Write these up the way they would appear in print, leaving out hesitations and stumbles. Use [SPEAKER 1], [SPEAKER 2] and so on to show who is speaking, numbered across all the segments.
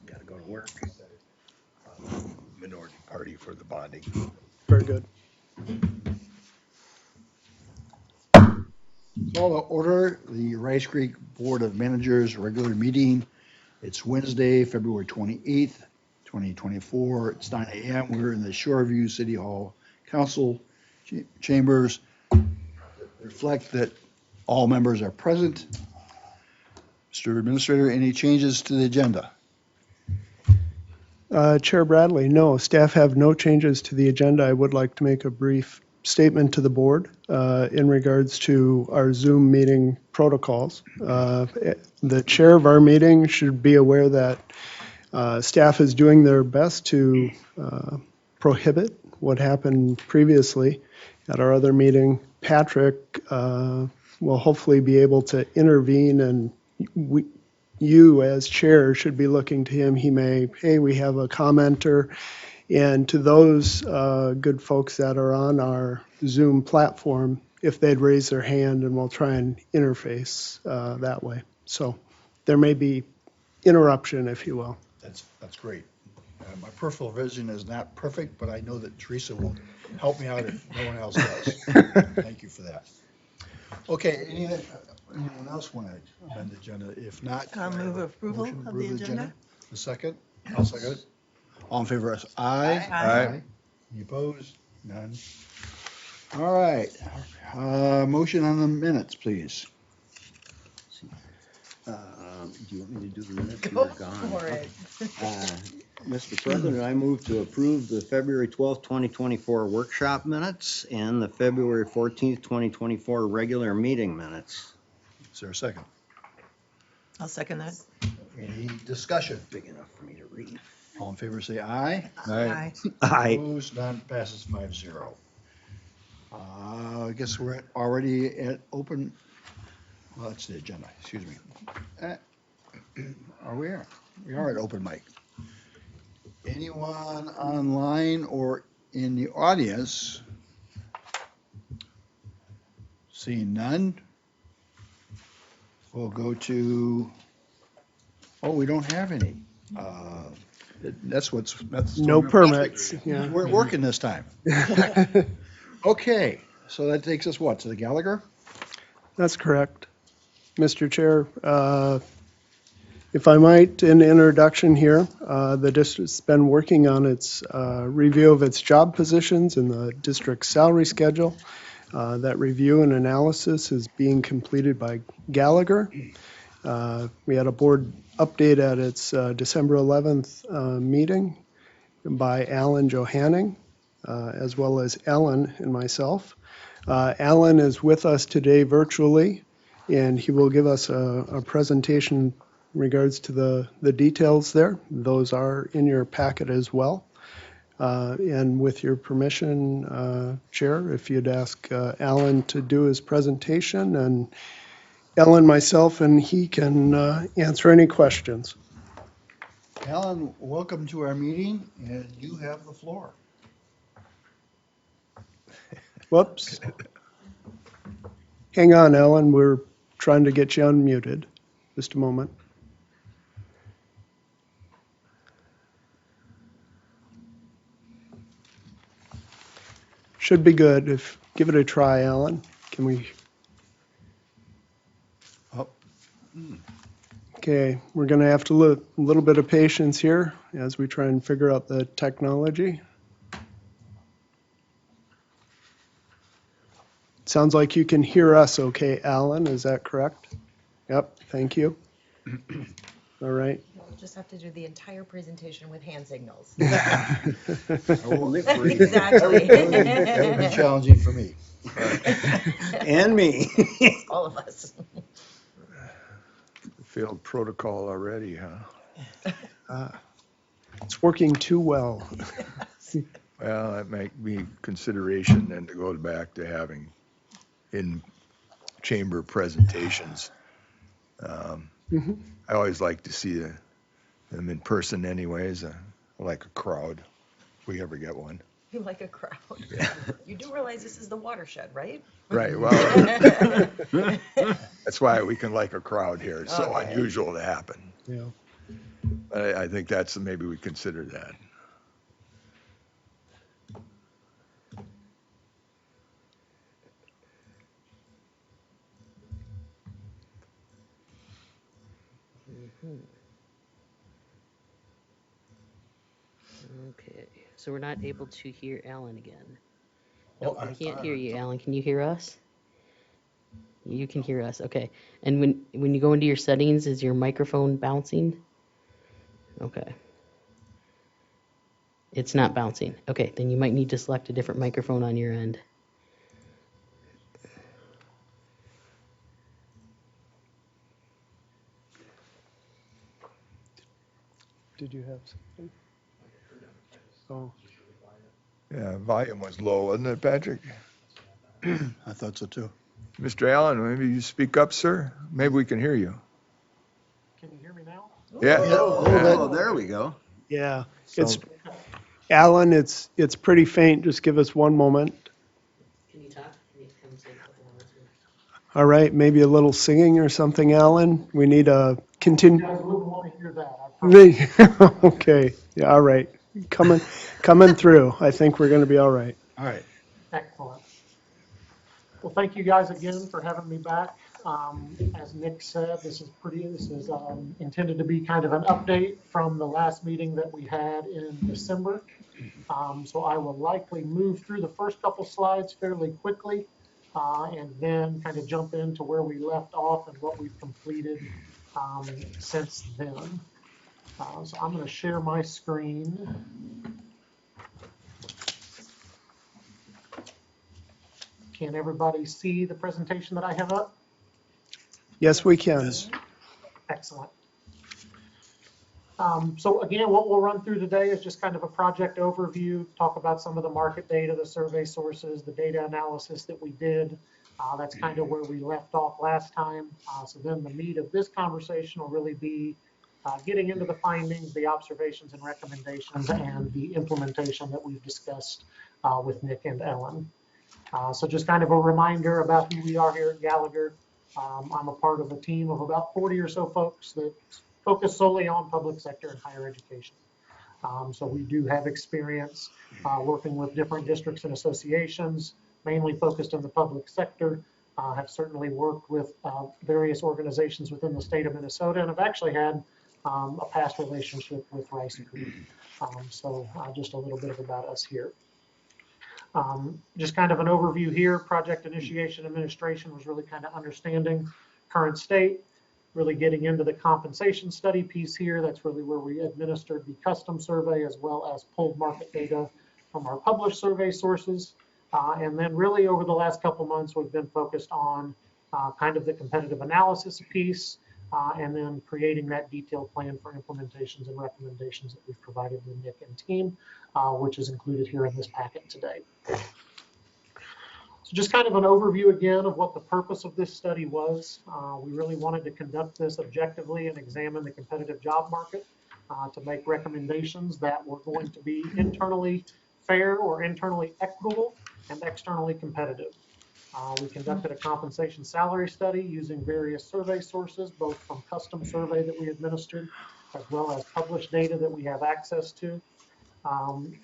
[SPEAKER 1] Gotta go to work. Minority party for the bonding.
[SPEAKER 2] Very good.
[SPEAKER 3] Call to order the Rice Creek Board of Managers regular meeting. It's Wednesday, February 28th, 2024. It's 9 a.m. We're in the Shoreview City Hall Council chambers. Reflect that all members are present. Mr. Administrator, any changes to the agenda?
[SPEAKER 2] Chair Bradley, no, staff have no changes to the agenda. I would like to make a brief statement to the board in regards to our Zoom meeting protocols. The chair of our meeting should be aware that staff is doing their best to prohibit what happened previously at our other meeting. Patrick will hopefully be able to intervene, and you as chair should be looking to him. He may, hey, we have a commenter. And to those good folks that are on our Zoom platform, if they'd raise their hand, and we'll try and interface that way. So there may be interruption, if you will.
[SPEAKER 3] That's great. My peripheral vision is not perfect, but I know that Teresa will help me out if no one else does. Thank you for that. Okay, anyone else want to amend the agenda? If not,
[SPEAKER 4] I'll move approval
[SPEAKER 3] motion to
[SPEAKER 4] of
[SPEAKER 3] approve
[SPEAKER 4] the agenda.
[SPEAKER 3] A second? I'll second it. All in favor, aye?
[SPEAKER 4] Aye.
[SPEAKER 3] Any opposed? None. All right. Motion on the minutes, please.
[SPEAKER 5] Do you want me to do the minutes?
[SPEAKER 4] Go
[SPEAKER 5] You're gone.
[SPEAKER 4] for it.
[SPEAKER 5] Mr. President, I move to approve the February 12th, 2024 workshop minutes and the February 14th, 2024 regular meeting minutes.
[SPEAKER 3] Is there a second?
[SPEAKER 4] I'll second that.
[SPEAKER 3] Any discussion?
[SPEAKER 5] Big enough for me to read.
[SPEAKER 3] All in favor, say aye.
[SPEAKER 4] Aye.
[SPEAKER 5] Aye.
[SPEAKER 3] Opposed, none, passes 5-0. I guess we're already at open, well, that's the agenda, excuse me. Are we? We are at open mic. Anyone online or in the audience? Seeing none? We'll go to, oh, we don't have any. That's
[SPEAKER 2] No permits. Yeah.
[SPEAKER 3] We're working this time. Okay, so that takes us what, to the Gallagher?
[SPEAKER 2] That's correct. Mr. Chair, if I might, in introduction here, the district's been working on its review of its job positions in the district salary schedule. That review and analysis is being completed by Gallagher. We had a board update at its December 11th meeting by Alan Johanning, as well as Ellen and myself. Alan is with us today virtually, and he will give us a presentation in regards to the details there. Those are in your packet as well. And with your permission, Chair, if you'd ask Alan to do his presentation, and Ellen, myself, and he can answer any questions.
[SPEAKER 3] Alan, welcome to our meeting, and you have the floor.
[SPEAKER 2] Whoops. Hang on, Ellen, we're trying to get you unmuted. Just a moment. Should be good. Give it a try, Alan. Can we?
[SPEAKER 3] Oh.
[SPEAKER 2] Okay, we're going to have to look a little bit of patience here as we try and figure out the technology. Sounds like you can hear us okay, Alan, is that correct? Yep, thank you. All right.
[SPEAKER 6] We'll just have to do the entire presentation with hand signals.
[SPEAKER 5] Only free.
[SPEAKER 6] Exactly.
[SPEAKER 3] That would be challenging for me.
[SPEAKER 5] And me.
[SPEAKER 6] All of us.
[SPEAKER 1] Failed protocol already, huh?
[SPEAKER 2] It's working too well.
[SPEAKER 1] Well, that might be consideration then to go back to having in-chamber presentations. I always like to see them in person anyways, like a crowd, if we ever get one.
[SPEAKER 6] You like a crowd. You do realize this is the Watershed, right?
[SPEAKER 1] Right, well, that's why we can like a crowd here. It's so
[SPEAKER 6] Okay.
[SPEAKER 1] unusual to happen.
[SPEAKER 2] Yeah.
[SPEAKER 1] I think that's, maybe we consider that.
[SPEAKER 7] Okay, so we're not able to hear Alan again.
[SPEAKER 3] Oh,
[SPEAKER 7] Nope,
[SPEAKER 3] I
[SPEAKER 7] we can't
[SPEAKER 3] thought-
[SPEAKER 7] hear you, Alan. Can you hear us? You can hear us, okay. And when you go into your settings, is your microphone bouncing? Okay. It's not bouncing. Okay, then you might need to select a different microphone on your end.
[SPEAKER 2] Did you have something? Oh,
[SPEAKER 1] Yeah, volume was low, wasn't it, Patrick?
[SPEAKER 3] I thought so too.
[SPEAKER 1] Mr. Allen, maybe you speak up, sir? Maybe we can hear you.
[SPEAKER 8] Can you hear me now?
[SPEAKER 1] Yeah.
[SPEAKER 5] Oh, there we go.
[SPEAKER 2] yeah.
[SPEAKER 3] So-
[SPEAKER 2] It's, Alan, it's pretty faint. Just give us one moment.
[SPEAKER 7] Can you talk? Can you come say a couple words?
[SPEAKER 2] All right, maybe a little singing or something, Alan? We need a continue.
[SPEAKER 8] You guys wouldn't want to hear that. I promise.
[SPEAKER 2] Okay, yeah, all right. Coming through. I think we're going to be all right.
[SPEAKER 3] All right.
[SPEAKER 8] Excellent. Well, thank you guys again for having me back. As Nick said, this is intended to be kind of an update from the last meeting that we had in December. So I will likely move through the first couple slides fairly quickly and then kind of jump into where we left off and what we've completed since then. So I'm going to share my screen. Can everybody see the presentation that I have up?
[SPEAKER 2] Yes, we can.
[SPEAKER 8] Excellent. So again, what we'll run through today is just kind of a project overview, talk about some of the market data, the survey sources, the data analysis that we did. That's kind of where we left off last time. So then the meat of this conversation will really be getting into the findings, the observations and recommendations, and the implementation that we've discussed with Nick and Ellen. So just kind of a reminder about who we are here at Gallagher. I'm a part of a team of about 40 or so folks that focus solely on public sector and higher education. So we do have experience working with different districts and associations, mainly focused in the public sector. Have certainly worked with various organizations within the state of Minnesota, and have actually had a past relationship with Rice Creek. So just a little bit about us here. Just kind of an overview here. Project initiation administration was really kind of understanding current state, really getting into the compensation study piece here. That's really where we administered the custom survey as well as pulled market data from our published survey sources. And then really over the last couple months, we've been focused on kind of the competitive analysis piece and then creating that detailed plan for implementations and recommendations that we've provided to Nick and team, which is included here in this packet today. So just kind of an overview again of what the purpose of this study was. We really wanted to conduct this objectively and examine the competitive job market to make recommendations that were going to be internally fair or internally equitable and externally competitive. We conducted a compensation salary study using various survey sources, both from custom survey that we administered, as well as published data that we have access to.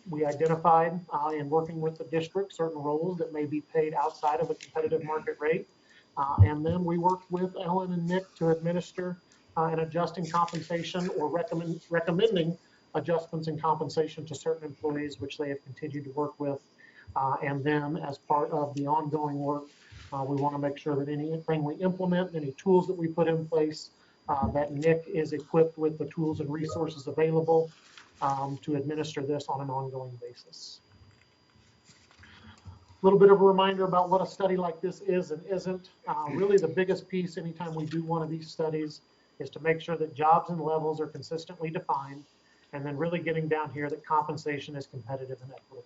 [SPEAKER 8] We identified in working with the district certain roles that may be paid outside of a competitive market rate. And then we worked with Ellen and Nick to administer an adjusting compensation or recommending adjustments in compensation to certain employees, which they have continued to work with. And then as part of the ongoing work, we want to make sure that anything we implement, any tools that we put in place, that Nick is equipped with the tools and resources available to administer this on an ongoing basis. A little bit of a reminder about what a study like this is and isn't. Really the biggest piece anytime we do one of these studies is to make sure that jobs and levels are consistently defined, and then really getting down here that compensation is competitive and equitable.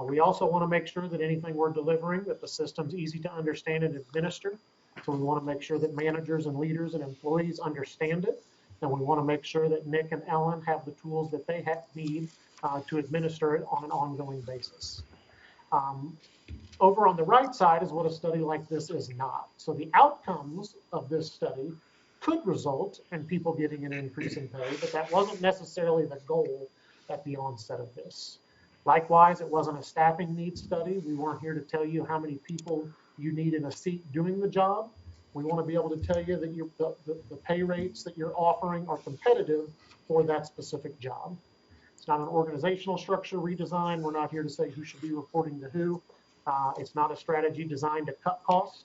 [SPEAKER 8] We also want to make sure that anything we're delivering, that the system's easy to understand and administer. So we want to make sure that managers and leaders and employees understand it. And we want to make sure that Nick and Ellen have the tools that they need to administer it on an ongoing basis. Over on the right side is what a study like this is not. So the outcomes of this study could result in people getting an increase in pay, but that wasn't necessarily the goal at the onset of this. Likewise, it wasn't a staffing needs study. We weren't here to tell you how many people you need in a seat doing the job. We want to be able to tell you that the pay rates that you're offering are competitive for that specific job. It's not an organizational structure redesign. We're not here to say who should be reporting to who. It's not a strategy designed to cut costs.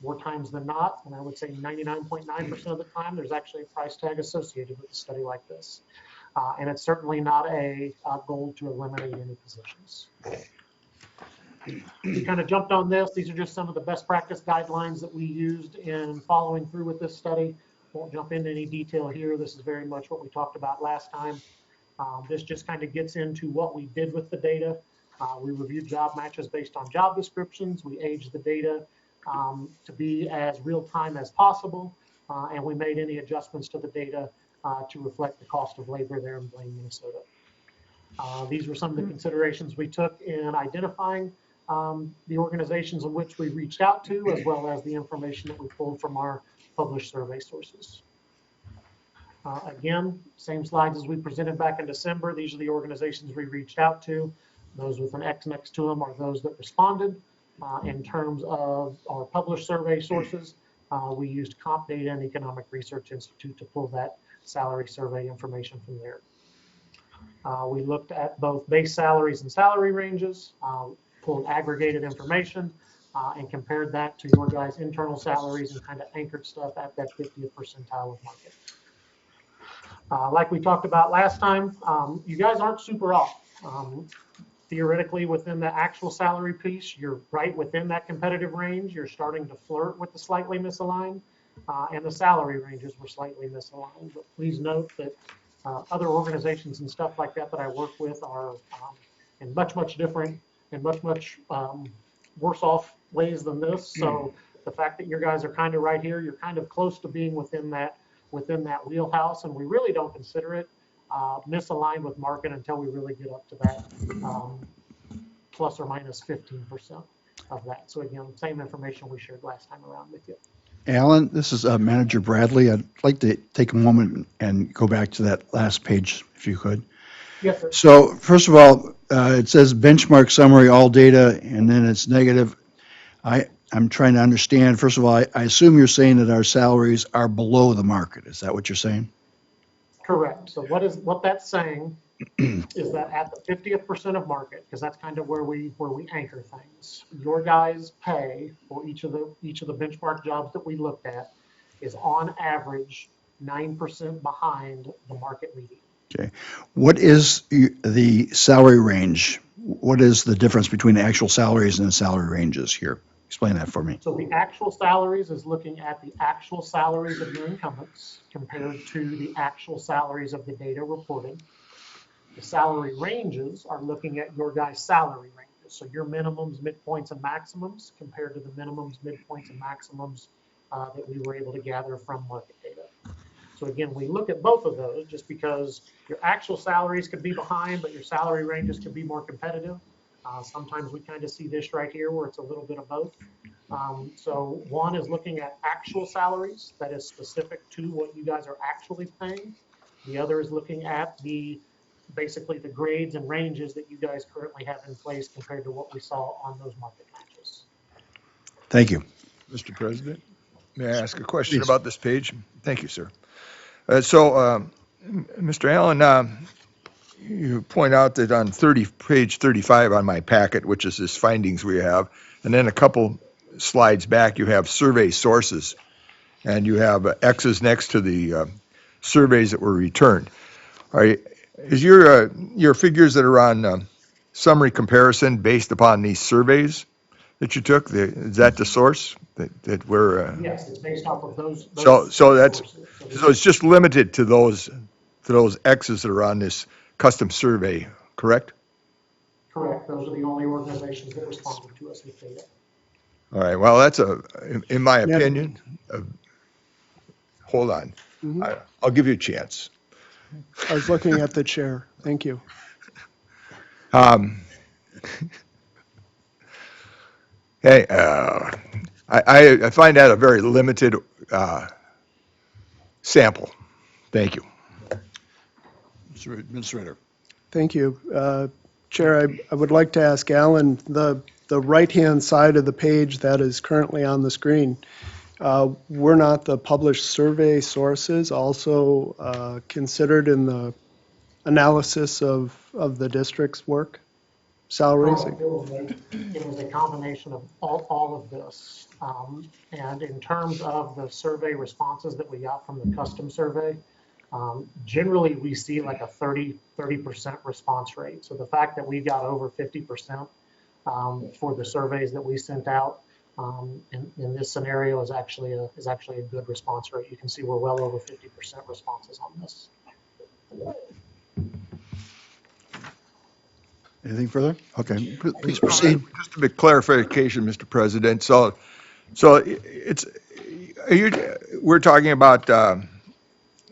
[SPEAKER 8] More times than not, and I would say 99.9% of the time, there's actually a price tag associated with a study like this. And it's certainly not a goal to eliminate any positions. We kind of jumped on this. These are just some of the best practice guidelines that we used in following through with this study. Won't jump into any detail here. This is very much what we talked about last time. This just kind of gets into what we did with the data. We reviewed job matches based on job descriptions. We aged the data to be as real time as possible. And we made any adjustments to the data to reflect the cost of labor there in Blaine, Minnesota. These were some of the considerations we took in identifying the organizations in which we reached out to, as well as the information that we pulled from our published survey sources. Again, same slides as we presented back in December. These are the organizations we reached out to. Those with an X next to them are those that responded. In terms of our published survey sources, we used Comp Data and Economic Research Institute to pull that salary survey information from there. We looked at both base salaries and salary ranges, pulled aggregated information, and compared that to your guys' internal salaries and kind of anchored stuff at that 50th percentile of market. Like we talked about last time, you guys aren't super off. Theoretically, within the actual salary piece, you're right within that competitive range. You're starting to flirt with the slightly misaligned, and the salary ranges were slightly misaligned. But please note that other organizations and stuff like that that I work with are in much different and much worse off ways than this. So the fact that you guys are kind of right here, you're kind of close to being within that wheelhouse, and we really don't consider it misaligned with market until we really get up to that plus or minus 15% of that. So again, same information we shared last time around with you.
[SPEAKER 3] Alan, this is Manager Bradley. I'd like to take a moment and go back to that last page, if you could.
[SPEAKER 8] Yes, sir.
[SPEAKER 3] So first of all, it says benchmark summary, all data, and then it's negative. I'm trying to understand, first of all, I assume you're saying that our salaries are below the market. Is that what you're saying?
[SPEAKER 8] Correct. So what that's saying is that at the 50th percent of market, because that's kind of where we anchor things, your guys' pay for each of the benchmark jobs that we looked at is on average 9% behind the market median.
[SPEAKER 3] Okay. What is the salary range? What is the difference between actual salaries and salary ranges here? Explain that for me.
[SPEAKER 8] So the actual salaries is looking at the actual salaries of your incumbents compared to the actual salaries of the data reported. The salary ranges are looking at your guys' salary ranges. So your minimums, midpoints, and maximums compared to the minimums, midpoints, and maximums that we were able to gather from market data. So again, we look at both of those just because your actual salaries could be behind, but your salary ranges could be more competitive. Sometimes we kind of see this right here where it's a little bit of both. So one is looking at actual salaries that is specific to what you guys are actually paying. The other is looking at basically the grades and ranges that you guys currently have in place compared to what we saw on those market matches.
[SPEAKER 3] Thank you.
[SPEAKER 1] Mr. President, may I ask a question
[SPEAKER 3] Please.
[SPEAKER 1] about this page? Thank you, sir. Mr. Allen, you point out that on page 35 on my packet, which is this findings we have, and then a couple slides back, you have survey sources, and you have X's next to the surveys that were returned. Is your figures that are on summary comparison based upon these surveys that you took? Is that the source that we're?
[SPEAKER 8] Yes, it's based off of those
[SPEAKER 1] So
[SPEAKER 8] sources.
[SPEAKER 1] it's just limited to those X's that are on this custom survey, correct?
[SPEAKER 8] Correct. Those are the only organizations that responded to us with data.
[SPEAKER 1] All right. Well, that's in my opinion. Hold on. I'll give you a chance.
[SPEAKER 2] I was looking at the chair. Thank you.
[SPEAKER 1] Hey, I find that a very limited sample. Thank you.
[SPEAKER 3] Mr. Administrator.
[SPEAKER 2] Thank you. Chair, I would like to ask Alan, the right-hand side of the page that is currently on the screen, were not the published survey sources also correct in the analysis of the district's work, salaries?
[SPEAKER 8] It was a combination of all of this. And in terms of the survey responses that we got from the custom survey, generally we see like a 30% response rate. So the fact that we got over 50% for the surveys that we sent out in this scenario is actually a good response rate. You can see we're well over 50% responses on this.
[SPEAKER 3] Anything further? Okay, please proceed.
[SPEAKER 1] Just a bit clarification, Mr. President. So we're talking about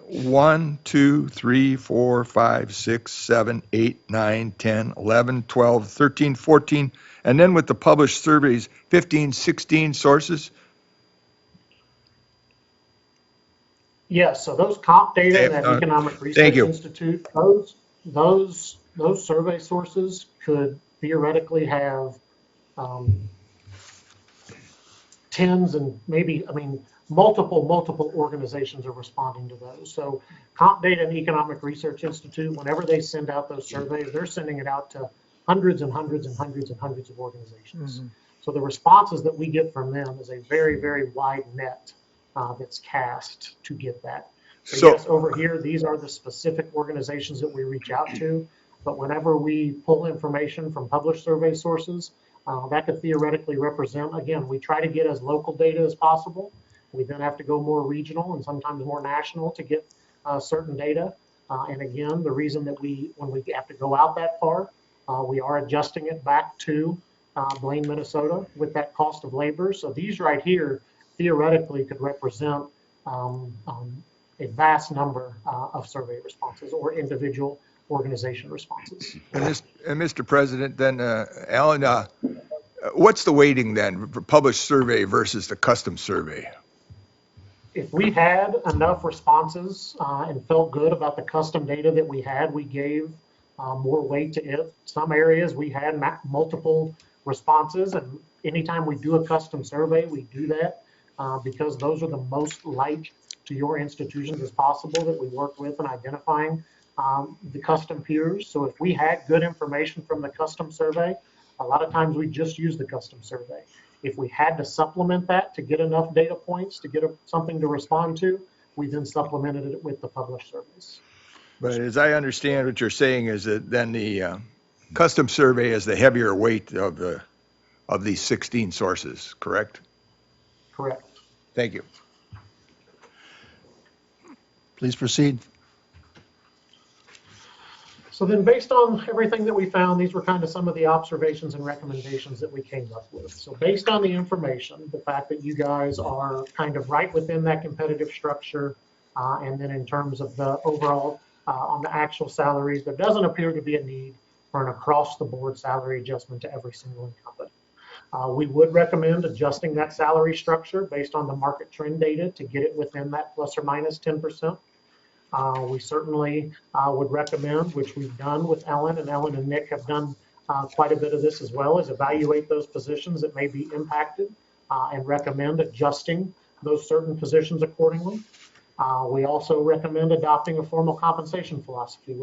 [SPEAKER 1] 1, 2, 3, 4, 5, 6, 7, 8, 9, 10, 11, 12, 13, 14, and then with the published surveys, 15, 16 sources?
[SPEAKER 8] Yes, so those comp data that Economic Research
[SPEAKER 1] you.
[SPEAKER 8] Institute, those survey sources could theoretically have tens and maybe, multiple organizations are responding to those. So Comp Data and Economic Research Institute, whenever they send out those surveys, they're sending it out to hundreds and hundreds and hundreds and hundreds of organizations. Mm-hmm. So the responses that we get from them is a very, very wide net that's cast to get that. So yes, over here, these are the specific organizations that we reach out to. But whenever we pull information from published survey sources, that could theoretically represent, again, we try to get as local data as possible. We then have to go more regional and sometimes more national to get certain data. And again, the reason that when we have to go out that far, we are adjusting it back to Blaine, Minnesota with that cost of labor. So these right here theoretically could represent a vast number of survey responses or individual organization responses.
[SPEAKER 1] And Mr. President, then, Alan, what's the weighting then for published survey versus the custom survey?
[SPEAKER 8] If we had enough responses and felt good about the custom data that we had, we gave more weight to it. Some areas we had multiple responses, and anytime we do a custom survey, we do that because those are the most like to your institutions as possible that we work with in identifying the custom peers. So if we had good information from the custom survey, a lot of times we just use the custom survey. If we had to supplement that to get enough data points to get something to respond to, we then supplemented it with the published surveys.
[SPEAKER 1] But as I understand what you're saying is that then the custom survey is the heavier weight of these 16 sources, correct?
[SPEAKER 8] Correct.
[SPEAKER 1] Thank you.
[SPEAKER 3] Please proceed.
[SPEAKER 8] So then based on everything that we found, these were kind of some of the observations and recommendations that we came up with. So based on the information, the fact that you guys are kind of right within that competitive structure, and then in terms of the overall on the actual salaries, there doesn't appear to be a need for an across-the-board salary adjustment to every single incumbent. We would recommend adjusting that salary structure based on the market trend data to get it within that plus or minus 10%. We certainly would recommend, which we've done with Ellen, and Ellen and Nick have done quite a bit of this as well, is evaluate those positions that may be impacted and recommend adjusting those certain positions accordingly. We also recommend adopting a formal compensation philosophy,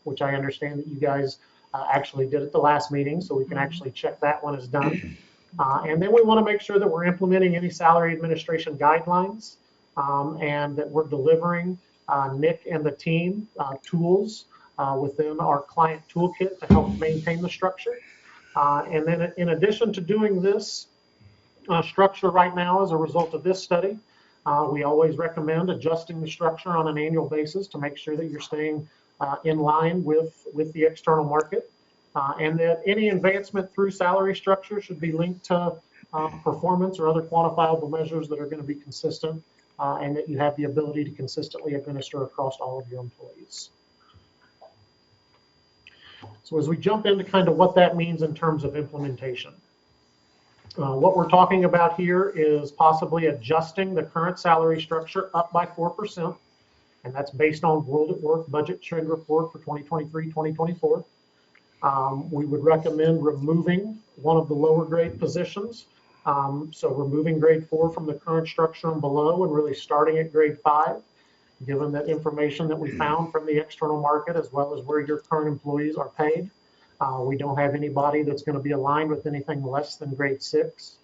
[SPEAKER 8] which I understand that you guys actually did at the last meeting, so we can actually check that one as done. And then we want to make sure that we're implementing any salary administration guidelines and that we're delivering Nick and the team tools within our client toolkit to help maintain the structure. And then in addition to doing this structure right now as a result of this study, we always recommend adjusting the structure on an annual basis to make sure that you're staying in line with the external market. And that any advancement through salary structure should be linked to performance or other quantifiable measures that are going to be consistent and that you have the ability to consistently administer across all of your employees. So as we jump into kind of what that means in terms of implementation, what we're talking about here is possibly adjusting the current salary structure up by 4%. and that's based on World at Work Budget Trend Report for 2023-2024. We would recommend removing one of the lower grade positions. So removing grade 4 from the current structure and below and really starting at grade 5, given that information that we found from the external market as well as where your current employees are paid. We don't have anybody that's going to be aligned with anything less than grade 6.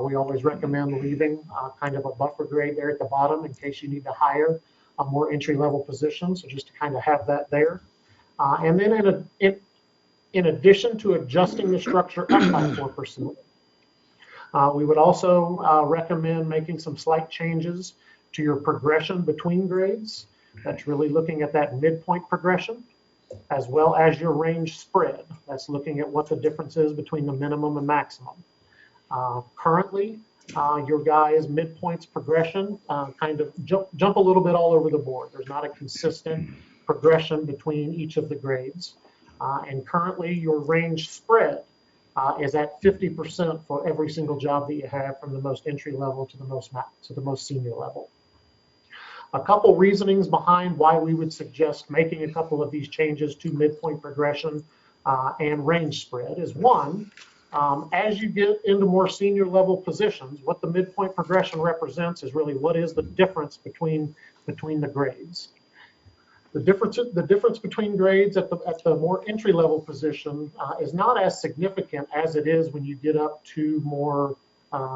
[SPEAKER 8] We always recommend leaving kind of a buffer grade there at the bottom in case you need to hire a more entry-level position, so just to kind of have that there. And then in addition to adjusting the structure up by 4%, we would also recommend making some slight changes to your progression between grades. That's really looking at that midpoint progression, as well as your range spread. That's looking at what the difference is between the minimum and maximum. Currently, your guys' midpoints progression kind of jump a little bit all over the board. There's not a consistent progression between each of the grades. And currently, your range spread is at 50% for every single job that you have, from the most entry level to the most senior level. A couple reasonings behind why we would suggest making a couple of these changes to midpoint progression and range spread is, one, as you get into more senior level positions, what the midpoint progression represents is really what is the difference between the grades. The difference between grades at the more entry level position is not as significant as it is when you get up to more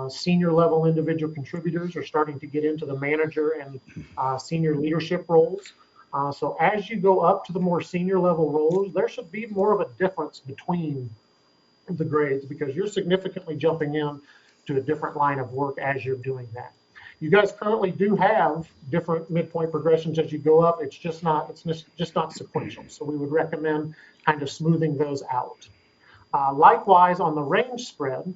[SPEAKER 8] senior level individual contributors or starting to get into the manager and senior leadership roles. So as you go up to the more senior level roles, there should be more of a difference between the grades because you're significantly jumping in to a different line of work as you're doing that. You guys currently do have different midpoint progressions as you go up. It's just not sequential. So we would recommend kind of smoothing those out. Likewise, on the range spread,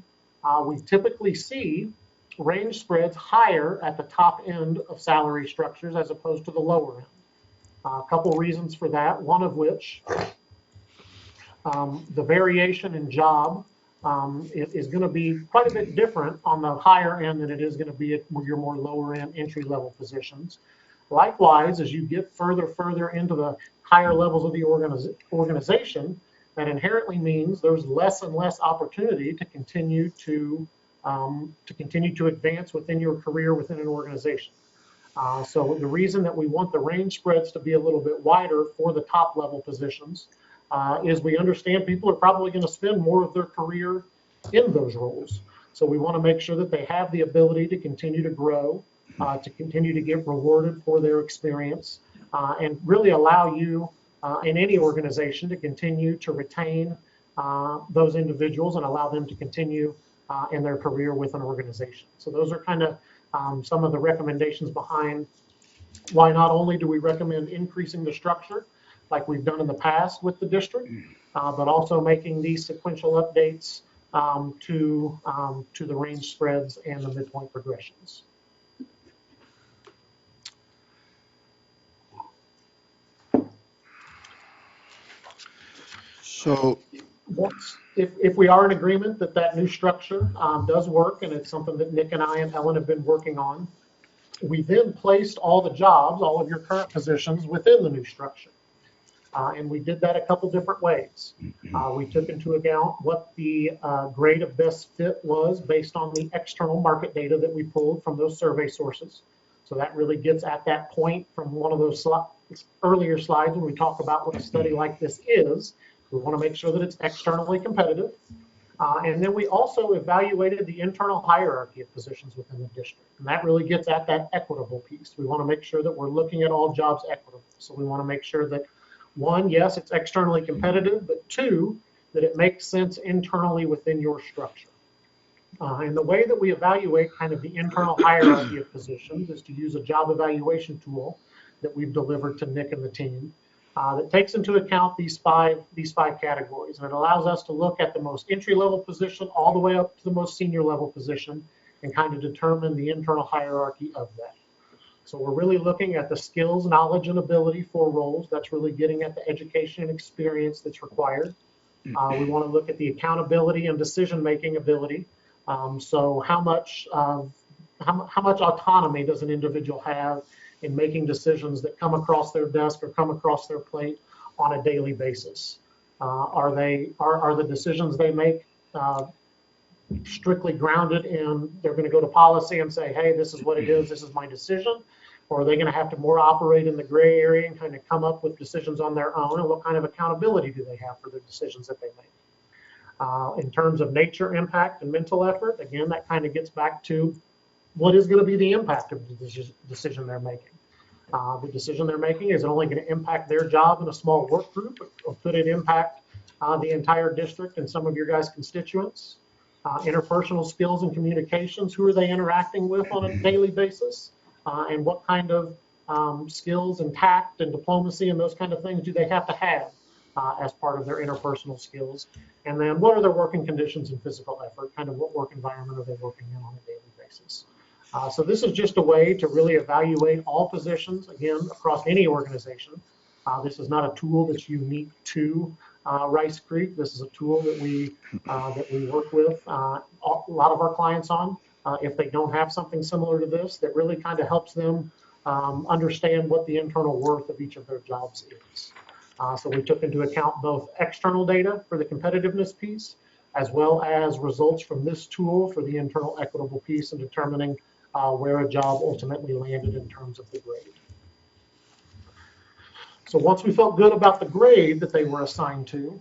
[SPEAKER 8] we typically see range spreads higher at the top end of salary structures as opposed to the lower end. A couple reasons for that, one of which the variation in job is going to be quite a bit different on the higher end than it is going to be at your more lower end entry level positions. Likewise, as you get further into the higher levels of the organization, that inherently means there's less and less opportunity to continue to advance within your career within an organization. So the reason that we want the range spreads to be a little bit wider for the top level positions is we understand people are probably going to spend more of their career in those roles. So we want to make sure that they have the ability to continue to grow, to continue to get rewarded for their experience, and really allow you in any organization to continue to retain those individuals and allow them to continue in their career with an organization. So those are kind of some of the recommendations behind why not only do we recommend increasing the structure like we've done in the past with the district, but also making these sequential updates to the range spreads and the midpoint progressions.
[SPEAKER 3] So
[SPEAKER 8] If we are in agreement that that new structure does work, and it's something that Nick and I and Ellen have been working on, we then placed all the jobs, all of your current positions within the new structure. And we did that a couple different ways. We took into account what the grade of best fit was based on the external market data that we pulled from those survey sources. So that really gets at that point from one of those earlier slides when we talk about what a study like this is. We want to make sure that it's externally competitive. And then we also evaluated the internal hierarchy of positions within the district. And that really gets at that equitable piece. We want to make sure that we're looking at all jobs equitably. So we want to make sure that, one, yes, it's externally competitive, but two, that it makes sense internally within your structure. And the way that we evaluate kind of the internal hierarchy of positions is to use a job evaluation tool that we've delivered to Nick and the team. That takes into account these five categories, and it allows us to look at the most entry-level position all the way up to the most senior-level position and kind of determine the internal hierarchy of that. So we're really looking at the skills, knowledge, and ability for roles. That's really getting at the education and experience that's required. We want to look at the accountability and decision-making ability. So how much autonomy does an individual have in making decisions that come across their desk or come across their plate on a daily basis. Are the decisions they make strictly grounded in they're going to go to policy and say, hey, this is what it is, this is my decision? Or are they going to have to more operate in the gray area and kind of come up with decisions on their own? And what kind of accountability do they have for the decisions that they make? In terms of nature, impact, and mental effort, again, that kind of gets back to what is going to be the impact of the decision they're making. The decision they're making, is it only going to impact their job in a small work group, or could it impact the entire district and some of your guys' constituents? Interpersonal skills and communications, who are they interacting with on a daily basis? And what kind of skills and tact and diplomacy and those kind of things do they have to have as part of their interpersonal skills? And then what are their working conditions and physical effort? Kind of what work environment are they working in on a daily basis? So this is just a way to really evaluate all positions, again, across any organization. This is not a tool that's unique to Rice Creek. This is a tool that we work with a lot of our clients on. If they don't have something similar to this, that really kind of helps them understand what the internal worth of each of their jobs is. So we took into account both external data for the competitiveness piece, as well as results from this tool for the internal equitable piece and determining where a job ultimately landed in terms of the grade. So once we felt good about the grade that they were assigned to,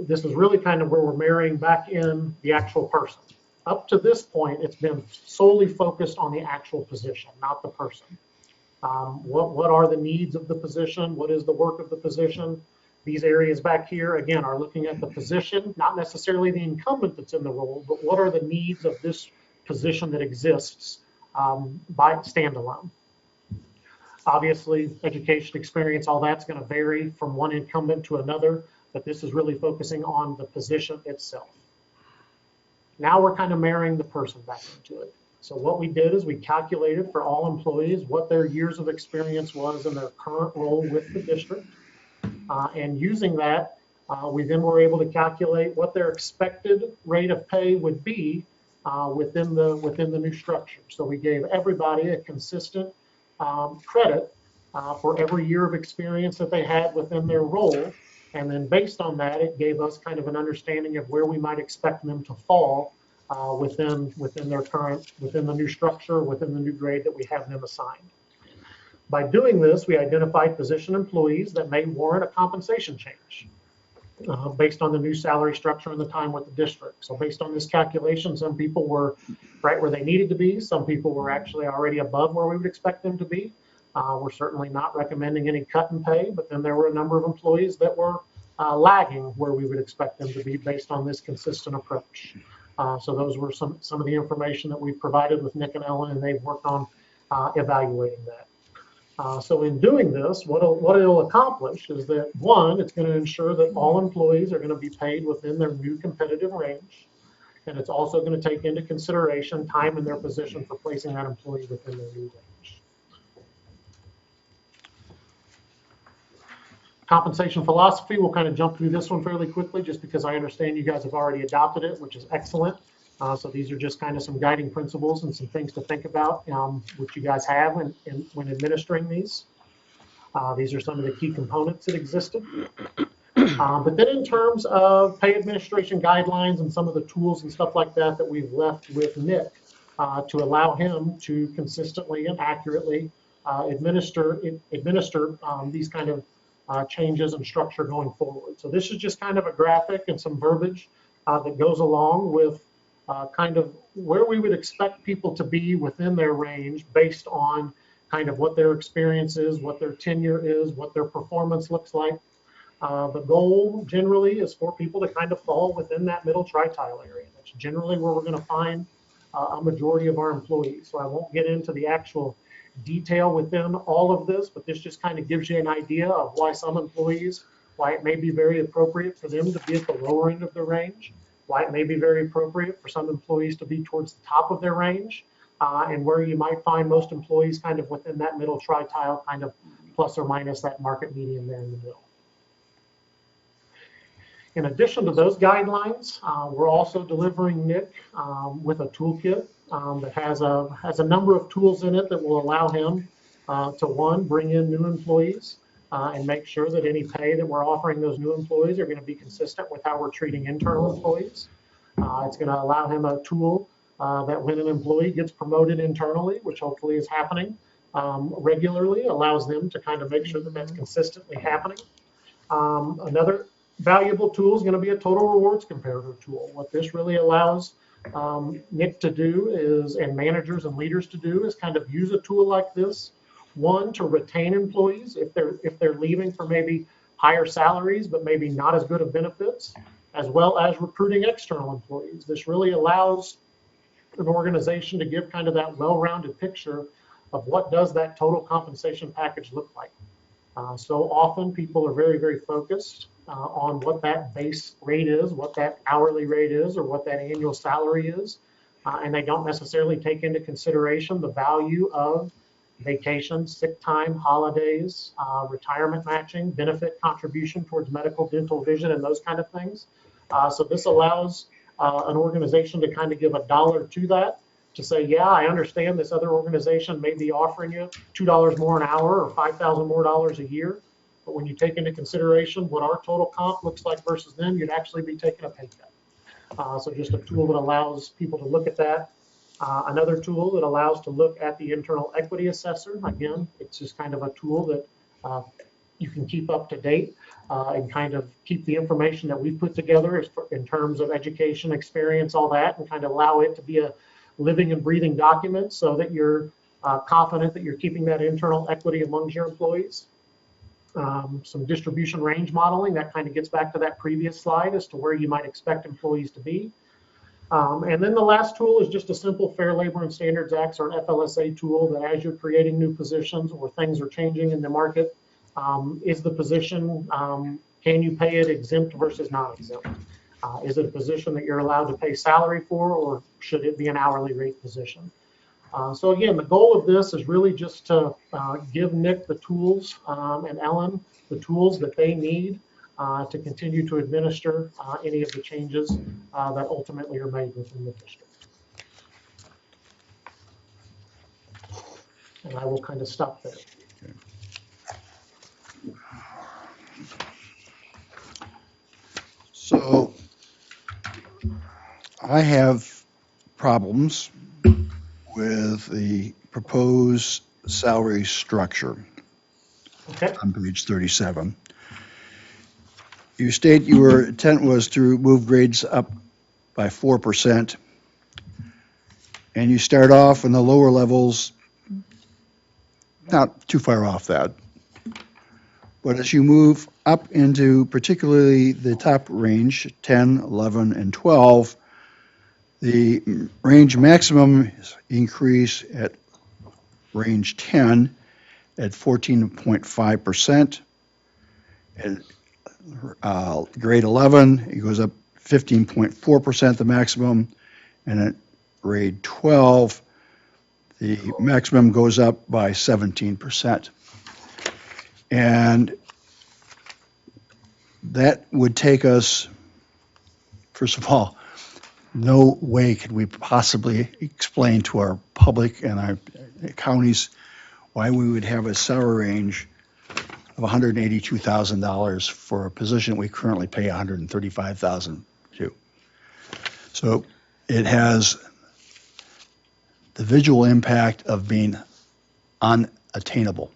[SPEAKER 8] this is really kind of where we're marrying back in the actual person. Up to this point, it's been solely focused on the actual position, not the person. What are the needs of the position? What is the work of the position? These areas back here, again, are looking at the position, not necessarily the incumbent that's in the role, but what are the needs of this position that exists by standalone. Obviously, education, experience, all that's going to vary from one incumbent to another, but this is really focusing on the position itself. Now we're kind of marrying the person back into it. So what we did is we calculated for all employees what their years of experience was in their current role with the district. And using that, we then were able to calculate what their expected rate of pay would be within the new structure. So we gave everybody a consistent credit for every year of experience that they had within their role. And then based on that, it gave us kind of an understanding of where we might expect them to fall within the new structure, within the new grade that we have them assigned. By doing this, we identified position employees that may warrant a compensation change based on the new salary structure and the time with the district. So based on this calculation, some people were right where they needed to be. Some people were actually already above where we would expect them to be. We're certainly not recommending any cut in pay, but then there were a number of employees that were lagging where we would expect them to be based on this consistent approach. So those were some of the information that we provided with Nick and Ellen, and they've worked on evaluating that. So in doing this, what it'll accomplish is that, one, it's going to ensure that all employees are going to be paid within their new competitive range. And it's also going to take into consideration time in their position for placing that employee within their new range. Compensation philosophy, we'll kind of jump through this one fairly quickly just because I understand you guys have already adopted it, which is excellent. So these are just kind of some guiding principles and some things to think about, which you guys have when administering these. These are some of the key components that existed. But then in terms of pay administration guidelines and some of the tools and stuff like that that we've left with Nick to allow him to consistently and accurately administer these kind of changes and structure going forward. So this is just kind of a graphic and some verbiage that goes along with kind of where we would expect people to be within their range based on kind of what their experience is, what their tenure is, what their performance looks like. The goal generally is for people to kind of fall within that middle tri-tile area. That's generally where we're going to find a majority of our employees. So I won't get into the actual detail within all of this, but this just kind of gives you an idea of why some employees, why it may be very appropriate for them to be at the lower end of their range, why it may be very appropriate for some employees to be towards the top of their range, and where you might find most employees kind of within that middle tri-tile, kind of plus or minus that market median there in the middle. In addition to those guidelines, we're also delivering Nick with a toolkit that has a number of tools in it that will allow him to one, bring in new employees and make sure that any pay that we're offering those new employees are going to be consistent with how we're treating internal employees. It's going to allow him a tool that when an employee gets promoted internally, which hopefully is happening regularly, allows them to kind of make sure that that's consistently happening. Another valuable tool is going to be a total rewards comparator tool. What this really allows Nick to do is, and managers and leaders to do, is kind of use a tool like this. One, to retain employees if they're leaving for maybe higher salaries, but maybe not as good of benefits, as well as recruiting external employees. This really allows an organization to give kind of that well-rounded picture of what does that total compensation package look like. So often people are very, very focused on what that base rate is, what that hourly rate is, or what that annual salary is. And they don't necessarily take into consideration the value of vacation, sick time, holidays, retirement matching, benefit contribution towards medical, dental, vision, and those kind of things. So this allows an organization to kind of give $1 to that, to say, yeah, I understand this other organization may be offering you $2 more an hour or $5,000 more a year. But when you take into consideration what our total comp looks like versus them, you'd actually be taking a pay cut. So just a tool that allows people to look at that. Another tool that allows to look at the internal equity assessor. Again, it's just kind of a tool that you can keep up to date and kind of keep the information that we've put together in terms of education, experience, all that, and kind of allow it to be a living and breathing document so that you're confident that you're keeping that internal equity amongst your employees. Some distribution range modeling, that kind of gets back to that previous slide as to where you might expect employees to be. And then the last tool is just a simple Fair Labor and Standards Act or an FLSA tool that as you're creating new positions or things are changing in the market, is the position, can you pay it exempt versus non-exempt? Is it a position that you're allowed to pay salary for, or should it be an hourly rate position? So again, the goal of this is really just to give Nick the tools and Ellen the tools that they need to continue to administer any of the changes that ultimately are made within the district. And I will kind of stop there.
[SPEAKER 3] So I have problems with the proposed salary structure
[SPEAKER 8] Okay.
[SPEAKER 3] on page 37. You state your intent was to move grades up by 4%, and you start off in the lower levels, not too far off that. But as you move up into particularly the top range, 10, 11, and 12, the range maximum increase at range 10 at 14.5%. At grade 11, it goes up 15.4%, the maximum. And at grade 12, the maximum goes up by 17%. And that would take us, first of all, no way could we possibly explain to our public and our counties why we would have a salary range of $182,000 for a position we currently pay $135,000 to. So it has the visual impact of being unattainable.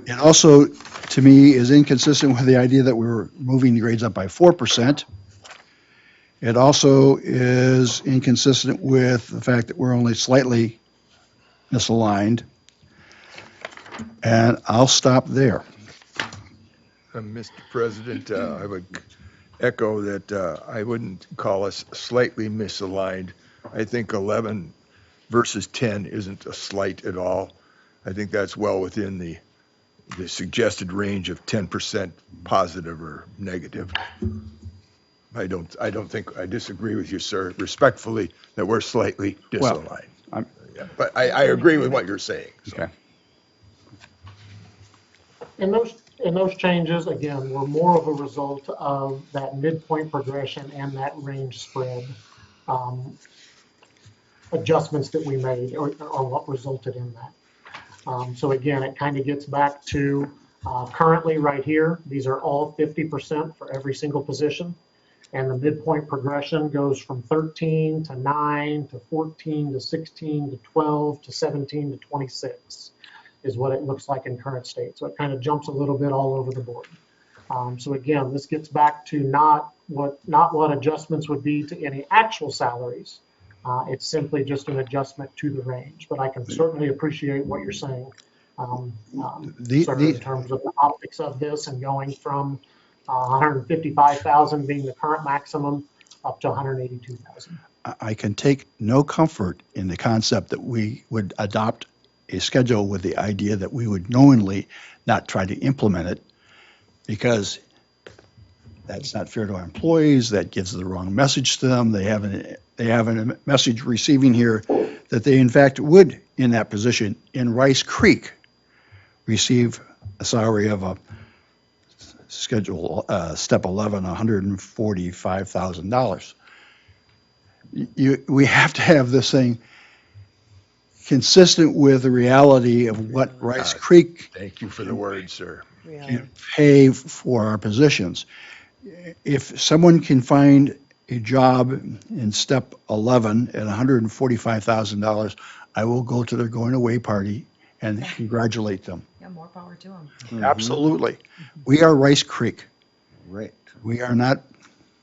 [SPEAKER 3] It also, to me, is inconsistent with the idea that we were moving the grades up by 4%. It also is inconsistent with the fact that we're only slightly misaligned. And I'll stop there.
[SPEAKER 1] Mr. President, I would echo that I wouldn't call us slightly misaligned. I think 11 versus 10 isn't a slight at all. I think that's well within the suggested range of 10% positive or negative. I don't think, I disagree with you, sir, respectfully, that we're slightly disaligned. Yeah, but I agree with what you're saying. So.
[SPEAKER 3] Okay.
[SPEAKER 8] And those changes, again, were more of a result of that midpoint progression and that range spread adjustments that we made or what resulted in that. So again, it kind of gets back to currently right here, these are all 50% for every single position. And the midpoint progression goes from 13 to 9 to 14 to 16 to 12 to 17 to 26 is what it looks like in current state. So it kind of jumps a little bit all over the board. So again, this gets back to not what adjustments would be to any actual salaries. It's simply just an adjustment to the range. But I can certainly appreciate what you're saying, sir, in terms of the optics of this and going from 155,000 being the current maximum up to 182,000.
[SPEAKER 3] I can take no comfort in the concept that we would adopt a schedule with the idea that we would knowingly not try to implement it, because that's not fair to our employees. That gives the wrong message to them. They have a message receiving here that they in fact would, in that position in Rice Creek, receive a salary of a schedule step 11, $145,000. We have to have this thing consistent with the reality of what Rice Creek
[SPEAKER 1] Thank you for the word, sir.
[SPEAKER 3] can pay for our positions. If someone can find a job in step 11 at $145,000, I will go to their going away party and congratulate them.
[SPEAKER 6] Yeah, more power to them.
[SPEAKER 3] Absolutely. We are Rice Creek.
[SPEAKER 5] Right.
[SPEAKER 3] We are not,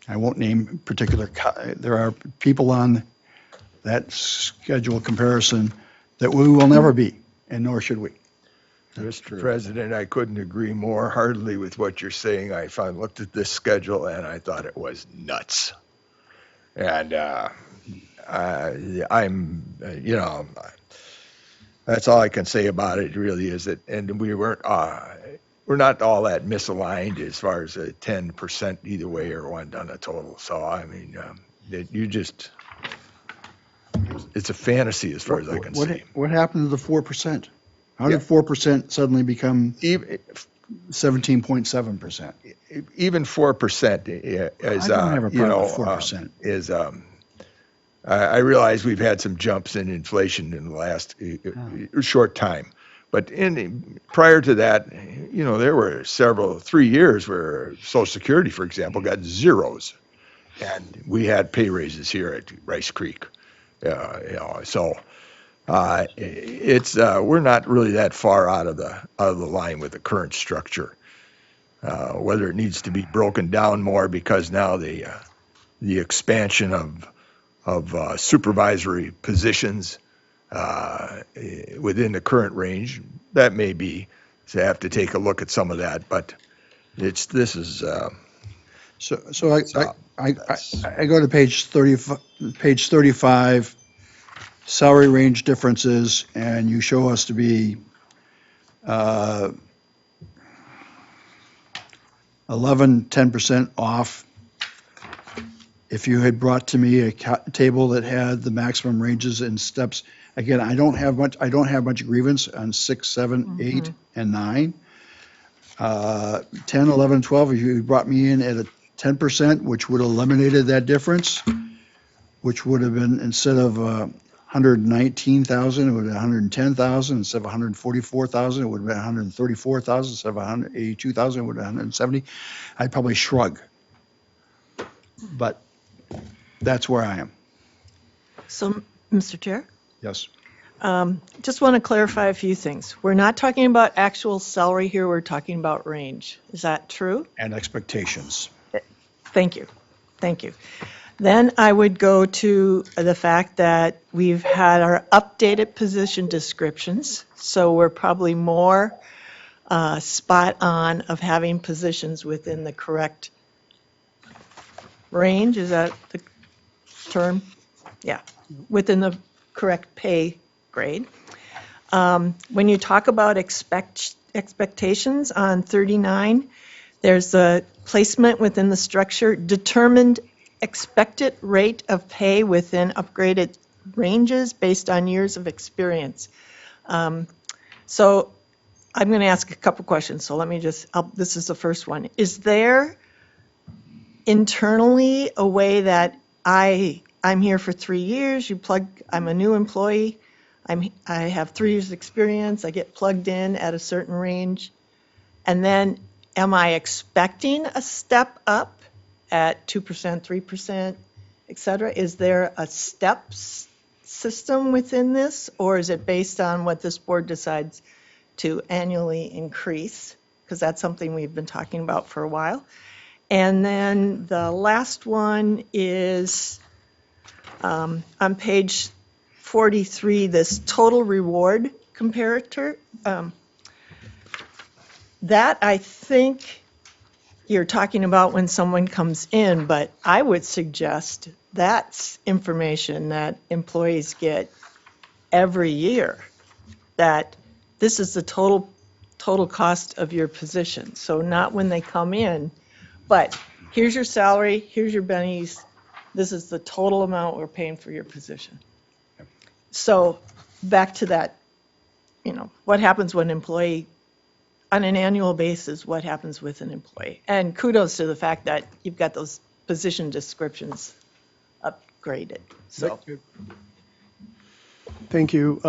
[SPEAKER 3] I won't name particular, there are people on that schedule comparison that we will never be, and nor should we.
[SPEAKER 1] Mr. President, I couldn't agree more heartily with what you're saying. I finally looked at this schedule and I thought it was nuts. And that's all I can say about it, really, is that, and we're not all that misaligned as far as a 10% either way or one on a total. So, I mean, it's a fantasy as far as I can see.
[SPEAKER 3] What happened to the 4%? How did 4% suddenly become 17.7%?
[SPEAKER 1] Even 4% is,
[SPEAKER 3] I don't have a problem with 4%.
[SPEAKER 1] Is, I realize we've had some jumps in inflation in the last short time, but prior to that, there were 3 years where Social Security, for example, got zeros, and we had pay raises here at Rice Creek. So we're not really that far out of the line with the current structure. Whether it needs to be broken down more because now the expansion of supervisory positions within the current range, that may be. So I have to take a look at some of that, but
[SPEAKER 3] So I go to page 35, salary range differences, and you show us to be 10% off. If you had brought to me a table that had the maximum ranges and steps, again, I don't have much grievance on 6, 7, 8, and 9. 10, 11, 12, if you brought me in at a 10%, which would have eliminated that difference, which would have been, instead of 119,000, it would have been 110,000. Instead of 144,000, it would have been 134,000. Instead of 182,000, it would have been 170. I'd probably shrug. But that's where I am.
[SPEAKER 4] So, Mr. Chair,
[SPEAKER 3] Yes.
[SPEAKER 4] just want to clarify a few things. We're not talking about actual salary here, we're talking about range. Is that true?
[SPEAKER 3] And expectations.
[SPEAKER 4] Thank you. Thank you. Then I would go to the fact that we've had our updated position descriptions, so we're probably more spot on of having positions within the correct range. Is that the term? Yeah, within the correct pay grade. When you talk about expectations on 39, there's a placement within the structure, determined expected rate of pay within upgraded ranges based on years of experience. So I'm going to ask a couple questions, so let me this is the first one. Is there internally a way that I'm here for 3 years, I'm a new employee, I have 3 years' experience, I get plugged in at a certain range, and then am I expecting a step up at 2%, 3%, et cetera? Is there a steps system within this, or is it based on what this board decides to annually increase? Because that's something we've been talking about for a while. And then the last one is on page 43, this total reward comparator. That I think you're talking about when someone comes in, but I would suggest that's information that employees get every year, that this is the total cost of your position. So not when they come in, but here's your salary, here's your bennies, this is the total amount we're paying for your position. So back to that, what happens when an employee, on an annual basis, what happens with an employee? And kudos to the fact that you've got those position descriptions upgraded, so.
[SPEAKER 2] Thank you.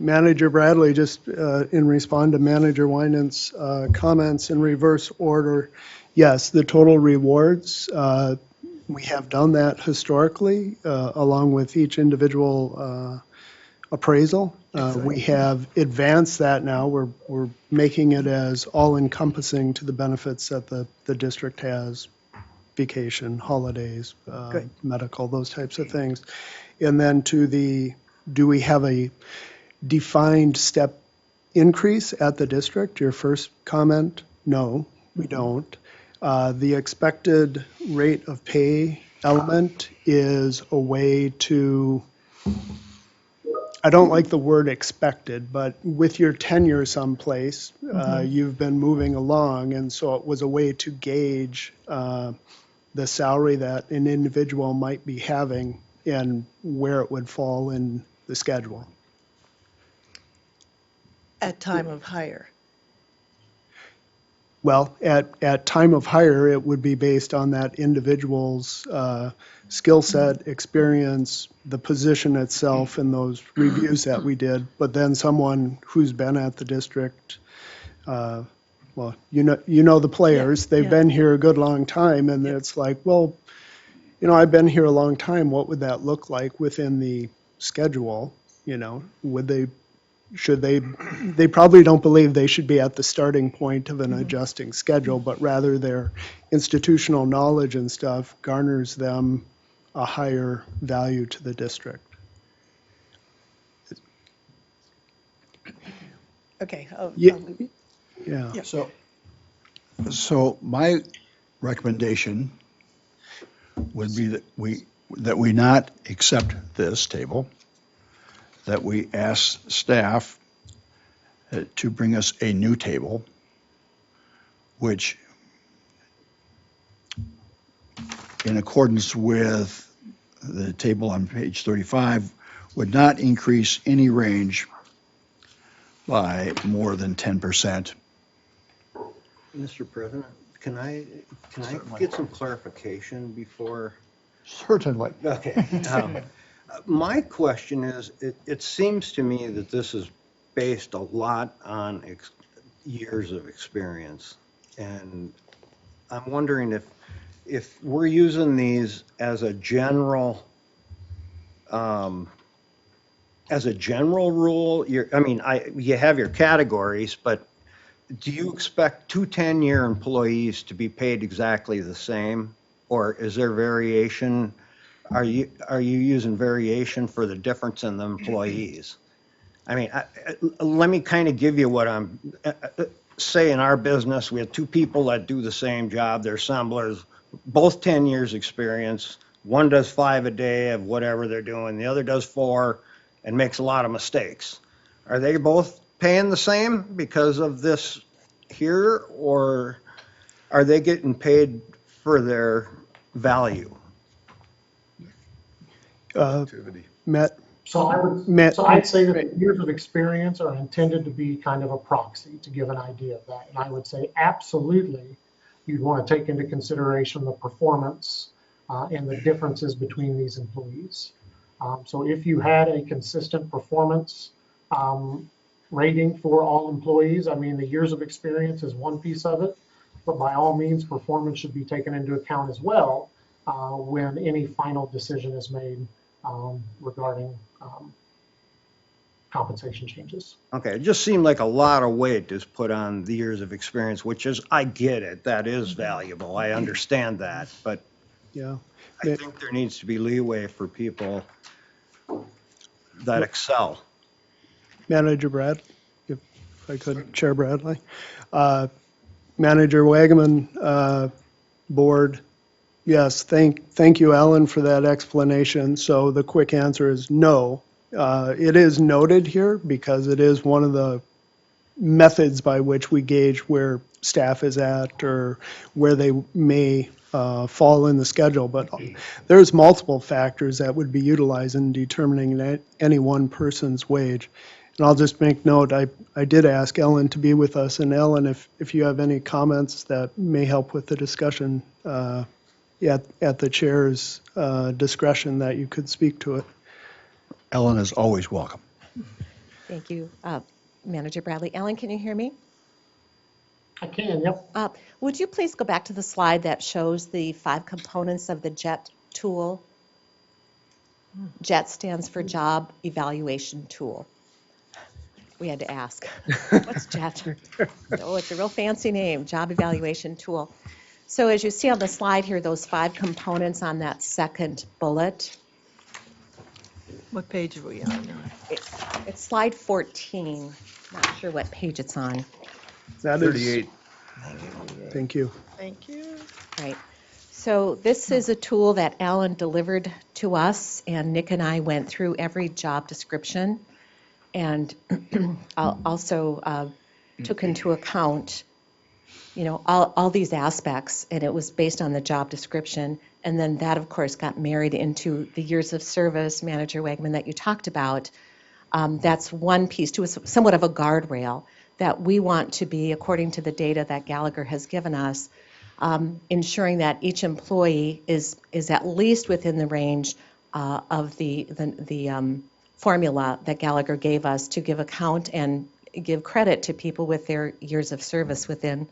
[SPEAKER 2] Manager Bradley, just in response to Manager Winant's comments in reverse order, yes, the total rewards, we have done that historically, along with each individual appraisal. We have advanced that now. We're making it as all-encompassing to the benefits that the district has, vacation, holidays, medical, those types of things. And then do we have a defined step increase at the district? Your first comment, no, we don't. The expected rate of pay element is a way to, I don't like the word expected, but with your tenure someplace, you've been moving along, and so it was a way to gauge the salary that an individual might be having and where it would fall in the schedule.
[SPEAKER 4] At time of hire.
[SPEAKER 2] Well, at time of hire, it would be based on that individual's skill set, experience, the position itself, and those reviews that we did. But then someone who's been at the district, well, you know the players. They've been here a good long time, and it's like, well, I've been here a long time. What would that look like within the schedule? Would they probably don't believe they should be at the starting point of an adjusting schedule, but rather their institutional knowledge and stuff garners them a higher value to the district.
[SPEAKER 4] Okay.
[SPEAKER 2] Yeah.
[SPEAKER 3] So my recommendation would be that we not accept this table, that we ask staff to bring us a new table, which, in accordance with the table on page 35, would not increase any range by more than 10%.
[SPEAKER 5] Mr. President, can I
[SPEAKER 3] Certainly.
[SPEAKER 5] get some clarification before?
[SPEAKER 3] Certainly.
[SPEAKER 5] Okay. My question is, it seems to me that this is based a lot on years of experience. And I'm wondering if we're using these as a general rule. You have your categories, but do you expect 2 10-year employees to be paid exactly the same? Or is there variation? Are you using variation for the difference in the employees? Let me kind of give you what I'm, say in our business, we have 2 people that do the same job. They're assemblers, both 10 years experience. One does 5 a day of whatever they're doing. The other does 4 and makes a lot of mistakes. Are they both paying the same because of this here, or are they getting paid for their value?
[SPEAKER 2] Matt?
[SPEAKER 8] So I'd say that the years of experience are intended to be kind of a proxy to give an idea of that. And I would say absolutely, you'd want to take into consideration the performance and the differences between these employees. So if you had a consistent performance rating for all employees, I mean, the years of experience is one piece of it, but by all means, performance should be taken into account as well when any final decision is made regarding compensation changes.
[SPEAKER 5] Okay, it just seemed like a lot of weight is put on the years of experience, which is, I get it, that is valuable, I understand that, but
[SPEAKER 2] Yeah.
[SPEAKER 5] I think there needs to be leeway for people that excel.
[SPEAKER 2] Manager Brad, if I could, Chair Bradley. Manager Wagaman, Board, yes, thank you, Ellen, for that explanation. So the quick answer is no. It is noted here because it is one of the methods by which we gauge where staff is at or where they may fall in the schedule. But there's multiple factors that would be utilized in determining any one person's wage. And I'll just make note, I did ask Ellen to be with us. And Ellen, if you have any comments that may help with the discussion at the chair's discretion, that you could speak to it.
[SPEAKER 3] Ellen is always welcome.
[SPEAKER 6] Thank you, Manager Bradley. Ellen, can you hear me?
[SPEAKER 8] I can, yep.
[SPEAKER 6] Would you please go back to the slide that shows the 5 components of the JET tool? JET stands for Job Evaluation Tool. We had to ask, what's JET? Oh, it's a real fancy name, Job Evaluation Tool. So as you see on the slide here, those 5 components on that second bullet,
[SPEAKER 4] What page are we on?
[SPEAKER 6] it's slide 14. Not sure what page it's on.
[SPEAKER 2] That is-
[SPEAKER 1] 38.
[SPEAKER 2] Thank you.
[SPEAKER 4] Thank you.
[SPEAKER 6] Right. So this is a tool that Alan delivered to us, and Nick and I went through every job description and also took into account, you know, all these aspects, and it was based on the job description. And then that, of course, got married into the years of service, Manager Wegman, that you talked about. That's one piece to somewhat of a guardrail that we want to be, according to the data that Gallagher has given us, ensuring that each employee is at least within the range of the formula that Gallagher gave us to give account and give credit to people with their years of service within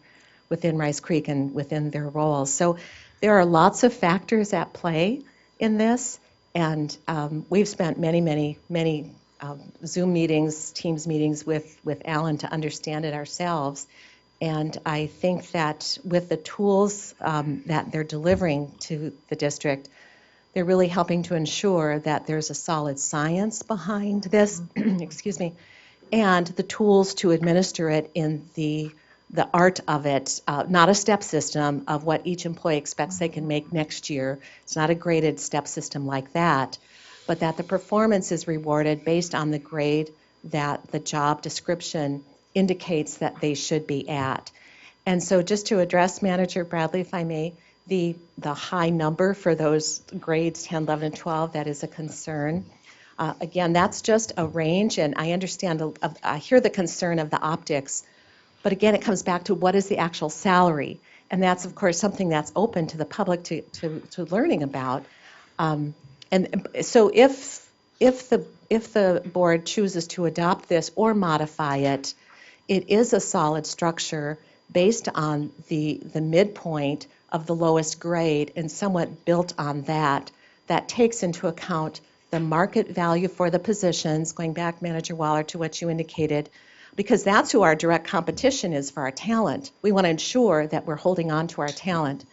[SPEAKER 6] Rice Creek and within their roles. So there are lots of factors at play in this, and we've spent many Zoom meetings, Teams meetings with Alan to understand it ourselves. And I think that with the tools that they're delivering to the district, they're really helping to ensure that there's a solid science behind this, excuse me, and the tools to administer it in the art of it, not a step system of what each employee expects they can make next year. It's not a graded step system like that, but that the performance is rewarded based on the grade that the job description indicates that they should be at. And so just to address Manager Bradley, if I may, the high number for those grades 10, 11, and 12, that is a concern. Again, that's just a range, and I understand, I hear the concern of the optics, but again, it comes back to what is the actual salary? And that's, of course, something that's open to the public to learning about. And so if the board chooses to adopt this or modify it, it is a solid structure based on the midpoint of the lowest grade and somewhat built on that takes into account the market value for the positions, going back, Manager Waller, to what you indicated, because that's who our direct competition is for our talent. We want to ensure that we're holding on to our talent.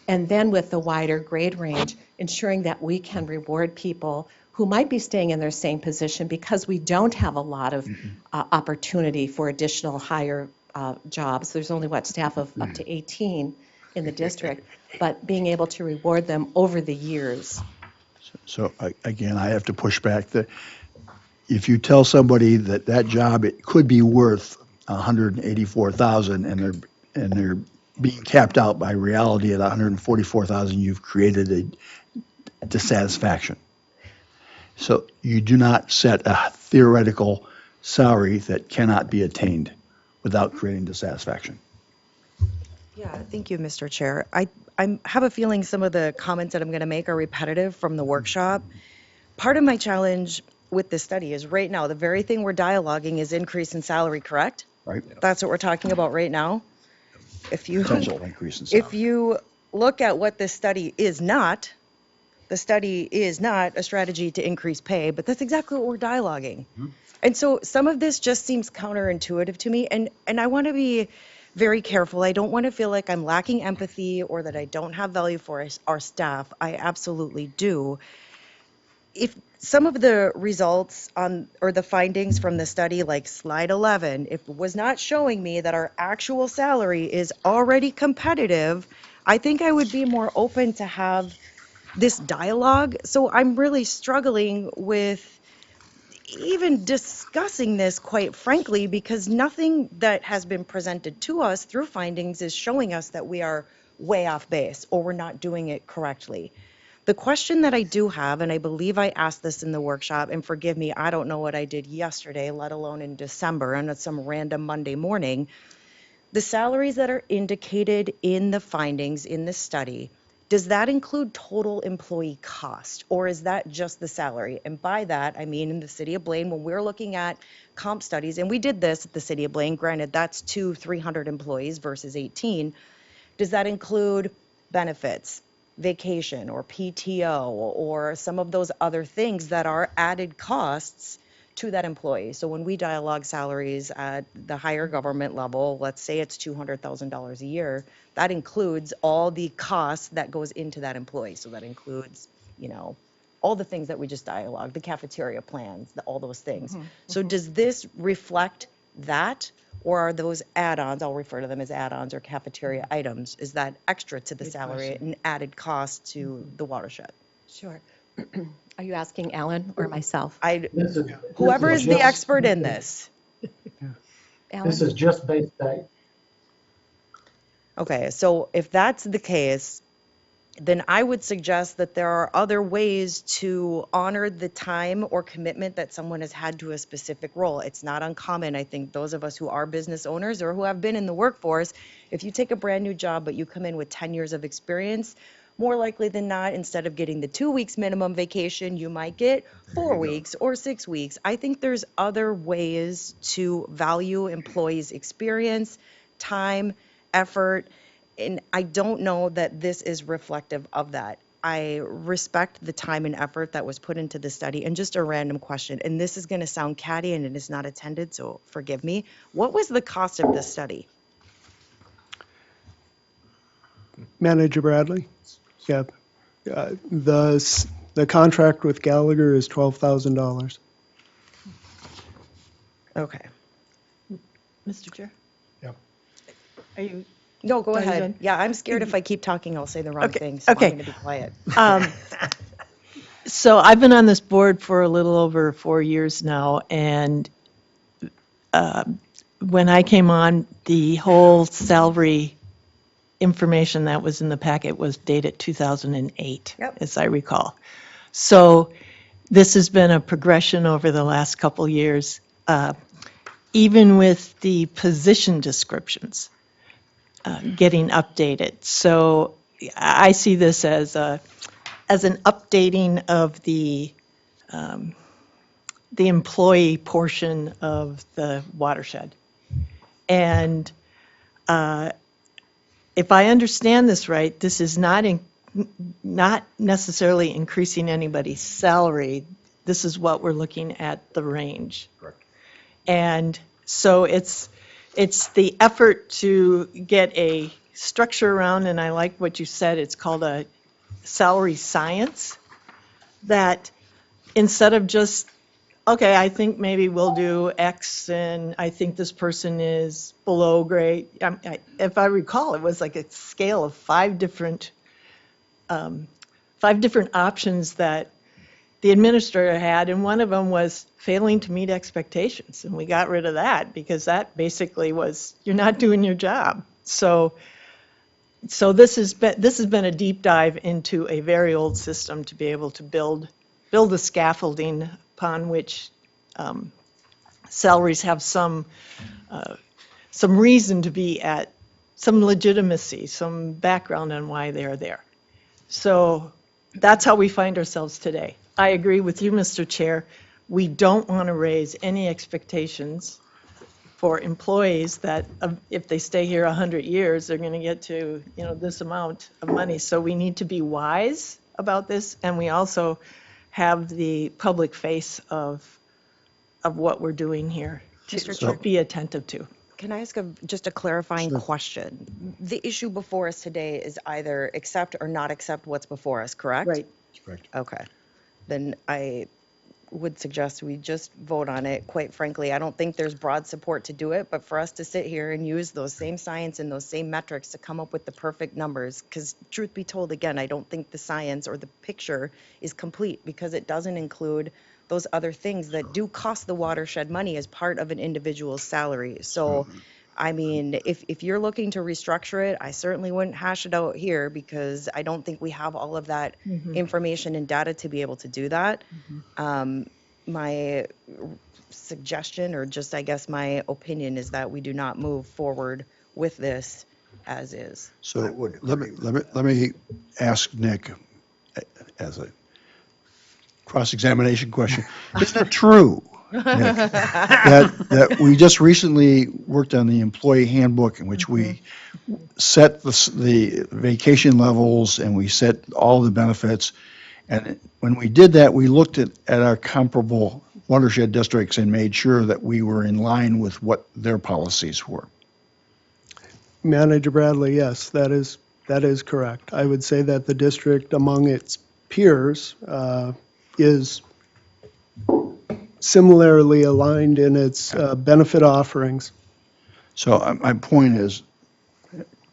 [SPEAKER 6] And then with the wider grade range, ensuring that we can reward people who might be staying in their same position because we don't have a lot of opportunity for additional higher jobs. There's only, staff of up to 18 in the district, but being able to reward them over the years.
[SPEAKER 3] So again, I have to push back. If you tell somebody that job, it could be worth $184,000 and they're being capped out by reality at $144,000, you've created a dissatisfaction. So you do not set a theoretical salary that cannot be attained without creating dissatisfaction.
[SPEAKER 9] Yeah, thank you, Mr. Chair. I have a feeling some of the comments that I'm going to make are repetitive from the workshop. part of my challenge with this study is right now, the very thing we're dialoguing is increase in salary, correct?
[SPEAKER 3] Right?
[SPEAKER 9] That's what we're talking about right now. If you,
[SPEAKER 3] Potential increase in
[SPEAKER 9] if
[SPEAKER 3] salary.
[SPEAKER 9] you look at what this study is not, the study is not a strategy to increase pay, but that's exactly what we're dialoguing. And so some of this just seems counterintuitive to me, and I want to be very careful. I don't want to feel like I'm lacking empathy or that I don't have value for our staff. I absolutely do. If some of the results on or the findings from the study, like slide 11, if it was not showing me that our actual salary is already competitive, I think I would be more open to have this dialogue. So I'm really struggling with even discussing this, quite frankly, because nothing that has been presented to us through findings is showing us that we are way off base or we're not doing it correctly. The question that I do have, and I believe I asked this in the workshop, and forgive me, I don't know what I did yesterday, let alone in December, and it's some random Monday morning. The salaries that are indicated in the findings in the study, does that include total employee cost, or is that just the salary? And by that, I mean in the city of Blaine, when we're looking at comp studies, and we did this at the city of Blaine, granted that's 300 employees versus 18, does that include benefits, vacation, or PTO, or some of those other things that are added costs to that employee? So when we dialogue salaries at the higher government level, let's say it's $200,000 a year, that includes all the costs that goes into that employee. So that includes, all the things that we just dialogued, the cafeteria plans, all those things. So does this reflect that, or are those add-ons, I'll refer to them as add-ons or cafeteria items, is that extra to the salary and added cost to the watershed?
[SPEAKER 6] Sure. Are you asking Alan or myself?
[SPEAKER 9] Whoever is the expert in this.
[SPEAKER 6] Alan?
[SPEAKER 8] This is just base pay.
[SPEAKER 9] Okay, so if that's the case, then I would suggest that there are other ways to honor the time or commitment that someone has had to a specific role. It's not uncommon, I think, those of us who are business owners or who have been in the workforce, if you take a brand new job but you come in with 10 years of experience, more likely than not, instead of getting the 2 weeks minimum vacation, you might get 4 weeks or 6 weeks. I think there's other ways to value employees' experience, time, effort, and I don't know that this is reflective of that. I respect the time and effort that was put into the study. And just a random question, and this is going to sound catty and it is not attended, so forgive me. What was the cost of this study?
[SPEAKER 2] Manager Bradley? Yeah. The contract with Gallagher is $12,000.
[SPEAKER 9] Okay.
[SPEAKER 4] Mr. Chair?
[SPEAKER 3] Yep.
[SPEAKER 4] Are you?
[SPEAKER 9] No, go
[SPEAKER 4] Are you
[SPEAKER 9] ahead.
[SPEAKER 4] done?
[SPEAKER 9] Yeah, I'm scared if I keep talking, I'll say the wrong
[SPEAKER 4] Okay,
[SPEAKER 9] thing, so I'm
[SPEAKER 4] okay.
[SPEAKER 9] going to be quiet.
[SPEAKER 4] So I've been on this board for a little over 4 years now, and when I came on, the whole salary information that was in the packet was dated 2008,
[SPEAKER 9] Yep.
[SPEAKER 4] as I recall. So this has been a progression over the last couple years, even with the position descriptions getting updated. So I see this as an updating of the employee portion of the watershed. And if I understand this right, this is not necessarily increasing anybody's salary. This is what we're looking at, the range.
[SPEAKER 3] Correct.
[SPEAKER 4] And so it's the effort to get a structure around, and I like what you said, it's called a salary science, that instead of just, okay, I think maybe we'll do X, and I think this person is below grade. If I recall, it was like a scale of 5 different options that the administrator had, and one of them was failing to meet expectations, and we got rid of that because that basically was, you're not doing your job. So this has been a deep dive into a very old system to be able to build the scaffolding upon which salaries have some reason to be at, some legitimacy, some background on why they are there. So that's how we find ourselves today. I agree with you, Mr. Chair. We don't want to raise any expectations for employees that if they stay here 100 years, they're going to get to, this amount of money. So we need to be wise about this, and we also have the public face of what we're doing here
[SPEAKER 9] Mr.
[SPEAKER 4] to
[SPEAKER 9] Chair.
[SPEAKER 4] be attentive to.
[SPEAKER 9] Can I ask just a clarifying question? The issue before us today is either accept or not accept what's before us, correct?
[SPEAKER 4] Right.
[SPEAKER 3] Correct.
[SPEAKER 9] Okay. Then I would suggest we just vote on it. Quite frankly, I don't think there's broad support to do it, but for us to sit here and use those same science and those same metrics to come up with the perfect numbers, because truth be told, again, I don't think the science or the picture is complete because it doesn't include those other things that do cost the watershed money as part of an individual's salary. So, I mean, if you're looking to restructure it, I certainly wouldn't hash it out here because I don't think we have all of that information and data to be able to do that. My suggestion, or just I guess my opinion, is that we do not move forward with this as is.
[SPEAKER 3] So let me ask Nick as a cross-examination question. Isn't it true, Nick, that we just recently worked on the employee handbook in which we set the vacation levels and we set all the benefits? And when we did that, we looked at our comparable watershed districts and made sure that we were in line with what their policies were.
[SPEAKER 2] Manager Bradley, yes, that is correct. I would say that the district among its peers is similarly aligned in its benefit offerings.
[SPEAKER 3] So my point is,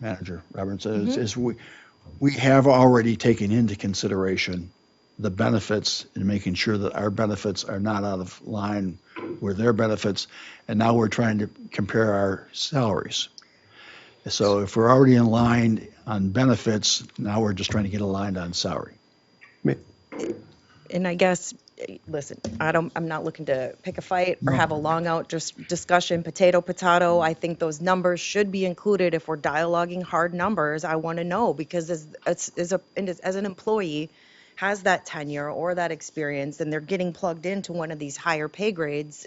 [SPEAKER 3] Manager Roberts, is we have already taken into consideration the benefits and making sure that our benefits are not out of line with their benefits, and now we're trying to compare our salaries. So if we're already in line on benefits, now we're just trying to get aligned on salary.
[SPEAKER 9] And I guess, listen, I'm not looking to pick a fight or have a long out just discussion, potato. I think those numbers should be included. If we're dialoguing hard numbers, I want to know, because as an employee has that tenure or that experience and they're getting plugged into one of these higher pay grades,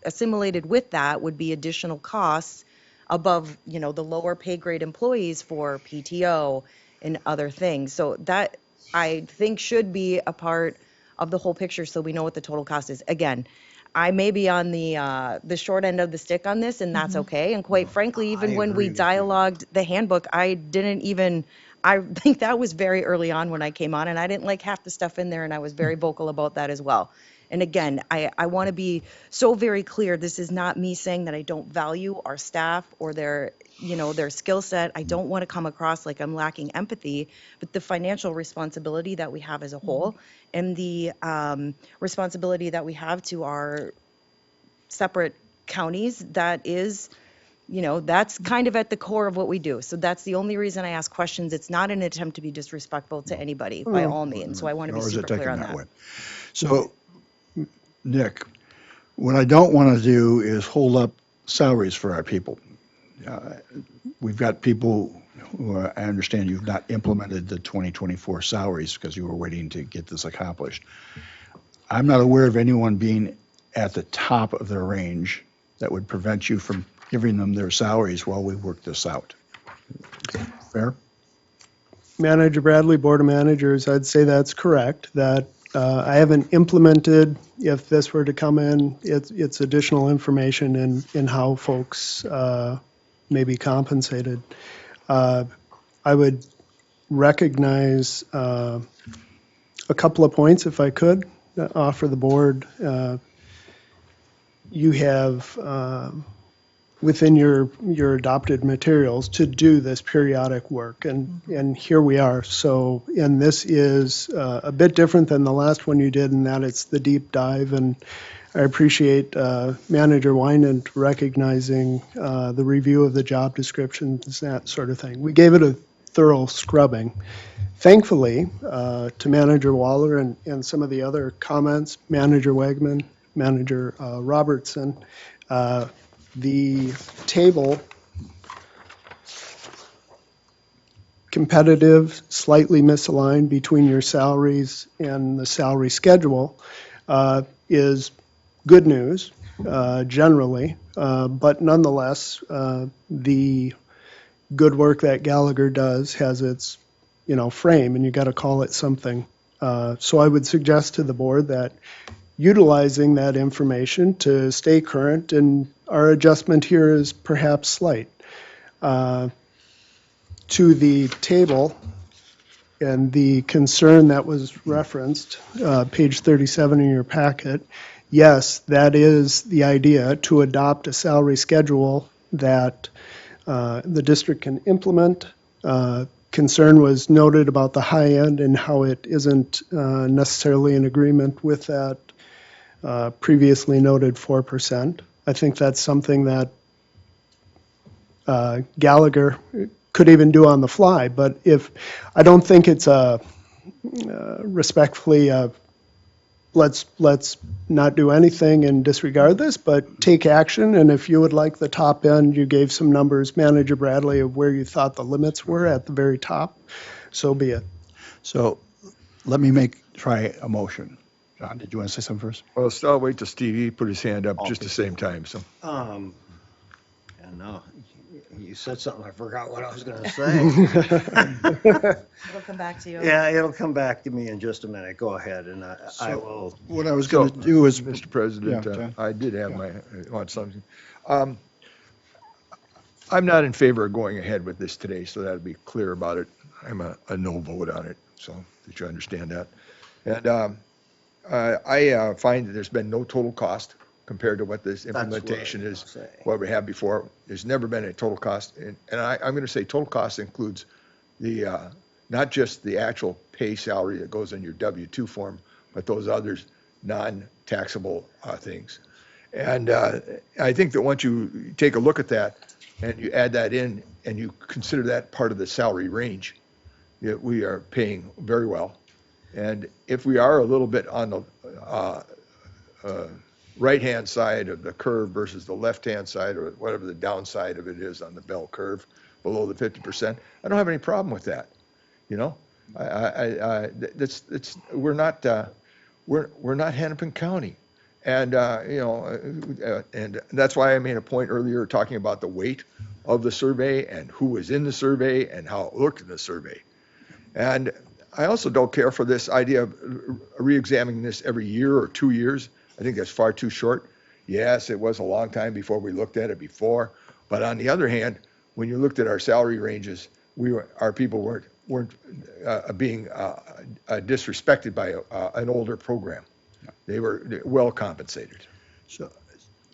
[SPEAKER 9] assimilated with that would be additional costs above, the lower pay grade employees for PTO and other things. So that, I think, should be a part of the whole picture so we know what the total cost is. Again, I may be on the short end of the stick on this, and that's okay. And quite frankly, even when we dialogued the handbook, I think that was very early on when I came on, and I didn't like half the stuff in there, and I was very vocal about that as well. And again, I want to be so very clear, this is not me saying that I don't value our staff or their skill set. I don't want to come across like I'm lacking empathy, but the financial responsibility that we have as a whole and the responsibility that we have to our separate counties, that is, that's kind of at the core of what we do. So that's the only reason I ask questions. It's not an attempt to be disrespectful to anybody by all means. So I want to be super clear on that.
[SPEAKER 3] So, Nick, what I don't want to do is hold up salaries for our people. We've got people who I understand you've not implemented the 2024 salaries because you were waiting to get this accomplished. I'm not aware of anyone being at the top of their range that would prevent you from giving them their salaries while we work this out. Fair?
[SPEAKER 2] Manager Bradley, Board of Managers, I'd say that's correct, that I haven't implemented, if this were to come in, it's additional information in how folks may be compensated. I would recognize a couple of points, if I could, offer the board. You have within your adopted materials to do this periodic work, and here we are. So, and this is a bit different than the last one you did in that it's the deep dive, and I appreciate Manager Wynant recognizing the review of the job descriptions, that sort of thing. We gave it a thorough scrubbing. Thankfully, to Manager Waller and some of the other comments, Manager Wegman, Manager Robertson, the table competitive, slightly misaligned between your salaries and the salary schedule is good news generally, but nonetheless, the good work that Gallagher does has its, frame, and you got to call it something. So I would suggest to the board that utilizing that information to stay current, and our adjustment here is perhaps slight. To the table and the concern that was referenced, page 37 in your packet, yes, that is the idea, to adopt a salary schedule that the district can implement. Concern was noted about the high end and how it isn't necessarily in agreement with that previously noted 4%. I think that's something that Gallagher could even do on the fly, but I don't think it's respectfully let's not do anything and disregard this, but take action. And if you would like the top end, you gave some numbers, Manager Bradley, of where you thought the limits were at the very top, so be it.
[SPEAKER 3] So let me try a motion. John, did you want to say something first?
[SPEAKER 1] Well, I'll wait till Stevie put his hand up just the same time, so.
[SPEAKER 5] And no, you said something, I forgot what I was going to say.
[SPEAKER 9] It'll come back to you.
[SPEAKER 5] Yeah, it'll come back to me in just a minute. Go ahead, and I will.
[SPEAKER 3] What I was going to do is,
[SPEAKER 1] Mr. President,
[SPEAKER 3] Yeah, John.
[SPEAKER 1] I did have want something. I'm not in favor of going ahead with this today, so that'll be clear about it. I'm a no vote on it, so that you understand that. And I find that there's been no total cost compared to what this
[SPEAKER 5] That's what I was
[SPEAKER 1] implementation
[SPEAKER 5] gonna
[SPEAKER 1] is,
[SPEAKER 5] say.
[SPEAKER 1] what we had before. There's never been a total cost. And I'm going to say total cost includes the, not just the actual pay salary that goes in your W-2 form, but those others non-taxable things. And I think that once you take a look at that and you add that in and you consider that part of the salary range, that we are paying very well. And if we are a little bit on the right-hand side of the curve versus the left-hand side, or whatever the downside of it is on the bell curve, below the 50%, I don't have any problem with that. We're not Hennepin County. And, and that's why I made a point earlier talking about the weight of the survey and who was in the survey and how it looked in the survey. And I also don't care for this idea of re-examining this every year or 2 years. I think that's far too short. Yes, it was a long time before we looked at it before. But on the other hand, when you looked at our salary ranges, our people weren't being disrespected by an older program. They were well compensated.
[SPEAKER 3] so,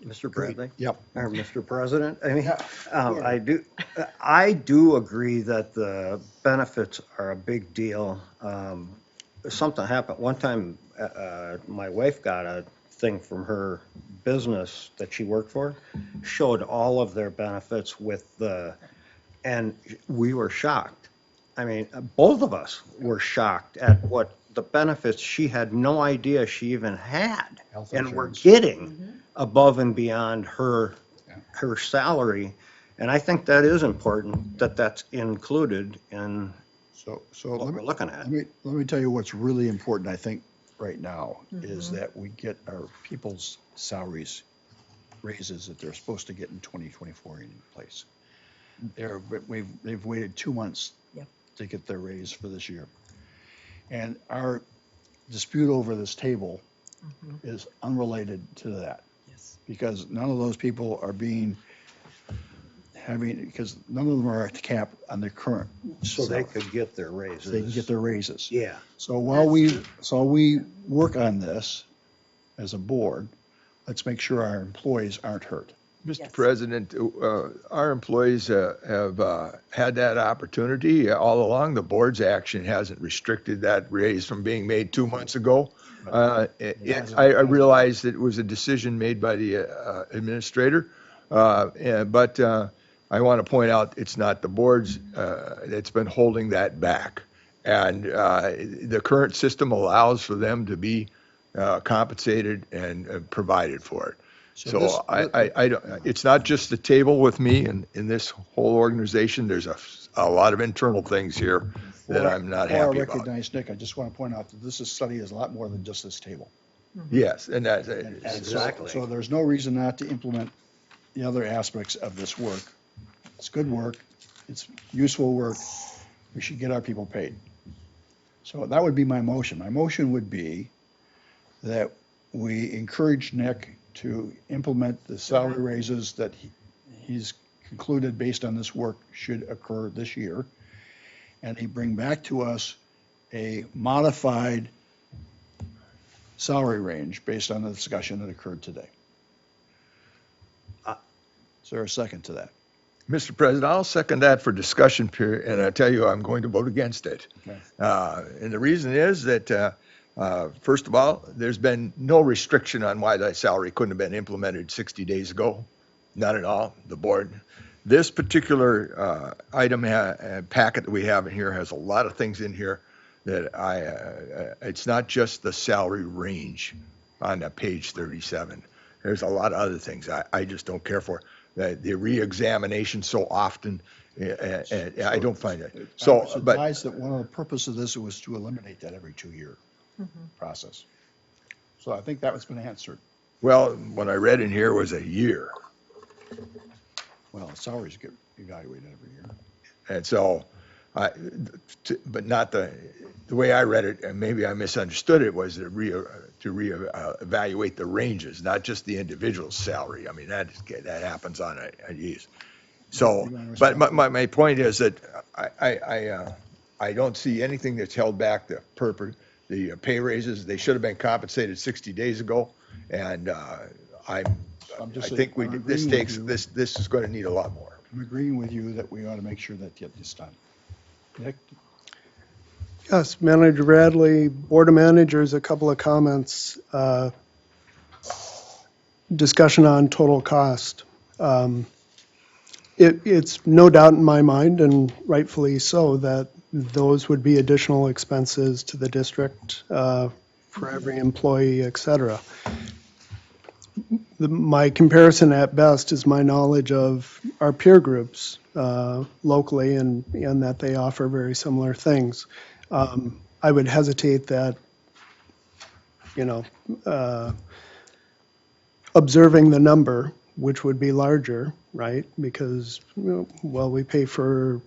[SPEAKER 5] Mr. Bradley?
[SPEAKER 3] Yep.
[SPEAKER 5] Or Mr. President? I mean, I do agree that the benefits are a big deal. Something happened. One time, my wife got a thing from her business that she worked for, showed all of their benefits and we were shocked. I mean, both of us were shocked at what the benefits she had no idea she even had.
[SPEAKER 3] Health
[SPEAKER 5] And were
[SPEAKER 3] insurance.
[SPEAKER 5] getting above and beyond her salary. And I think that is important, that that's included in
[SPEAKER 3] so
[SPEAKER 5] what we're looking at.
[SPEAKER 3] let me tell you what's really important, I think, right now, is that we get our people's salaries raises that they're supposed to get in 2024 in place. They've waited 2 months
[SPEAKER 9] Yep.
[SPEAKER 3] to get their raise for this year. And our dispute over this table is unrelated to that.
[SPEAKER 9] Yes.
[SPEAKER 3] Because none of those people are because none of them are at the cap on their current.
[SPEAKER 5] So they
[SPEAKER 3] salary.
[SPEAKER 5] could get their raises.
[SPEAKER 3] They can get their raises.
[SPEAKER 5] Yeah.
[SPEAKER 3] So while we work on this as a board, let's make sure our employees aren't hurt.
[SPEAKER 1] Mr.
[SPEAKER 9] Yes.
[SPEAKER 1] President, our employees have had that opportunity all along. The board's action hasn't restricted that raise from being made 2 months ago. I realize that it was a decision made by the administrator, but I want to point out it's not the board's that's been holding that back. And the current system allows for them to be compensated and provided for it. So
[SPEAKER 3] this-
[SPEAKER 1] I don't, it's not just the table with me and in this whole organization. There's a lot of internal things here that I'm not
[SPEAKER 3] Before
[SPEAKER 1] happy
[SPEAKER 3] I
[SPEAKER 1] about.
[SPEAKER 3] recognize Nick, I just want to point out that this study is a lot more than just this table.
[SPEAKER 1] Yes, and that's,
[SPEAKER 3] And so-
[SPEAKER 5] Exactly.
[SPEAKER 3] So there's no reason not to implement the other aspects of this work. It's good work, it's useful work, we should get our people paid. So that would be my motion. My motion would be that we encourage Nick to implement the salary raises that he's concluded based on this work should occur this year. And he bring back to us a modified salary range based on the discussion that occurred today. Is there a second to that?
[SPEAKER 1] Mr. President, I'll second that for discussion period, and I tell you, I'm going to vote against it.
[SPEAKER 3] Okay.
[SPEAKER 1] And the reason is that, first of all, there's been no restriction on why that salary couldn't have been implemented 60 days ago. None at all. The board, this particular item packet that we have in here has a lot of things in here that it's not just the salary range on page 37. There's a lot of other things I just don't care for. The re-examination so often, I don't find it.
[SPEAKER 3] I
[SPEAKER 1] So,
[SPEAKER 3] was
[SPEAKER 1] but,
[SPEAKER 3] advised that one of the purposes of this was to eliminate that every 2-year process. So I think that was been answered.
[SPEAKER 1] well, what I read in here was a year.
[SPEAKER 3] Well, salaries get evaluated every year.
[SPEAKER 1] And so, but not the way I read it, and maybe I misunderstood it, was to reevaluate the ranges, not just the individual's salary. I mean, that happens on a years. So, but my point is that I don't see anything that's held back the pay raises. They should have been compensated 60 days ago, and I think this is going to need a lot more.
[SPEAKER 3] I'm agreeing with you that we ought to make sure that get this done. Nick?
[SPEAKER 2] Yes, Manager Bradley, Board of Managers, a couple of comments. Discussion on total cost. It's no doubt in my mind, and rightfully so, that those would be additional expenses to the district for every employee, et cetera. My comparison at best is my knowledge of our peer groups locally, and that they offer very similar things. I would hesitate that, observing the number, which would be larger, right? Because, well, we pay for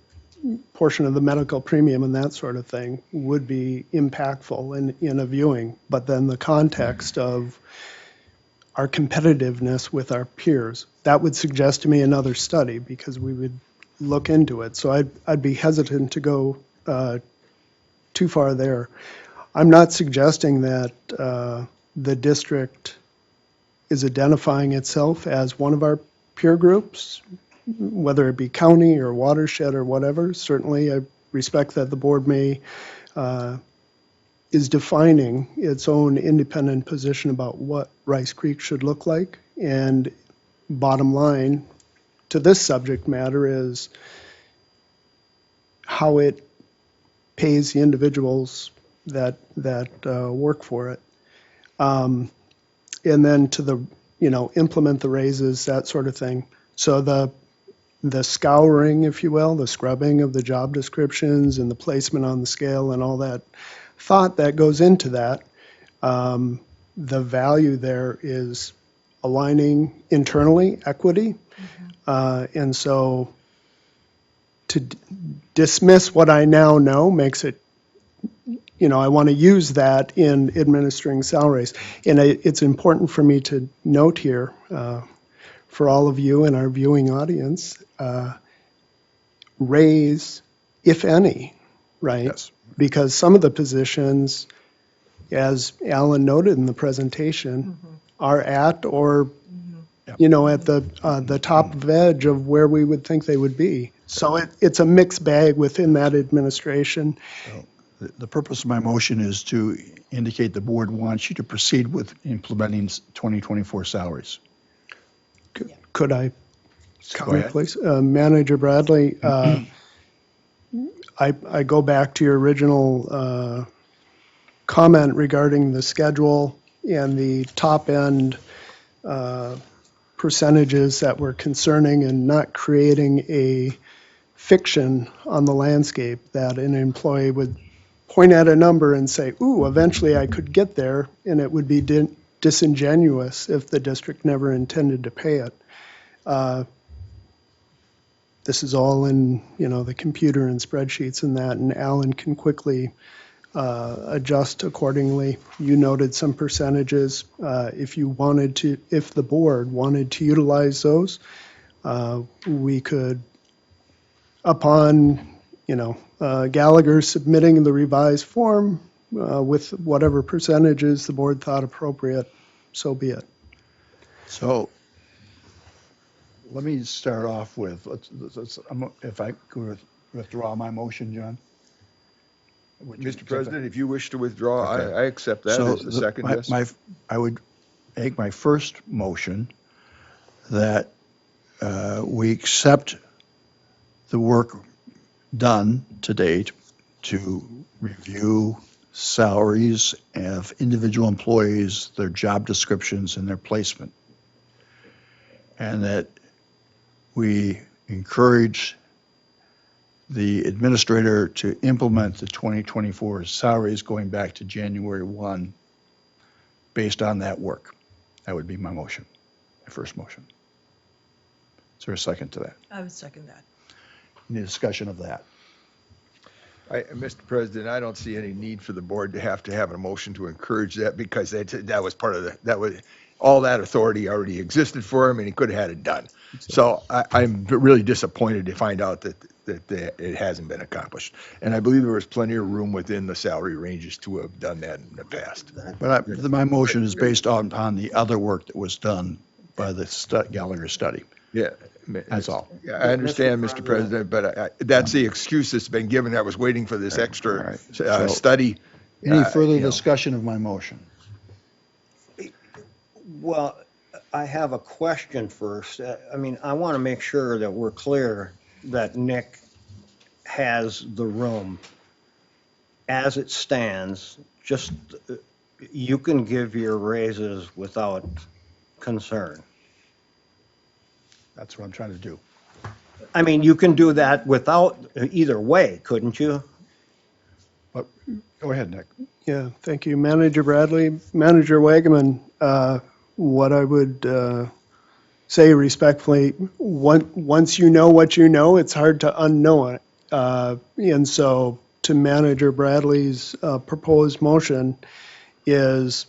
[SPEAKER 2] portion of the medical premium and that sort of thing, would be impactful in a viewing. But then the context of our competitiveness with our peers, that would suggest to me another study, because we would look into it. So I'd be hesitant to go too far there. I'm not suggesting that the district is identifying itself as one of our peer groups, whether it be county or watershed or whatever. Certainly, I respect that the board is defining its own independent position about what Rice Creek should look like. And bottom line to this subject matter is how it pays the individuals that work for it. And then to the, implement the raises, that sort of thing. So the scouring, if you will, the scrubbing of the job descriptions and the placement on the scale and all that thought that goes into that, the value there is aligning internally, equity. And so to dismiss what I now know makes it, I want to use that in administering salaries. And it's important for me to note here, for all of you and our viewing audience, raise, if any, right?
[SPEAKER 1] Yes.
[SPEAKER 2] Because some of the positions, as Alan noted in the presentation, are at or, at the top edge of where we would think they would be. So it's a mixed bag within that administration.
[SPEAKER 3] The purpose of my motion is to indicate the board wants you to proceed with implementing 2024 salaries.
[SPEAKER 2] Could I
[SPEAKER 3] Go
[SPEAKER 2] comment,
[SPEAKER 3] ahead.
[SPEAKER 2] please? Manager Bradley, I go back to your original comment regarding the schedule and the top end percentages that were concerning and not creating a fiction on the landscape that an employee would point at a number and say, ooh, eventually I could get there, and it would be disingenuous if the district never intended to pay it. This is all in, the computer and spreadsheets and that, and Alan can quickly adjust accordingly. You noted some percentages. If the board wanted to utilize those, we could, upon, Gallagher submitting the revised form with whatever percentages the board thought appropriate, so be it.
[SPEAKER 3] So let me start off with, if I could withdraw my motion, John? Would you
[SPEAKER 1] Mr.
[SPEAKER 3] accept
[SPEAKER 1] President, if you wish to withdraw,
[SPEAKER 3] Okay.
[SPEAKER 1] I accept that
[SPEAKER 3] So
[SPEAKER 1] as the second, yes.
[SPEAKER 3] I would make my first motion that we accept the work done to date to review salaries of individual employees, their job descriptions, and their placement. And that we encourage the administrator to implement the 2024 salaries going back to January 1 based on that work. That would be my motion, my first motion. Is there a second to that?
[SPEAKER 4] I would second that.
[SPEAKER 3] Any discussion of that?
[SPEAKER 1] Mr. President, I don't see any need for the board to have a motion to encourage that because that was part of all that authority already existed for him and he could have had it done. So I'm really disappointed to find out that it hasn't been accomplished. And I believe there was plenty of room within the salary ranges to have done that in the past.
[SPEAKER 3] But my motion is based on the other work that was done by the Gallagher study.
[SPEAKER 1] Yeah.
[SPEAKER 3] That's all.
[SPEAKER 1] Yeah, I understand, Mr. President, but that's the excuse that's been given. I was waiting for this extra
[SPEAKER 3] All right. So-
[SPEAKER 1] study.
[SPEAKER 3] Any further
[SPEAKER 1] you know.
[SPEAKER 3] discussion of my motion?
[SPEAKER 5] Well, I have a question first. I want to make sure that we're clear that Nick has the room. As it stands, just, you can give your raises without concern.
[SPEAKER 3] That's what I'm trying to do.
[SPEAKER 5] You can do that without, either way, couldn't you?
[SPEAKER 3] But go ahead, Nick.
[SPEAKER 2] Yeah, thank you. Manager Bradley, Manager Wagaman, what I would say respectfully, once you know what you know, it's hard to unknow it. And so to Manager Bradley's proposed motion is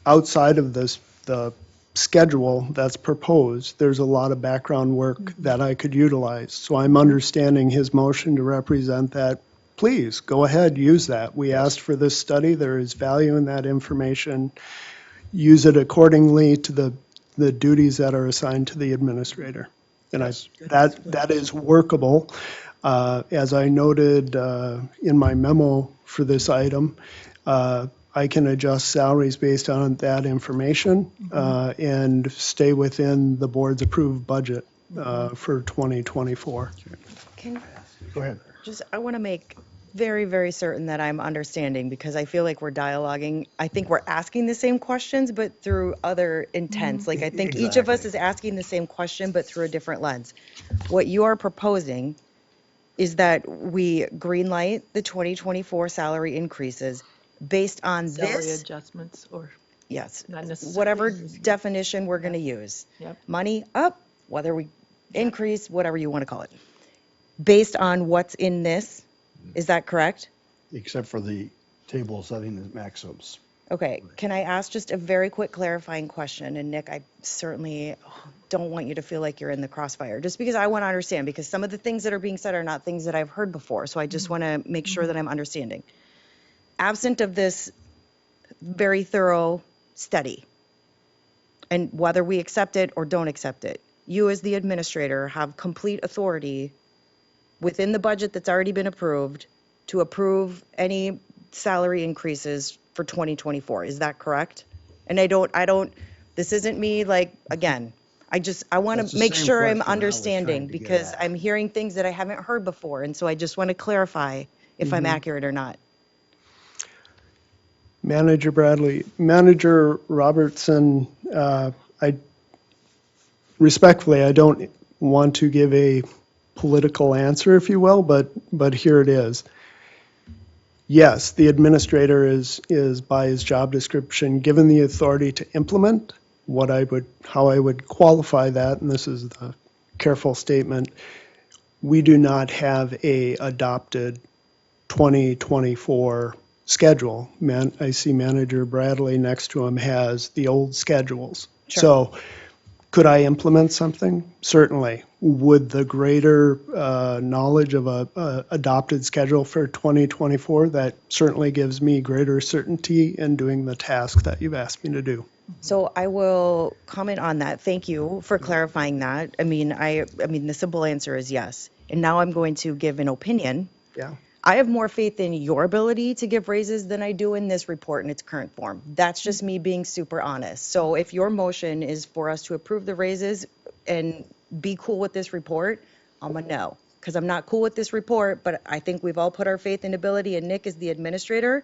[SPEAKER 2] outside of the schedule that's proposed, there's a lot of background work that I could utilize. So I'm understanding his motion to represent that. Please, go ahead, use that. We asked for this study. There is value in that information. Use it accordingly to the duties that are assigned to the administrator. And that is workable. As I noted in my memo for this item, I can adjust salaries based on that information and stay within the board's approved budget for 2024.
[SPEAKER 3] Go ahead.
[SPEAKER 9] I want to make very, very certain that I'm understanding because I feel like we're dialoguing. I think we're asking the same questions, but through other intents. Like I think each of us is asking the same question, but through a different lens. What you are proposing is that we greenlight the 2024 salary increases based on
[SPEAKER 4] Salary
[SPEAKER 9] this,
[SPEAKER 4] adjustments or
[SPEAKER 9] yes,
[SPEAKER 4] not necessarily.
[SPEAKER 9] whatever definition we're going to use.
[SPEAKER 4] Yep.
[SPEAKER 9] Money up, whether we increase, whatever you want to call it. Based on what's in this, is that correct?
[SPEAKER 3] Except for the table setting the maximums.
[SPEAKER 9] Okay, can I ask just a very quick clarifying question? And Nick, I certainly don't want you to feel like you're in the crossfire, just because I want to understand, because some of the things that are being said are not things that I've heard before. So I just want to make sure that I'm understanding. Absent of this very thorough study, and whether we accept it or don't accept it, you as the administrator have complete authority within the budget that's already been approved to approve any salary increases for 2024. Is that correct? And this isn't me like, again, I want
[SPEAKER 3] That's
[SPEAKER 9] to
[SPEAKER 3] the
[SPEAKER 9] make
[SPEAKER 3] same
[SPEAKER 9] sure I'm
[SPEAKER 3] question I was
[SPEAKER 9] understanding
[SPEAKER 3] trying to get
[SPEAKER 9] because
[SPEAKER 3] at.
[SPEAKER 9] I'm hearing things that I haven't heard before. And so I just want to clarify if I'm accurate or not.
[SPEAKER 2] Manager Bradley, Manager Robertson, respectfully, I don't want to give a political answer, if you will, but here it is. Yes, the administrator is by his job description given the authority to implement. How I would qualify that, and this is the careful statement, we do not have a adopted 2024 schedule. I see Manager Bradley next to him has the old schedules.
[SPEAKER 9] Sure.
[SPEAKER 2] So could I implement something? Certainly. Would the greater knowledge of a adopted schedule for 2024, that certainly gives me greater certainty in doing the task that you've asked me to do.
[SPEAKER 9] So I will comment on that. Thank you for clarifying that. I mean, the simple answer is yes. And now I'm going to give an opinion.
[SPEAKER 2] Yeah.
[SPEAKER 9] I have more faith in your ability to give raises than I do in this report in its current form. That's just me being super honest. So if your motion is for us to approve the raises and be cool with this report, I'm a no. Because I'm not cool with this report, but I think we've all put our faith in ability, and Nick is the administrator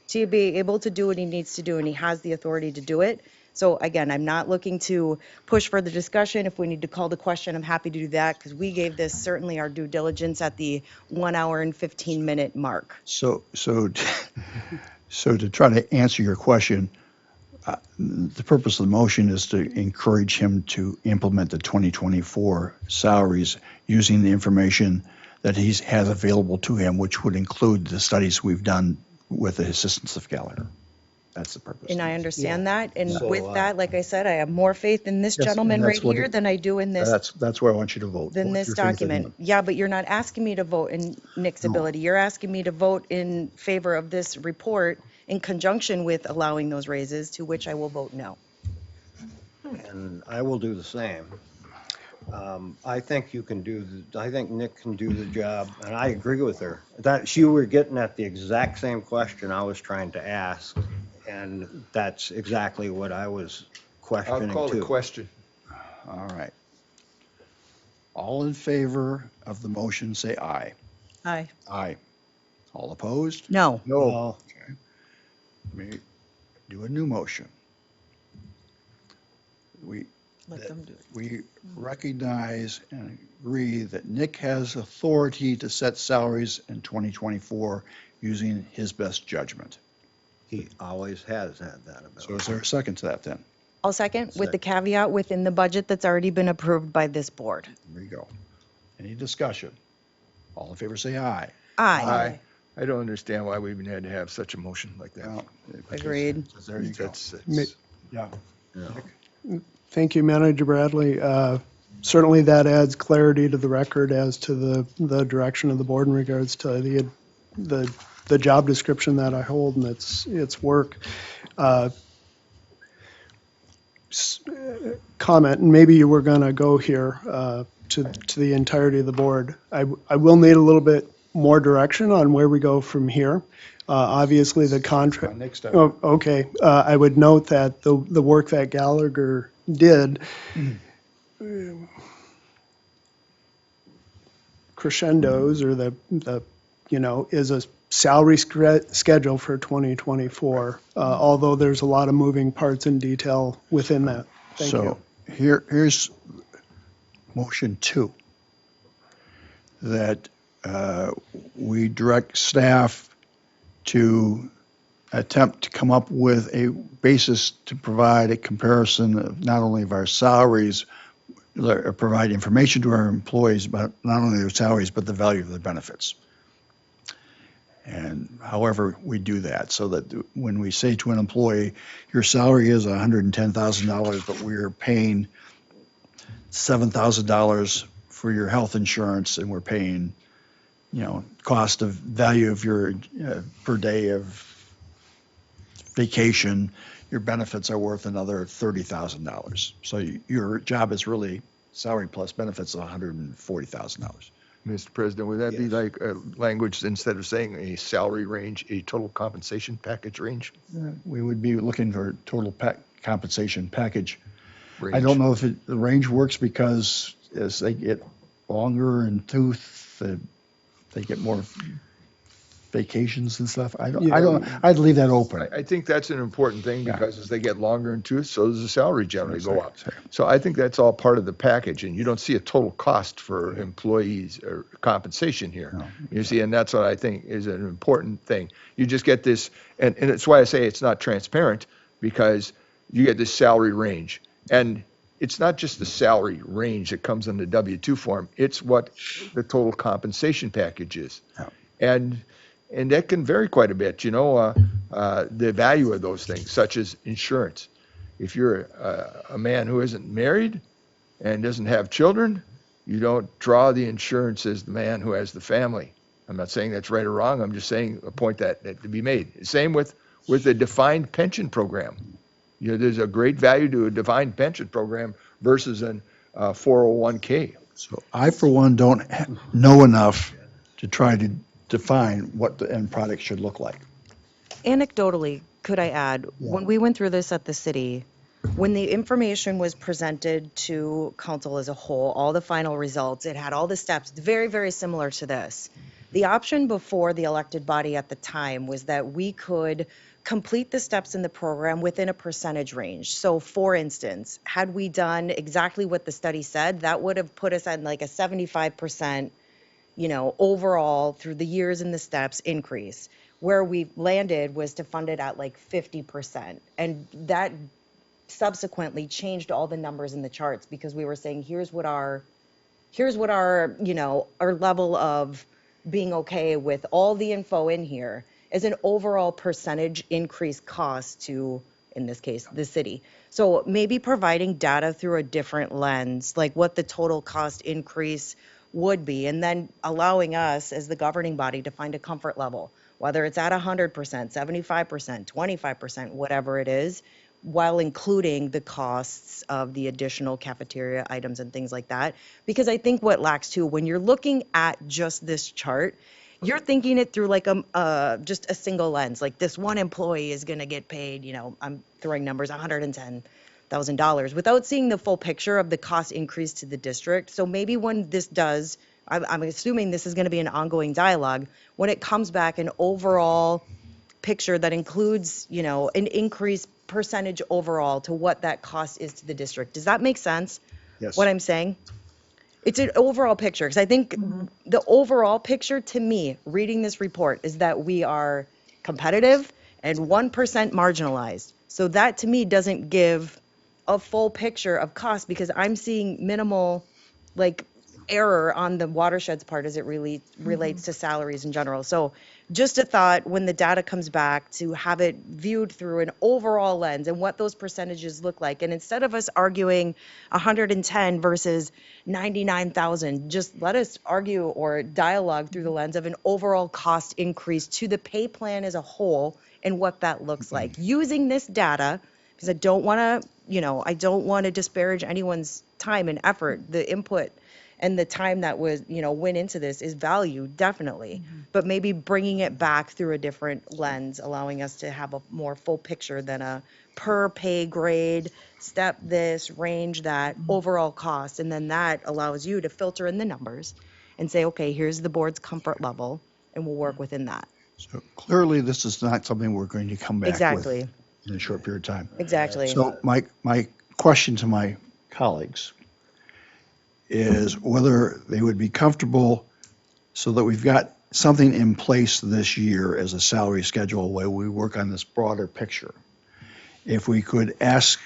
[SPEAKER 9] to be able to do what he needs to do, and he has the authority to do it. So again, I'm not looking to push for the discussion. If we need to call the question, I'm happy to do that, because we gave this certainly our due diligence at the 1 hour and 15-minute mark.
[SPEAKER 3] So to try to answer your question, the purpose of the motion is to encourage him to implement the 2024 salaries using the information that he has available to him, which would include the studies we've done with the assistance of Gallagher. That's the purpose.
[SPEAKER 9] And I understand that. And
[SPEAKER 3] So,
[SPEAKER 9] with that, like I said, I have more faith in this
[SPEAKER 3] Yes,
[SPEAKER 9] gentleman
[SPEAKER 3] and
[SPEAKER 9] right
[SPEAKER 3] that's what
[SPEAKER 9] here
[SPEAKER 3] it-
[SPEAKER 9] than I do in this
[SPEAKER 3] That's where I want you to vote.
[SPEAKER 9] than
[SPEAKER 3] Vote
[SPEAKER 9] this
[SPEAKER 3] your faith in
[SPEAKER 9] document.
[SPEAKER 3] him.
[SPEAKER 9] Yeah, but you're not asking me to vote in Nick's
[SPEAKER 3] No.
[SPEAKER 9] ability. You're asking me to vote in favor of this report in conjunction with allowing those raises, to which I will vote no.
[SPEAKER 5] And I will do the same. I think I think Nick can do the job, and I agree with her. That you were getting at the exact same question I was trying to ask, and that's exactly what I was
[SPEAKER 1] I'll
[SPEAKER 5] questioning
[SPEAKER 1] call the
[SPEAKER 5] too.
[SPEAKER 1] question.
[SPEAKER 3] All right. All in favor of the motion, say aye.
[SPEAKER 9] Aye.
[SPEAKER 3] Aye. All opposed?
[SPEAKER 9] No.
[SPEAKER 1] No,
[SPEAKER 5] Well,
[SPEAKER 3] Let me do a new motion. We
[SPEAKER 9] Let them do it.
[SPEAKER 3] we recognize and agree that Nick has authority to set salaries in 2024 using his best judgment.
[SPEAKER 5] he always has had that
[SPEAKER 3] So is
[SPEAKER 5] ability.
[SPEAKER 3] there a second to that then?
[SPEAKER 9] I'll second, with the caveat within the budget that's already been approved by this board.
[SPEAKER 3] There you go. Any discussion? All in favor, say aye.
[SPEAKER 9] Aye.
[SPEAKER 1] I don't understand why we even had to have such a motion like that.
[SPEAKER 3] Well,
[SPEAKER 9] Agreed.
[SPEAKER 3] There you go.
[SPEAKER 1] That's-
[SPEAKER 3] Yeah.
[SPEAKER 2] Thank you, Manager Bradley. Certainly that adds clarity to the record as to the direction of the board in regards to the job description that I hold and its work. Comment, and maybe you were going to go here to the entirety of the board. I will need a little bit more direction on where we go from here. Obviously, the contract.
[SPEAKER 3] Next up.
[SPEAKER 2] Oh, okay. I would note that the work that Gallagher did crescendos, or is a salary schedule for 2024, although there's a lot of moving parts and detail within that. Thank you.
[SPEAKER 3] So here's motion 2, that we direct staff to attempt to come up with a basis to provide a comparison of not only of our salaries, or provide information to our employees about not only their salaries, but the value of their benefits. And however we do that, so that when we say to an employee, your salary is $110,000, but we're paying $7,000 for your health insurance, and we're paying, cost of value of your per day of vacation, your benefits are worth another $30,000. So your job is really salary plus benefits of $140,000.
[SPEAKER 1] Mr. President, would that be
[SPEAKER 3] Yes.
[SPEAKER 1] like language, instead of saying a salary range, a total compensation package range?
[SPEAKER 3] We would be looking for total compensation package. I
[SPEAKER 1] Range.
[SPEAKER 3] don't know if the range works, because as they get longer in tooth, they get more vacations and stuff? I
[SPEAKER 2] Yeah.
[SPEAKER 3] don't, I'd leave that open.
[SPEAKER 1] I think that's an important thing
[SPEAKER 3] Yeah.
[SPEAKER 1] because as they get longer in tooth, so does the salary generally go up.
[SPEAKER 3] Sorry.
[SPEAKER 1] So I think that's all part of the package, and you don't see a total cost for employees or compensation here.
[SPEAKER 3] No.
[SPEAKER 1] You see, and that's what I think is an important thing. You just get this, and it's why I say it's not transparent, because you get this salary range. And it's not just the salary range that comes in the W-2 form, it's what the total compensation package is.
[SPEAKER 3] Yeah.
[SPEAKER 1] And that can vary quite a bit, the value of those things, such as insurance. If you're a man who isn't married and doesn't have children, you don't draw the insurance as the man who has the family. I'm not saying that's right or wrong. I'm just saying a point that to be made. Same with a defined pension program. There's a great value to a defined pension program versus an 401k.
[SPEAKER 3] So I, for one, don't know enough to try to define what the end product should look like.
[SPEAKER 9] Anecdotally, could I add, when we went through this at the city, when the information was presented to council as a whole, all the final results, it had all the steps, very, very similar to this. The option before the elected body at the time was that we could complete the steps in the program within a percentage range. So for instance, had we done exactly what the study said, that would have put us at like a 75%, overall through the years and the steps increase. Where we landed was to fund it at like 50%. And that subsequently changed all the numbers in the charts because we were saying, here's what our our level of being okay with all the info in here is an overall percentage increase cost to, in this case, the city. So maybe providing data through a different lens, like what the total cost increase would be, and then allowing us as the governing body to find a comfort level, whether it's at 100%, 75%, 25%, whatever it is, while including the costs of the additional cafeteria items and things like that. Because I think what lacks too, when you're looking at just this chart, you're thinking it through like just a single lens. Like this one employee is going to get paid, I'm throwing numbers, $110,000 without seeing the full picture of the cost increase to the district. So maybe when this does, I'm assuming this is going to be an ongoing dialogue, when it comes back an overall picture that includes, an increased percentage overall to what that cost is to the district. Does that make sense?
[SPEAKER 3] Yes.
[SPEAKER 9] What I'm saying? It's an overall picture, because I think the overall picture to me, reading this report, is that we are competitive and 1% marginalized. So that to me doesn't give a full picture of cost, because I'm seeing minimal error on the watershed's part as it really relates to salaries in general. So just a thought, when the data comes back, to have it viewed through an overall lens and what those percentages look like. And instead of us arguing 110 versus 99,000, just let us argue or dialogue through the lens of an overall cost increase to the pay plan as a whole and what that looks like. Using this data, because I don't want to disparage anyone's time and effort, the input and the time that was, went into this is value, definitely. But maybe bringing it back through a different lens, allowing us to have a more full picture than a per pay grade, step this, range that, overall cost. And then that allows you to filter in the numbers and say, okay, here's the board's comfort level, and we'll work within that.
[SPEAKER 3] So clearly, this is not something we're going to come back
[SPEAKER 9] Exactly.
[SPEAKER 3] with in a short period of time.
[SPEAKER 9] Exactly.
[SPEAKER 3] So my question to my colleagues is whether they would be comfortable so that we've got something in place this year as a salary schedule where we work on this broader picture. If we could ask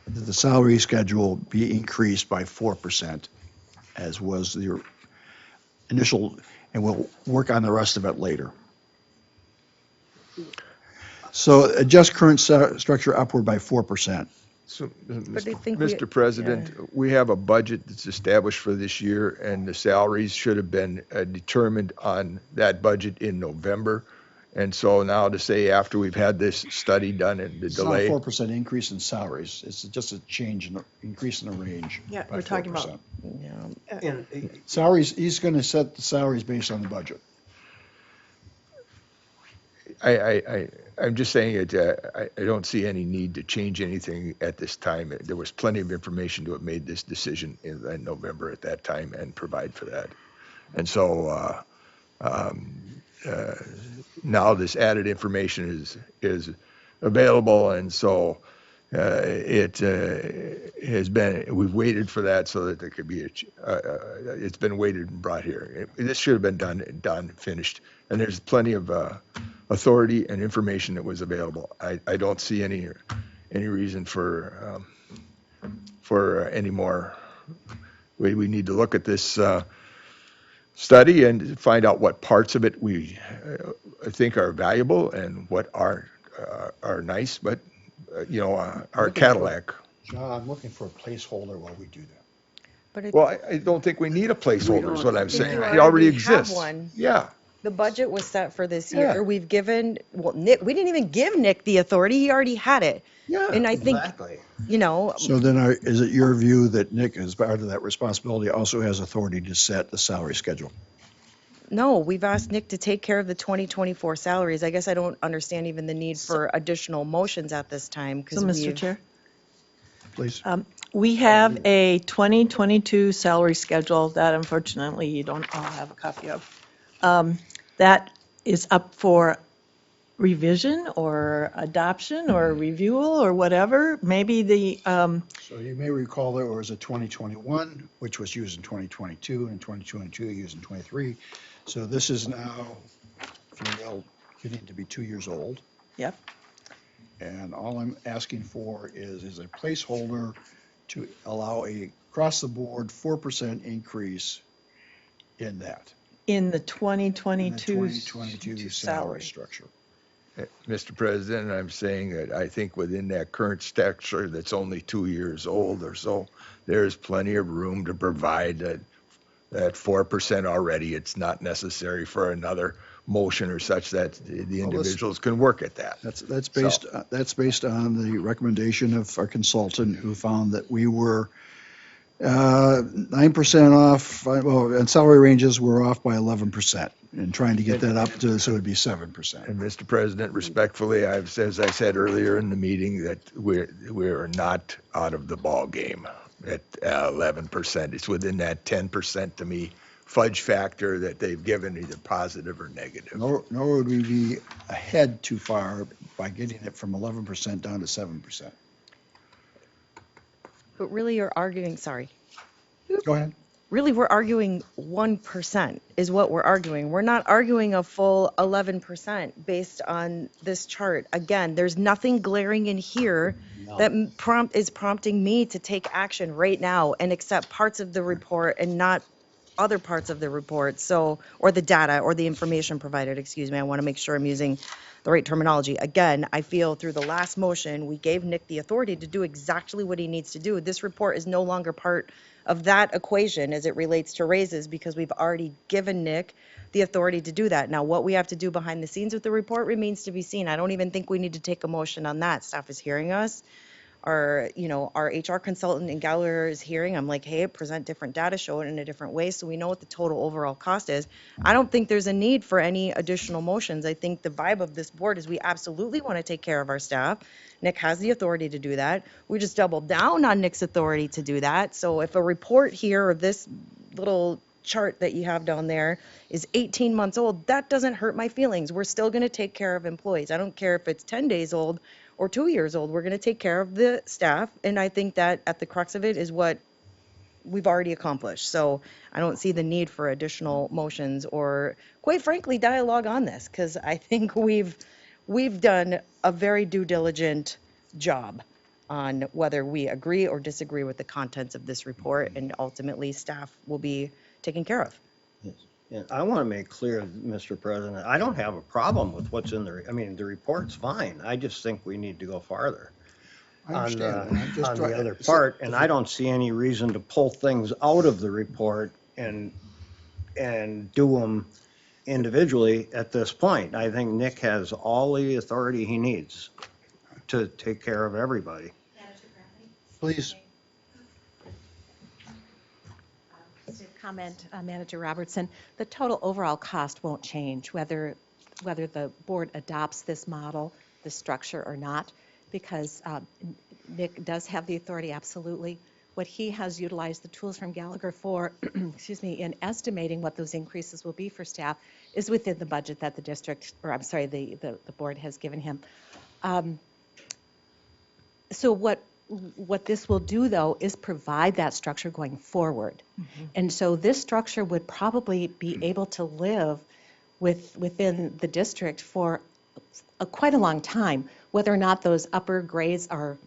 [SPEAKER 3] that the salary schedule be increased by 4%, as was the initial, and we'll work on the rest of it later. So adjust current structure upward by 4%.
[SPEAKER 1] So,
[SPEAKER 9] But I think we-
[SPEAKER 1] Mr. President, we have a budget that's established for this year, and the salaries should have been determined on that budget in November. And so now to say after we've had this study done and the
[SPEAKER 3] It's not
[SPEAKER 1] delay.
[SPEAKER 3] a 4% increase in salaries. It's just a change in the increase in the range.
[SPEAKER 4] Yeah,
[SPEAKER 3] by
[SPEAKER 4] we're talking about-
[SPEAKER 3] 4%.
[SPEAKER 9] Yeah.
[SPEAKER 5] And
[SPEAKER 3] Salaries, he's going to set the salaries based on the budget.
[SPEAKER 1] I'm just saying it, I don't see any need to change anything at this time. There was plenty of information to have made this decision in November at that time and provide for that. And so now this added information is available, and so it has been, we've waited for that so that there could be, it's been waited and brought here. This should have been done, finished, and there's plenty of authority and information that was available. I don't see any reason for any more. We need to look at this study and find out what parts of it we think are valuable and what are nice, but our Cadillac.
[SPEAKER 3] John, I'm looking for a placeholder while we do that.
[SPEAKER 9] But
[SPEAKER 1] Well, I don't think we need a placeholder, is what I'm saying.
[SPEAKER 9] you
[SPEAKER 1] It already
[SPEAKER 9] already have
[SPEAKER 1] exists.
[SPEAKER 9] one.
[SPEAKER 1] Yeah.
[SPEAKER 9] the budget was set for this
[SPEAKER 1] Yeah.
[SPEAKER 9] year. We've given, well, Nick, we didn't even give Nick the authority. He already had it.
[SPEAKER 1] Yeah.
[SPEAKER 9] And I think,
[SPEAKER 5] Exactly.
[SPEAKER 9] you know,
[SPEAKER 3] So then is it your view that Nick, as part of that responsibility, also has authority to set the salary schedule?
[SPEAKER 9] no, we've asked Nick to take care of the 2024 salaries. I guess I don't understand even the need for additional motions at this time.
[SPEAKER 4] So, Mr. Chair,
[SPEAKER 3] Please.
[SPEAKER 4] we have a 2022 salary schedule that unfortunately you don't all have a copy of. That is up for revision or adoption or review or whatever. Maybe the,
[SPEAKER 3] So you may recall there was a 2021, which was used in 2022, and 2022 used in 23. So this is now, if you will, getting to be 2 years old.
[SPEAKER 4] yep,
[SPEAKER 3] And all I'm asking for is a placeholder to allow a across-the-board 4% increase in that.
[SPEAKER 4] in the
[SPEAKER 3] In the
[SPEAKER 4] 2022
[SPEAKER 3] 2022 salary
[SPEAKER 4] salary.
[SPEAKER 3] structure.
[SPEAKER 1] Mr. President, I'm saying that I think within that current structure that's only 2 years old or so, there's plenty of room to provide that 4% already. It's not necessary for another motion or such that the individuals can work at that.
[SPEAKER 3] That's based on the recommendation of our consultant, who found that we were 9% off, well, and salary ranges were off by 11%, and trying to get that up to, so it'd be 7%.
[SPEAKER 1] And Mr. President, respectfully, as I said earlier in the meeting, that we're not out of the ball game at 11%. It's within that 10% to me fudge factor that they've given, either positive or negative.
[SPEAKER 3] Nor would we be ahead too far by getting it from 11% down to 7%.
[SPEAKER 9] but really you're arguing, sorry,
[SPEAKER 3] Go ahead.
[SPEAKER 9] really we're arguing 1% is what we're arguing. We're not arguing a full 11% based on this chart. Again, there's nothing glaring in here that is prompting me to take action right now and accept parts of the report and not other parts of the report. So, or the data or the information provided, excuse me. I want to make sure I'm using the right terminology. Again, I feel through the last motion, we gave Nick the authority to do exactly what he needs to do. This report is no longer part of that equation as it relates to raises because we've already given Nick the authority to do that. Now, what we have to do behind the scenes with the report remains to be seen. I don't even think we need to take a motion on that. Staff is hearing us. Our HR consultant in Gallagher is hearing. I'm like, hey, present different data, show it in a different way so we know what the total overall cost is. I don't think there's a need for any additional motions. I think the vibe of this board is we absolutely want to take care of our staff. Nick has the authority to do that. We just doubled down on Nick's authority to do that. So if a report here or this little chart that you have down there is 18 months old, that doesn't hurt my feelings. We're still going to take care of employees. I don't care if it's 10 days old or 2 years old. We're going to take care of the staff. And I think that at the crux of it is what we've already accomplished. So I don't see the need for additional motions or, quite frankly, dialogue on this, because I think we've done a very due diligent job on whether we agree or disagree with the contents of this report, and ultimately staff will be taken care of.
[SPEAKER 5] Yeah, I want to make clear, Mr. President, I don't have a problem with what's in there. I mean, the report's fine. I just think we need to go farther
[SPEAKER 3] I
[SPEAKER 5] on
[SPEAKER 3] understand. I'm just
[SPEAKER 5] on
[SPEAKER 3] trying-
[SPEAKER 5] the other part, and I don't see any reason to pull things out of the report and do them individually at this point. I think Nick has all the authority he needs to take care of everybody.
[SPEAKER 3] Please.
[SPEAKER 6] To comment, Manager Robertson, the total overall cost won't change whether the board adopts this model, this structure or not, because Nick does have the authority, absolutely. what he has utilized the tools from Gallagher for, excuse me, in estimating what those increases will be for staff is within the budget that the district, or I'm sorry, the board has given him. So what this will do, though, is provide that structure going forward. And so this structure would probably be able to live within the district for quite a long time, whether or not those upper grades are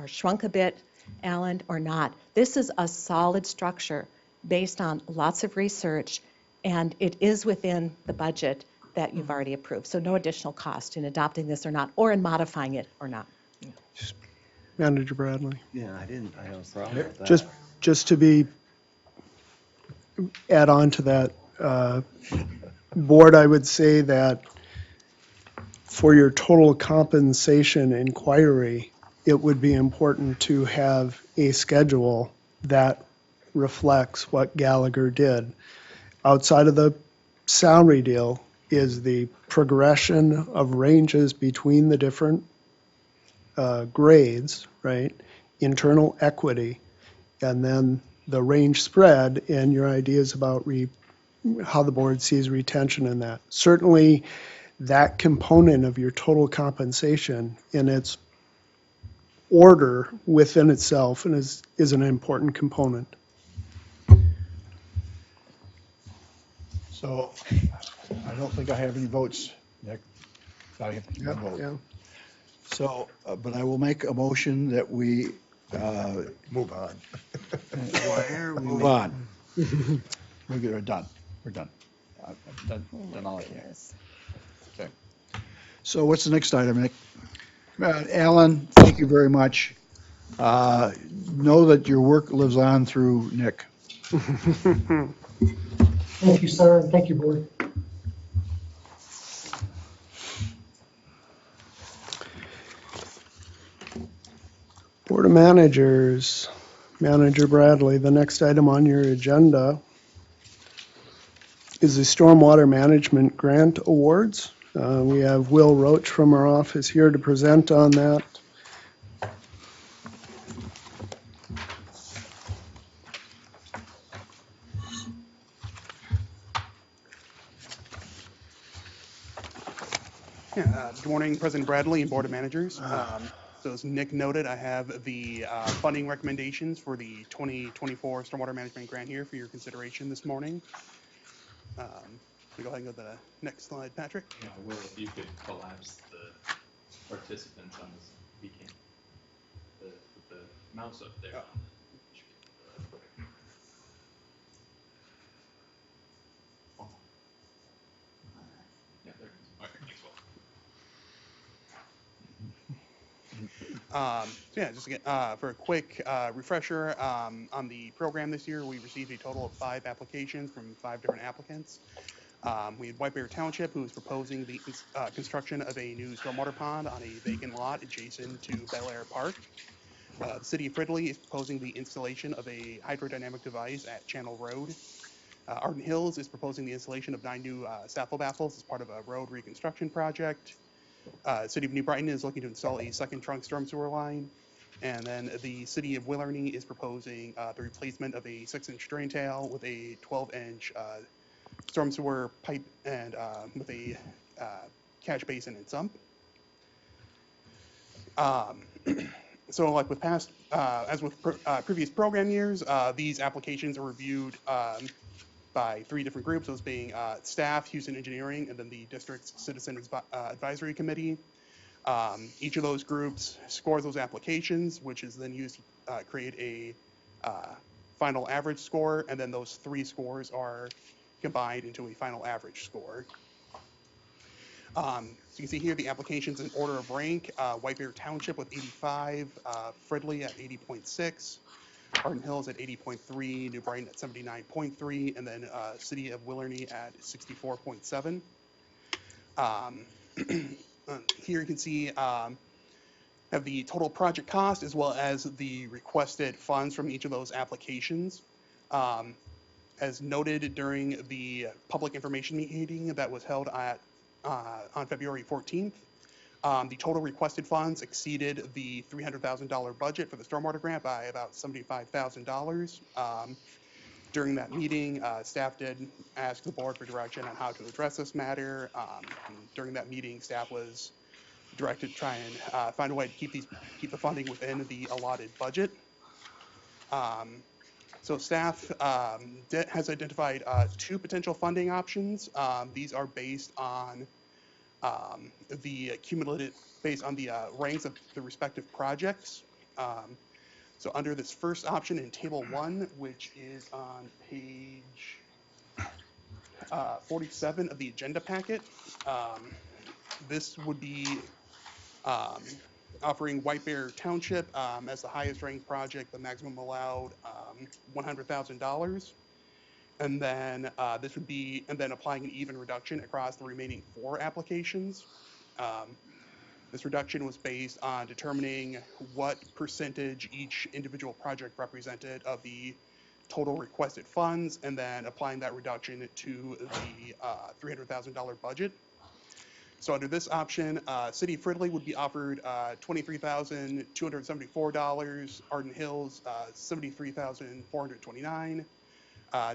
[SPEAKER 6] shrunk a bit, Alan, or not. This is a solid structure based on lots of research, and it is within the budget that you've already approved. So no additional cost in adopting this or not, or in modifying it or not.
[SPEAKER 2] Manager Bradley.
[SPEAKER 10] Yeah, I have a problem with that.
[SPEAKER 2] Just to add on to that, board, I would say that for your total compensation inquiry, it would be important to have a schedule that reflects what Gallagher did. Outside of the salary deal is the progression of ranges between the different grades, right? Internal equity, and then the range spread and your ideas about how the board sees retention in that. Certainly, that component of your total compensation in its order within itself and is an important component.
[SPEAKER 3] So I don't think I have any votes, Nick. I have one vote.
[SPEAKER 2] Yeah.
[SPEAKER 3] So, but I will make a motion that we
[SPEAKER 1] Move on.
[SPEAKER 3] move on. We're done. We're done. I've done all I can. Okay. So what's the next item, Nick? Alan, thank you very much. Know that your work lives on through Nick.
[SPEAKER 8] Thank you, sir, and thank you, board.
[SPEAKER 2] Board of Managers, Manager Bradley, the next item on your agenda is the Stormwater Management Grant Awards. We have Will Roach from our office here to present on that.
[SPEAKER 11] Good morning, President Bradley and Board of Managers. So as Nick noted, I have the funding recommendations for the 2024 Stormwater Management Grant here for your consideration this morning. We go ahead and go to the next slide, Patrick.
[SPEAKER 12] Yeah, Will, if you could collapse the participants on this, we can. The mouse up there. Yeah, there it is. Okay, thanks, Will.
[SPEAKER 11] So yeah, just again, for a quick refresher on the program this year, we received a total of 5 applications from 5 different applicants. We had White Bear Township, who is proposing the construction of a new stormwater pond on a vacant lot adjacent to Bel Air Park. The City of Fridley is proposing the installation of a hydrodynamic device at Channel Road. Arden Hills is proposing the installation of 9 new Sappho baffles as part of a road reconstruction project. City of New Brighton is looking to install a second trunk storm sewer line. And then the City of Willarney is proposing the replacement of a 6-inch drain tail with a 12-inch storm sewer pipe and with a catch basin and sump. So like with past, as with previous program years, these applications are reviewed by 3 different groups, those being staff, Houston Engineering, and then the district's Citizen Advisory Committee. Each of those groups scores those applications, which is then used to create a final average score, and then those 3 scores are combined into a final average score. So you can see here the applications in order of rank: White Bear Township with 85, Fridley at 80.6, Arden Hills at 80.3, New Brighton at 79.3, and then City of Willarney at 64.7. Here you can see have the total project cost as well as the requested funds from each of those applications. As noted during the public information meeting that was held at on February 14th, The total requested funds exceeded the $300,000 budget for the stormwater grant by about $75,000. During that meeting, staff did ask the board for direction on how to address this matter. During that meeting, staff was directed to try and find a way to keep the funding within the allotted budget. So staff has identified two potential funding options. These are based on the cumulative, based on the ranks of the respective projects. So under this first option in table 1, which is on page 47 of the agenda packet, this would be offering White Bear Township as the highest ranked project, the maximum allowed $100,000. And then this would be, and then applying an even reduction across the remaining 4 applications. This reduction was based on determining what percentage each individual project represented of the total requested funds, and then applying that reduction to the $300,000 budget. So under this option, City of Fridley would be offered $23,274, Arden Hills $73,429,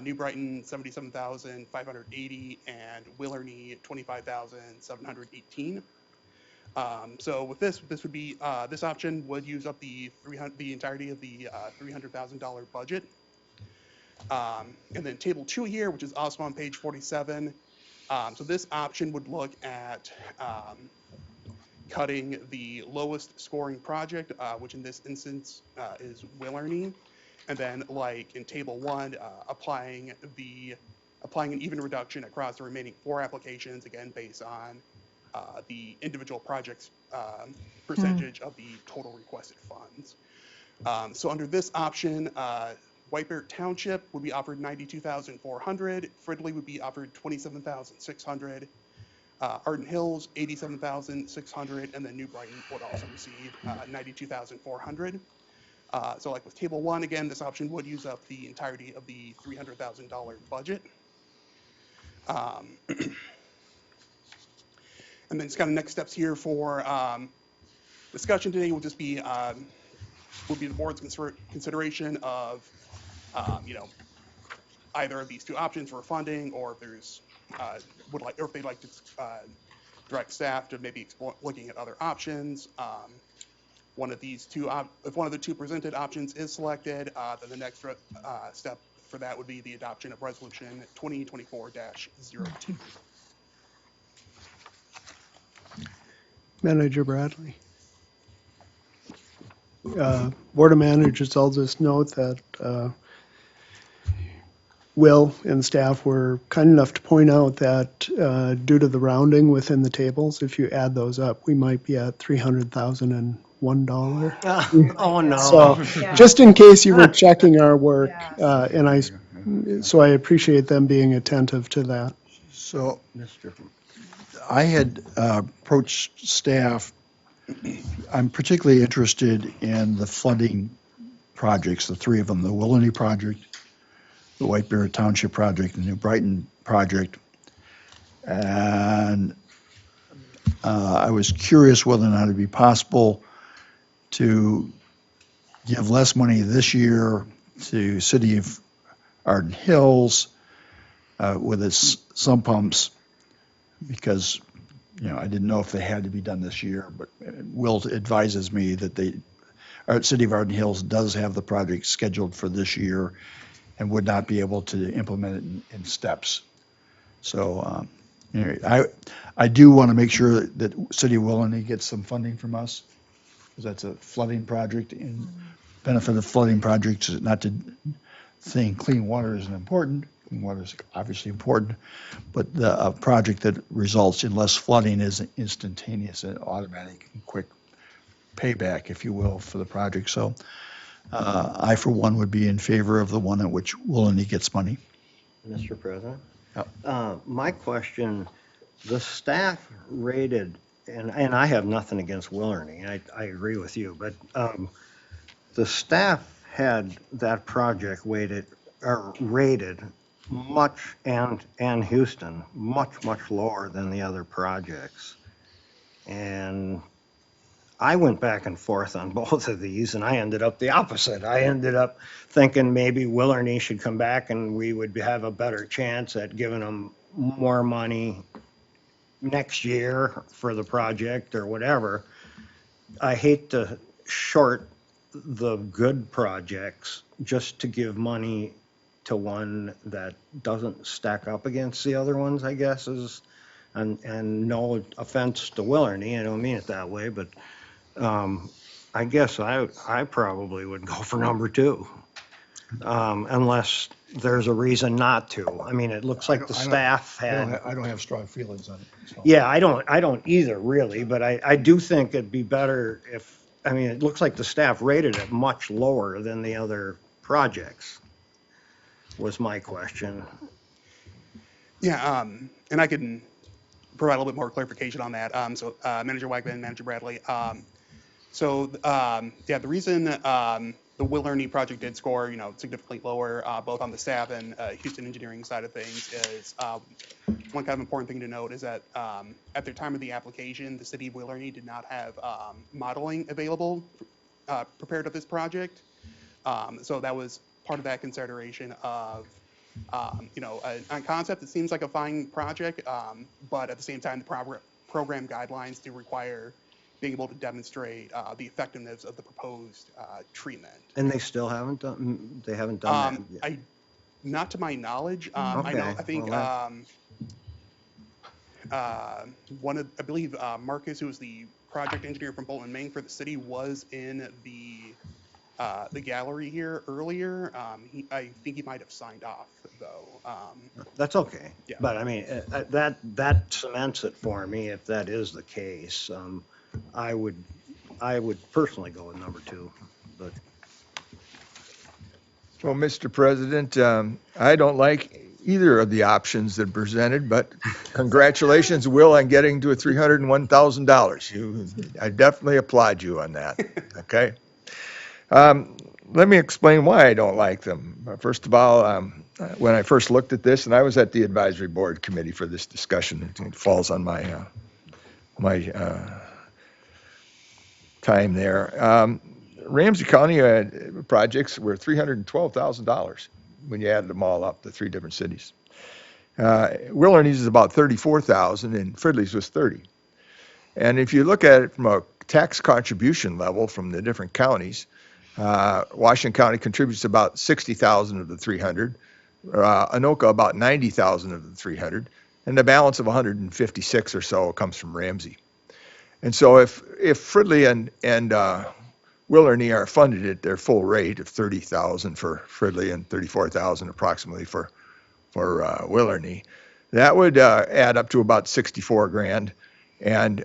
[SPEAKER 11] New Brighton $77,580, and Willarney $25,718. So with this would be this option would use up the entirety of the $300,000 budget. And then table 2 here, which is also on page 47. So this option would look at cutting the lowest scoring project, which in this instance is Willarney, and then like in table 1, applying an even reduction across the remaining 4 applications, again based on the individual project's percentage of the total requested funds. So under this option, White Bear Township would be offered $92,400, Fridley would be offered $27,600, Arden Hills $87,600, and then New Brighton would also receive $92,400. So like with table 1, again, this option would use up the entirety of the $300,000 budget. And then just kind of next steps here for discussion today will just be the board's consideration of either of these 2 options for funding, or if there's or if they'd like to direct staff to maybe explore looking at other options. One of these 2, if one of the 2 presented options is selected, then the next step for that would be the adoption of resolution 2024-02.
[SPEAKER 2] Manager Bradley. Board of Managers, I'll just note that Will and staff were kind enough to point out that due to the rounding within the tables, if you add those up, we might be at $301.
[SPEAKER 5] Oh, no.
[SPEAKER 2] So just in case you were checking our work, so I appreciate them being attentive to that.
[SPEAKER 3] So, I had approached staff. I'm particularly interested in the flooding projects, the 3 of them, the Willarney project, the White Bear Township project, the New Brighton project. And I was curious whether or not it'd be possible to give less money this year to City of Arden Hills with its sump pumps, because I didn't know if they had to be done this year, but Will advises me that City of Arden Hills does have the project scheduled for this year and would not be able to implement it in steps. So I do want to make sure that City of Willarney gets some funding from us, because that's a flooding project, and benefit of flooding projects is not to think clean water isn't important. Clean water is obviously important, but a project that results in less flooding is instantaneous and automatic and quick payback, if you will, for the project. So I, for one, would be in favor of the one at which Willarney gets money.
[SPEAKER 5] Mr. President?
[SPEAKER 3] Yep.
[SPEAKER 5] My question, the staff rated, and I have nothing against Willarney, I agree with you, but the staff had that project rated much, and Houston, much lower than the other projects. And I went back and forth on both of these, and I ended up the opposite. I ended up thinking maybe Willerny should come back and we would have a better chance at giving them more money next year for the project or whatever. I hate to short the good projects just to give money to one that doesn't stack up against the other ones, I guess is, and no offense to Willerny, I don't mean it that way, but I guess I probably would go for number two, unless there's a reason not to. I mean, it looks like the staff had.
[SPEAKER 3] I don't have strong feelings on it. So.
[SPEAKER 5] Yeah, I don't either really, but I do think it'd be better if, I mean, it looks like the staff rated it much lower than the other projects, was my question.
[SPEAKER 11] Yeah, and I can provide a little bit more clarification on that. Manager Wagman, Manager Bradley. The reason the Willerny project did score, significantly lower, both on the staff and Houston engineering side of things, is one kind of important thing to note is that at the time of the application, the city of Willerny did not have modeling available prepared of this project. So that was part of that consideration of, on concept, it seems like a fine project, but at the same time, the program guidelines do require being able to demonstrate the effectiveness of the proposed treatment.
[SPEAKER 5] And they still haven't done, they haven't done that yet?
[SPEAKER 11] Not to my knowledge.
[SPEAKER 5] Okay,
[SPEAKER 11] I think I believe Marcus, who was the project engineer from Bolton, Maine for the city, was in the gallery here earlier. I think he might have signed off though.
[SPEAKER 5] That's okay.
[SPEAKER 11] Yeah.
[SPEAKER 5] But I mean, that cements it for me if that is the case. I would personally go with number two, but.
[SPEAKER 1] Well, Mr. President, I don't like either of the options that presented, but congratulations, Will, on getting to a $301,000. I definitely applaud you on that, okay? Let me explain why I don't like them. First of all, when I first looked at this, and I was at the advisory board committee for this discussion, it falls on my time there. Ramsey County projects were $312,000 when you added them all up, the three different cities. Willerny's is about $34,000 and Fridley's was $30,000. And if you look at it from a tax contribution level from the different counties, Washington County contributes about $60,000 of the $300,000, Anoka about $90,000 of the $300,000, and the balance of $156,000 or so comes from Ramsey. And so if Fridley and Willerny are funded at their full rate of $30,000 for Fridley and $34,000 approximately for Willerny, that would add up to about $64,000. And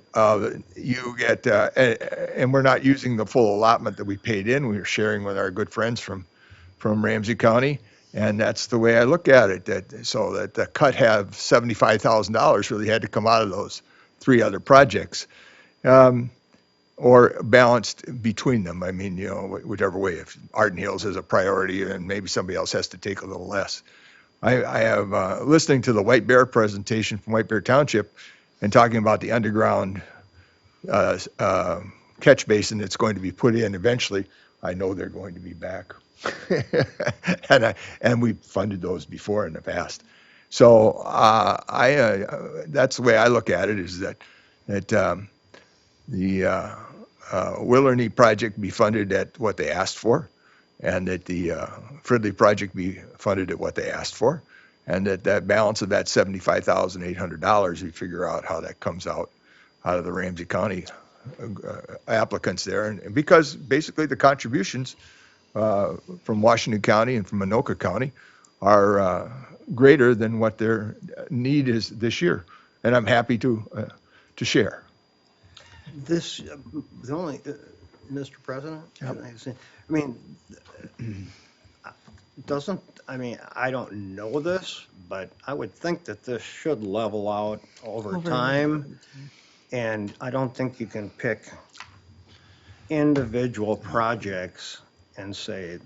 [SPEAKER 1] you get, and we're not using the full allotment that we paid in. We were sharing with our good friends from Ramsey County, and that's the way I look at it. So that the cut have $75,000 really had to come out of those three other projects, or balanced between them. I mean, whichever way. If Arden Hills is a priority, and maybe somebody else has to take a little less. I have listening to the White Bear presentation from White Bear Township, and talking about the underground catch basin that's going to be put in eventually. I know they're going to be back. and we funded those before in the past. So that's the way I look at it, is that the Willerny project be funded at what they asked for, and that the Fridley project be funded at what they asked for. And that balance of that $75,800, we figure out how that comes out of the Ramsey County applicants there. And because basically the contributions from Washington County and from Anoka County are greater than what their need is this year. And I'm happy to share.
[SPEAKER 5] Mr. President,
[SPEAKER 1] Yep.
[SPEAKER 5] I don't know this, but I would think that this should level out over time. And I don't think you can pick individual projects and say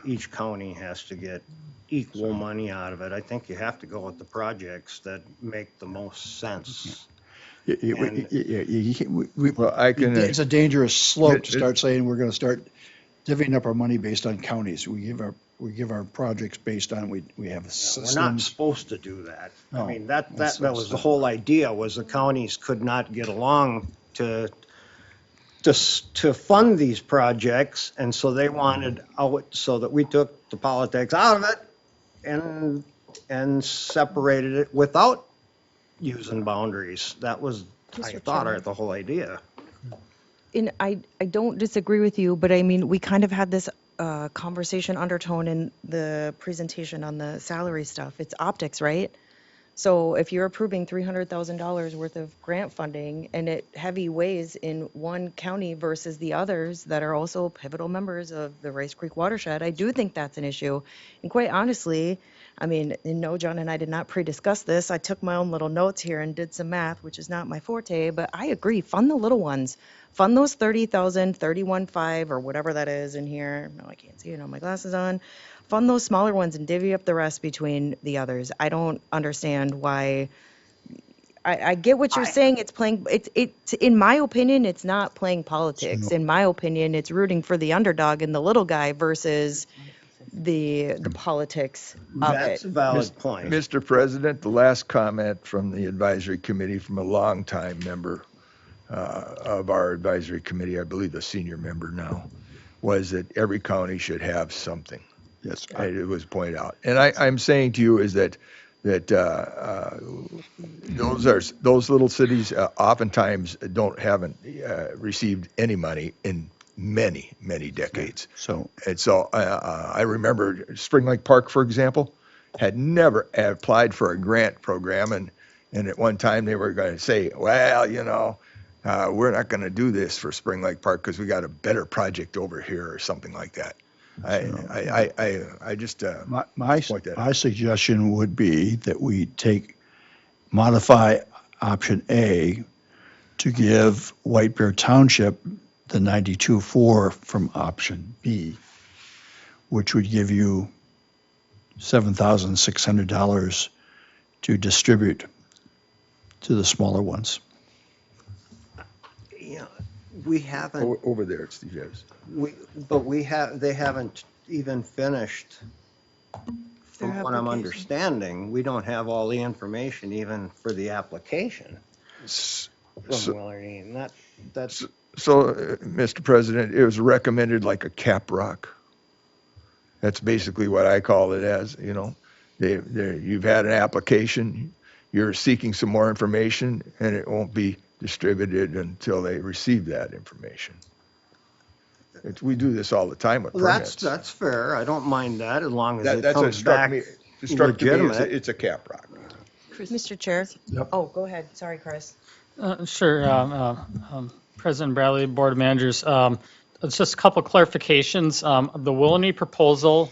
[SPEAKER 5] each county has to get equal money out of it. I think you have to go with the projects that make the most sense.
[SPEAKER 1] Well, I can,
[SPEAKER 3] It's a dangerous slope to
[SPEAKER 1] it-
[SPEAKER 3] start saying we're going to start divvying up our money based on counties. We give our projects based on, we have
[SPEAKER 5] We're not
[SPEAKER 3] systems.
[SPEAKER 5] supposed to do that. I
[SPEAKER 3] No,
[SPEAKER 5] mean, that
[SPEAKER 3] that's-
[SPEAKER 5] was the whole idea, was the counties could not get along to fund these projects, and so they wanted out, so that we took the politics out of it and separated it without using boundaries. That was, I
[SPEAKER 9] Mr.
[SPEAKER 5] thought,
[SPEAKER 9] Chair.
[SPEAKER 5] the whole idea.
[SPEAKER 9] And I don't disagree with you, but I mean, we kind of had this conversation undertone in the presentation on the salary stuff. It's optics, right? So if you're approving $300,000 worth of grant funding and it heavy weighs in one county versus the others that are also pivotal members of the Rice Creek Watershed, I do think that's an issue. And quite honestly, I mean, no, John and I did not pre-discuss this. I took my own little notes here and did some math, which is not my forte, but I agree, fund the little ones. Fund those 30,000, 31.5, or whatever that is in here. No, I can't see it, I have my glasses on. Fund those smaller ones and divvy up the rest between the others. I don't understand why. I get what you're saying. It's playing. It's in my opinion, it's not playing politics. In my opinion, it's rooting for the underdog and the little guy versus the politics of
[SPEAKER 5] That's
[SPEAKER 9] it.
[SPEAKER 5] a valid point.
[SPEAKER 1] Mr. President, the last comment from the advisory committee from a longtime member of our advisory committee, I believe a senior member now, was that every county should have something.
[SPEAKER 3] Yes.
[SPEAKER 1] It was pointed out. And I'm saying to you is that those little cities oftentimes haven't received any money in many decades.
[SPEAKER 3] So,
[SPEAKER 1] And so I remember Spring Lake Park, for example, had never applied for a grant program, and at one time they were going to say, well, we're not going to do this for Spring Lake Park because we got a better project over here or something like that. I just
[SPEAKER 3] my
[SPEAKER 1] point that out.
[SPEAKER 3] suggestion would be that we modify option A to give White Bear Township the 92.4 from option B, which would give you $7,600 to distribute to the smaller ones.
[SPEAKER 5] Yeah, we haven't,
[SPEAKER 1] Over there, Steve. Yes.
[SPEAKER 5] they haven't even finished.
[SPEAKER 9] Their
[SPEAKER 5] From what I'm
[SPEAKER 9] application.
[SPEAKER 5] understanding, we don't have all the information even for the application
[SPEAKER 1] So,
[SPEAKER 5] from Willardine. That's,
[SPEAKER 1] Mr. President, it was recommended like a cap rock. That's basically what I call it as, you've had an application, you're seeking some more information, and it won't be distributed until they receive that information. We do this all the time with permits.
[SPEAKER 5] that's fair. I don't mind that as long as it
[SPEAKER 1] That's what
[SPEAKER 5] comes
[SPEAKER 1] struck
[SPEAKER 5] back
[SPEAKER 1] me. It struck to me as
[SPEAKER 5] legitimate.
[SPEAKER 1] it's a cap rock.
[SPEAKER 9] Mr. Chair?
[SPEAKER 3] Yep.
[SPEAKER 9] Oh, go ahead. Sorry, Chris.
[SPEAKER 13] Sure. President Bradley, Board of Managers. It's just a couple clarifications. The Willoughby proposal,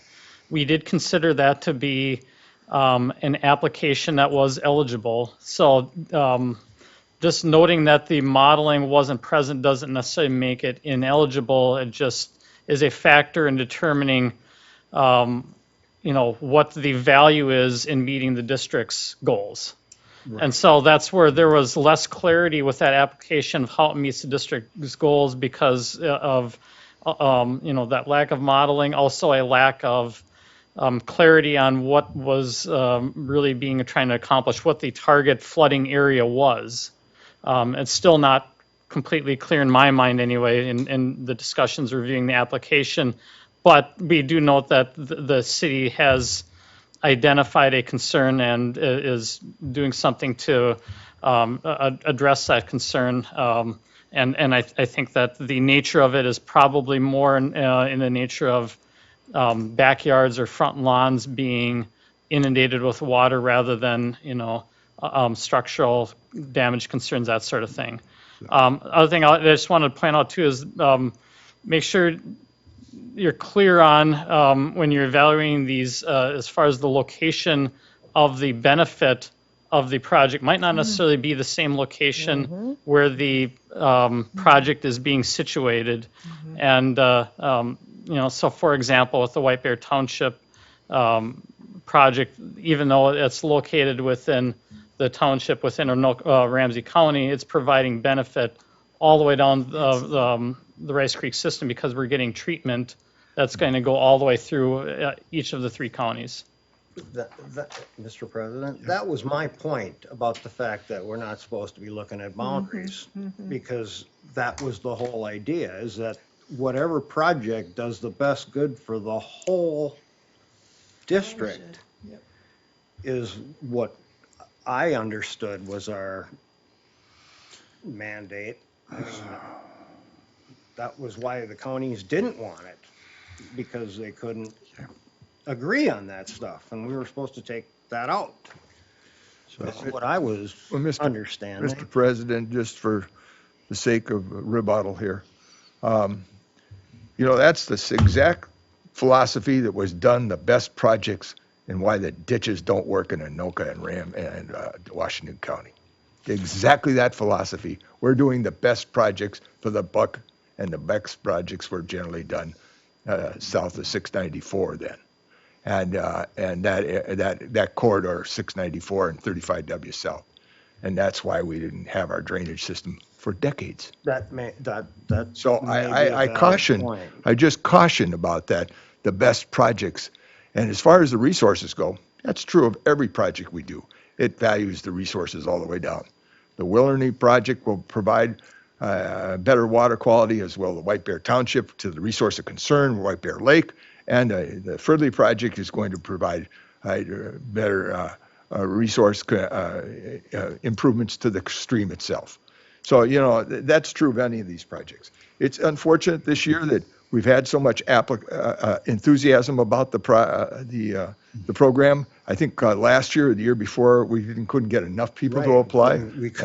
[SPEAKER 13] we did consider that to be an application that was eligible. So just noting that the modeling wasn't present doesn't necessarily make it ineligible. It just is a factor in determining, what the value is in meeting the district's goals. Right. And so that's where there was less clarity with that application of how it meets the district's goals because of, that lack of modeling, also a lack of clarity on what was really being trying to accomplish, what the target flooding area was. It's still not completely clear in my mind anyway in the discussions reviewing the application, but we do note that the city has identified a concern and is doing something to address that concern. And I think that the nature of it is probably more in the nature of backyards or front lawns being inundated with water rather than, structural damage concerns, that sort of thing. Other thing I just wanted to point out too is make sure you're clear on when you're evaluating these as far as the location of the benefit of the project might not necessarily be the same location where the project is being situated. And, so for example, with the White Bear Township project, even though it's located within the township within Ramsey County, it's providing benefit all the way down the Rice Creek system because we're getting treatment that's going to go all the way through each of the 3 counties.
[SPEAKER 5] Mr. President, that was my point about the fact that we're not supposed to be looking at boundaries, because that was the whole idea, is that whatever project does the best good for the whole district is what I understood was our mandate. I mean, that was why the counties didn't want it, because they couldn't agree on that stuff, and we were supposed to take that out. So that's what I was understanding.
[SPEAKER 1] Mr. President, just for the sake of rebuttal here, that's the exact philosophy that was done the best projects and why the ditches don't work in Anoka and Washington County. Exactly that philosophy. We're doing the best projects for the buck, and the best projects were generally done south of 694 then. And that corridor, 694 and 35W South. And that's why we didn't have our drainage system for decades. So I just caution about that, the best projects. And as far as the resources go, that's true of every project we do. It values the resources all the way down. The Willerny project will provide better water quality, as well the White Bear Township to the resource of concern, White Bear Lake. And the Fridley project is going to provide better resource improvements to the stream itself. So, that's true of any of these projects. It's unfortunate this year that we've had so much enthusiasm about the program. I think last year or the year before, we couldn't get enough people to apply. And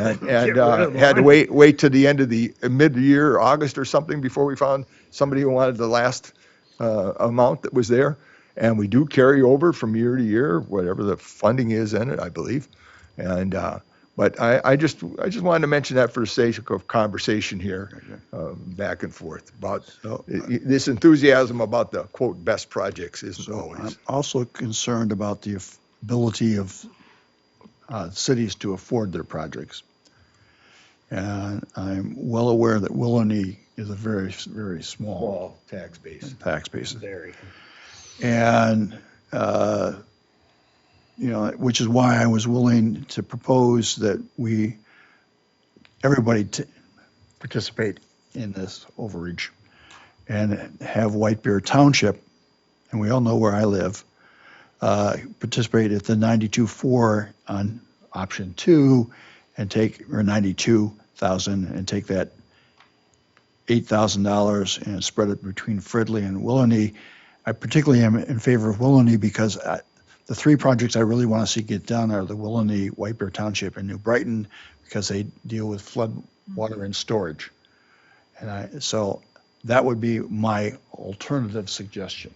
[SPEAKER 1] had to wait to the end of the mid-year, August or something, before we found somebody who wanted the last amount that was there. And we do carry over from year to year, whatever the funding is in it, I believe. And but I just wanted to mention that for the sake of conversation here, back and forth about this enthusiasm about the quote best projects isn't always.
[SPEAKER 3] I'm also concerned about the ability of cities to afford their projects. And I'm well aware that Willerny is a very, very small
[SPEAKER 1] tax base.
[SPEAKER 3] Very. And, which is why I was willing to propose that everybody participate in this overreach and have White Bear Township, and we all know where I live, participate at the 92.4 on option 2 and or 92,000 and take that $8,000 and spread it between Fridley and Willerny. I particularly am in favor of Willerny because the 3 projects I really want to see get done are the Willerny, White Bear Township, and New Brighton, because they deal with flood water and storage. And so that would be my alternative suggestion.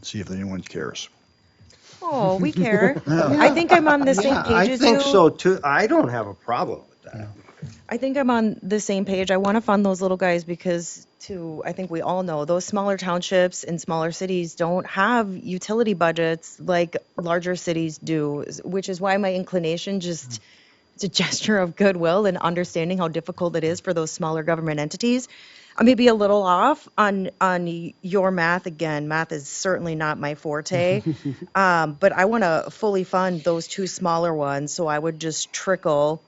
[SPEAKER 3] See if anyone cares.
[SPEAKER 9] Oh, we care. I think I'm on the same page as you.
[SPEAKER 5] I think so too. I don't have a problem with that.
[SPEAKER 9] I think I'm on the same page. I want to fund those little guys because, I think we all know, those smaller townships and smaller cities don't have utility budgets like larger cities do, which is why my inclination it's a gesture of goodwill and understanding how difficult it is for those smaller government entities. I may be a little off on your math. Again, math is certainly not my forte, but I want to fully fund those 2 smaller ones, so I would just trickle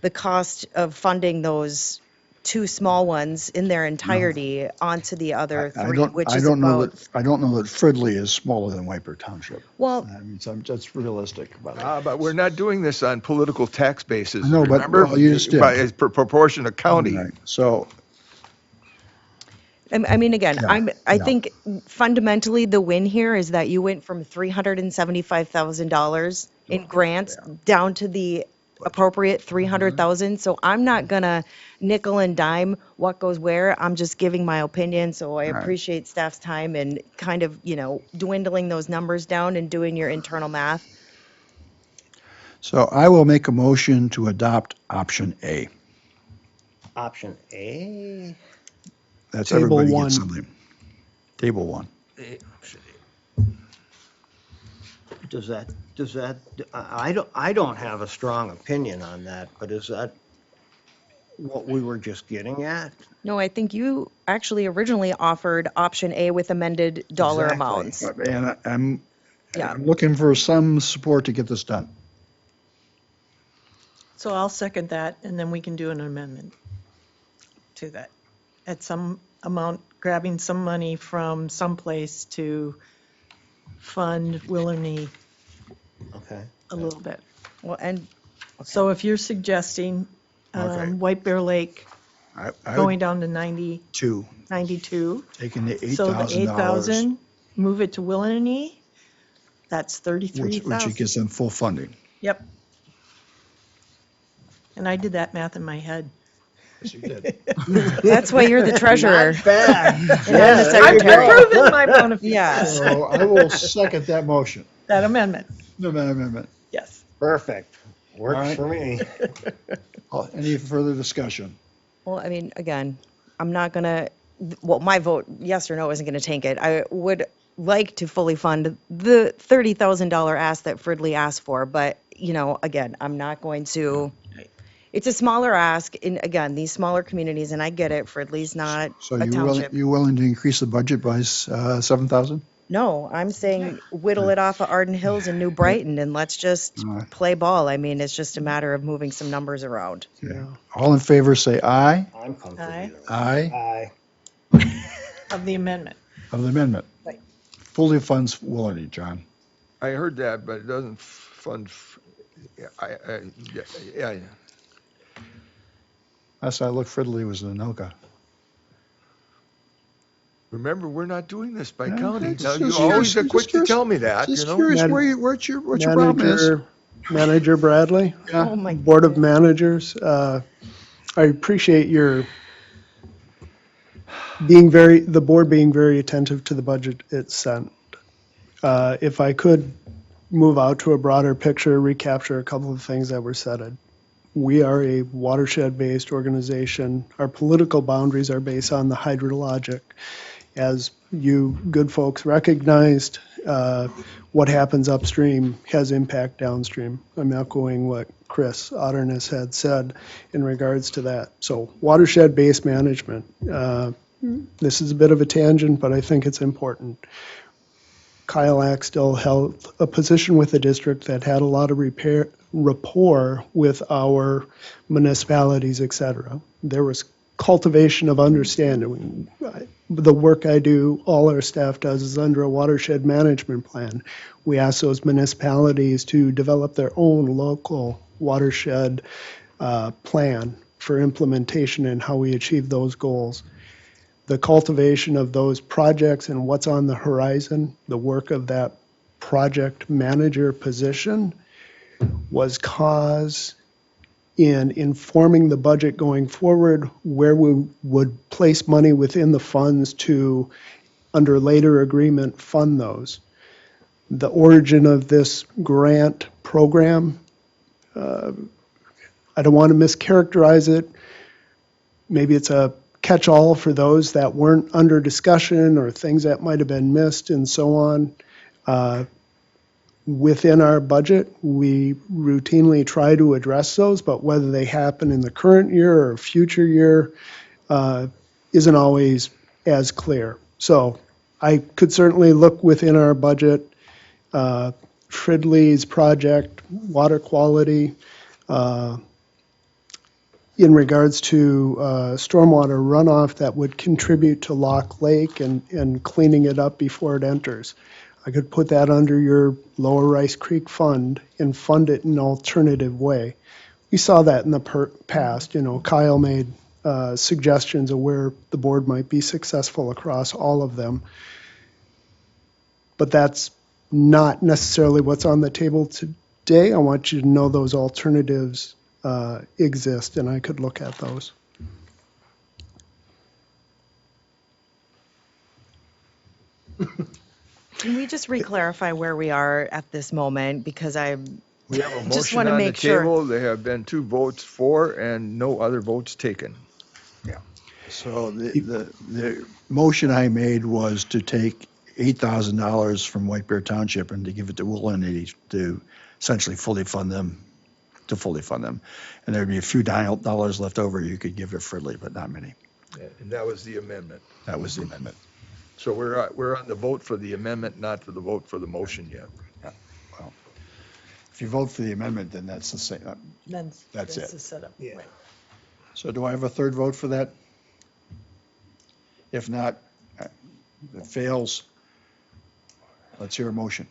[SPEAKER 9] the cost of funding those 2 small ones in their entirety onto the other 3, which is about.
[SPEAKER 3] I don't know that Fridley is smaller than White Bear Township.
[SPEAKER 9] Well,
[SPEAKER 3] I mean, so I'm just realistic about it.
[SPEAKER 1] But we're not doing this on political tax basis.
[SPEAKER 3] No, but
[SPEAKER 1] remember,
[SPEAKER 3] you just did.
[SPEAKER 1] By proportion of county.
[SPEAKER 3] Right. So.
[SPEAKER 9] I mean, again, I think fundamentally the win here is that you went from $375,000 in grants down to the appropriate 300,000. So I'm not gonna nickel and dime what goes where. I'm just giving my opinion. So I appreciate staff's time and kind of, dwindling those numbers down and doing your internal math.
[SPEAKER 3] So I will make a motion to adopt option A.
[SPEAKER 5] Option A?
[SPEAKER 3] That's
[SPEAKER 2] Table
[SPEAKER 3] everybody
[SPEAKER 2] 1.
[SPEAKER 3] gets something. Table 1.
[SPEAKER 5] Does that, I don't have a strong opinion on that, but is that what we were just getting at?
[SPEAKER 9] No, I think you actually originally offered option A with amended dollar
[SPEAKER 5] Exactly.
[SPEAKER 9] amounts.
[SPEAKER 3] And
[SPEAKER 9] Yeah.
[SPEAKER 3] I'm looking for some support to get this done.
[SPEAKER 4] So I'll second that, and then we can do an amendment to that. At some amount, grabbing some money from someplace to fund Willerny
[SPEAKER 5] Okay.
[SPEAKER 4] a little bit.
[SPEAKER 9] Well, and
[SPEAKER 4] So if you're suggesting
[SPEAKER 3] Okay.
[SPEAKER 4] White Bear Lake
[SPEAKER 3] I
[SPEAKER 4] going
[SPEAKER 3] would
[SPEAKER 4] down to 92,
[SPEAKER 3] taking the
[SPEAKER 4] so the
[SPEAKER 3] $8,000,
[SPEAKER 4] 8,000, move it to Willerny, that's
[SPEAKER 3] which
[SPEAKER 4] 33,000.
[SPEAKER 3] gets them full funding.
[SPEAKER 4] Yep. And I did that math in my head.
[SPEAKER 3] Yes, you did.
[SPEAKER 9] that's why you're the treasurer.
[SPEAKER 5] Bad.
[SPEAKER 9] And I'm the secretary.
[SPEAKER 4] Proven my bona fide.
[SPEAKER 9] Yes.
[SPEAKER 3] So I will second that motion,
[SPEAKER 4] That amendment,
[SPEAKER 3] the amendment.
[SPEAKER 4] yes.
[SPEAKER 5] Perfect.
[SPEAKER 3] All
[SPEAKER 5] Works
[SPEAKER 3] right.
[SPEAKER 5] for me.
[SPEAKER 3] Any further discussion?
[SPEAKER 9] Well, I mean, again, I'm not gonna, well, my vote, yes or no, isn't gonna tank it. I would like to fully fund the $30,000 ask that Fridley asked for, but, you know, again, I'm not going to, it's a smaller ask in, again, these smaller communities, and I get it, Fridley's not
[SPEAKER 3] So
[SPEAKER 9] a township.
[SPEAKER 3] you willing to increase the budget by 7,000?
[SPEAKER 9] No, I'm saying whittle it off of Arden Hills and New Brighton, and let's just
[SPEAKER 3] All right.
[SPEAKER 9] play ball. I mean, it's just a matter of moving some numbers around.
[SPEAKER 3] Okay. All in favor, say aye.
[SPEAKER 5] I'm comfortable.
[SPEAKER 4] Aye.
[SPEAKER 5] either way.
[SPEAKER 3] Aye
[SPEAKER 5] Aye.
[SPEAKER 4] Of the amendment.
[SPEAKER 3] of the amendment.
[SPEAKER 4] Right.
[SPEAKER 3] Fully funds Willity, John.
[SPEAKER 1] I heard that, but it doesn't fund, yeah.
[SPEAKER 3] Last I looked, Fridley was in Anoka.
[SPEAKER 1] Remember, we're not doing this by
[SPEAKER 3] Yeah,
[SPEAKER 1] county.
[SPEAKER 3] just-
[SPEAKER 1] Now, you
[SPEAKER 3] just
[SPEAKER 1] always
[SPEAKER 3] curious,
[SPEAKER 1] are quick
[SPEAKER 3] just
[SPEAKER 1] to tell me that, you
[SPEAKER 3] Just
[SPEAKER 1] know?
[SPEAKER 3] curious
[SPEAKER 2] Mad-
[SPEAKER 3] what your problem is.
[SPEAKER 2] Manager Bradley,
[SPEAKER 3] Yeah.
[SPEAKER 9] Oh, my.
[SPEAKER 2] Board of Managers, I appreciate your the board being very attentive to the budget it's sent. If I could move out to a broader picture, recapture a couple of things that were said. We are a watershed-based organization. Our political boundaries are based on the hydrologic. As you good folks recognized, what happens upstream has impact downstream. I'm echoing what Chris Otterness had said in regards to that. So watershed-based management. This is a bit of a tangent, but I think it's important. Kyle Axtell held a position with the district that had a lot of rapport with our municipalities, et cetera. There was cultivation of understanding. The work I do, all our staff does, is under a watershed management plan. We ask those municipalities to develop their own local watershed plan for implementation and how we achieve those goals. The cultivation of those projects and what's on the horizon, the work of that project manager position was cause in informing the budget going forward, where we would place money within the funds to, under later agreement, fund those. The origin of this grant program, I don't want to mischaracterize it. Maybe it's a catch-all for those that weren't under discussion or things that might have been missed and so on. Within our budget, we routinely try to address those, but whether they happen in the current year or future year isn't always as clear. So I could certainly look within our budget. Fridley's project, water quality, in regards to stormwater runoff that would contribute to Lock Lake and cleaning it up before it enters. I could put that under your Lower Rice Creek Fund and fund it in an alternative way. We saw that in the past. You know, Kyle made suggestions of where the board might be successful across all of them. But that's not necessarily what's on the table today. I want you to know those alternatives exist, and I could look at those.
[SPEAKER 9] Can we just re-clarify where we are at this moment? Because I
[SPEAKER 1] We have a
[SPEAKER 9] just
[SPEAKER 1] motion
[SPEAKER 9] want to
[SPEAKER 1] on the
[SPEAKER 9] make sure.
[SPEAKER 1] table. There have been 2 votes for and no other votes taken.
[SPEAKER 3] So the motion I made was to take $8,000 from White Bear Township and to give it to Willenity to essentially fully fund them. And there'd be a few dollars left over you could give to Fridley, but not many.
[SPEAKER 1] And that was the amendment.
[SPEAKER 3] That was the amendment.
[SPEAKER 1] So we're on the vote for the amendment, not for the vote for the motion yet.
[SPEAKER 3] Well, if you vote for the amendment, then that's the same.
[SPEAKER 4] Then
[SPEAKER 3] That's
[SPEAKER 4] this
[SPEAKER 3] it.
[SPEAKER 4] is set up.
[SPEAKER 2] Yeah.
[SPEAKER 4] Right.
[SPEAKER 3] So do I have a third vote for that? If not, if it fails, let's hear a motion.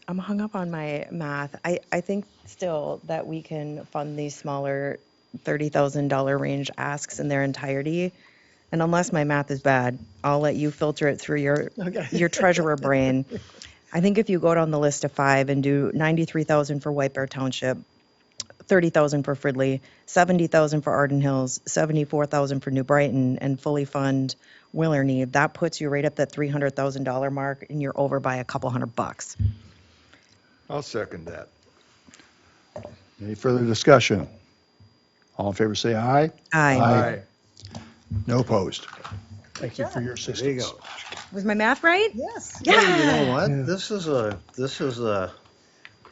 [SPEAKER 9] I'm hung up on my math. I think still that we can fund these smaller $30,000 range asks in their entirety. And unless my math is bad, I'll let you filter it through your treasurer brain. I think if you go down the list of 5 and do 93,000 for White Bear Township, 30,000 for Fridley, 70,000 for Arden Hills, 74,000 for New Brighton, and fully fund Willerny, that puts you right at that $300,000 mark, and you're over by a couple $100.
[SPEAKER 1] I'll second that.
[SPEAKER 3] Any further discussion? All in favor, say aye.
[SPEAKER 9] Aye.
[SPEAKER 3] No opposed. Thank you for your
[SPEAKER 5] There you
[SPEAKER 3] assistance.
[SPEAKER 5] go.
[SPEAKER 9] Was my math right?
[SPEAKER 4] Yes.
[SPEAKER 5] Well, you
[SPEAKER 9] Yeah.
[SPEAKER 5] know what?
[SPEAKER 2] Yeah.
[SPEAKER 5] This is a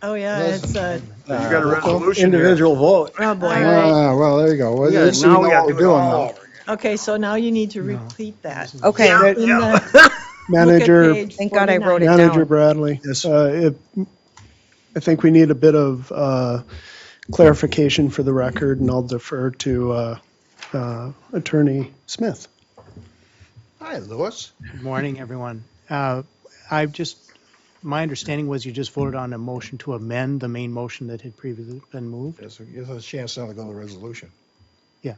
[SPEAKER 4] Oh, yeah, it's,
[SPEAKER 1] You got a resolution here.
[SPEAKER 5] individual vote.
[SPEAKER 4] oh, boy.
[SPEAKER 3] Ah, well, there you go. Well,
[SPEAKER 5] Yeah,
[SPEAKER 3] at least we
[SPEAKER 5] now
[SPEAKER 3] know
[SPEAKER 5] we gotta
[SPEAKER 3] what
[SPEAKER 5] do
[SPEAKER 3] we're
[SPEAKER 5] it
[SPEAKER 3] doing
[SPEAKER 5] all
[SPEAKER 3] now.
[SPEAKER 5] over again.
[SPEAKER 4] Okay, so now you need to repeat that.
[SPEAKER 9] Okay.
[SPEAKER 4] In the-
[SPEAKER 2] Manager,
[SPEAKER 4] look at page
[SPEAKER 9] Thank God I
[SPEAKER 4] 49.
[SPEAKER 9] wrote it
[SPEAKER 2] Manager
[SPEAKER 9] down.
[SPEAKER 2] Bradley.
[SPEAKER 3] Yes.
[SPEAKER 2] I think we need a bit of clarification for the record, and I'll defer to Attorney Smith.
[SPEAKER 3] Hi, Louis.
[SPEAKER 14] Good morning, everyone. My understanding was you just voted on a motion to amend the main motion that had previously been moved?
[SPEAKER 3] Yes, give us a chance now to go to the resolution.
[SPEAKER 14] Yes.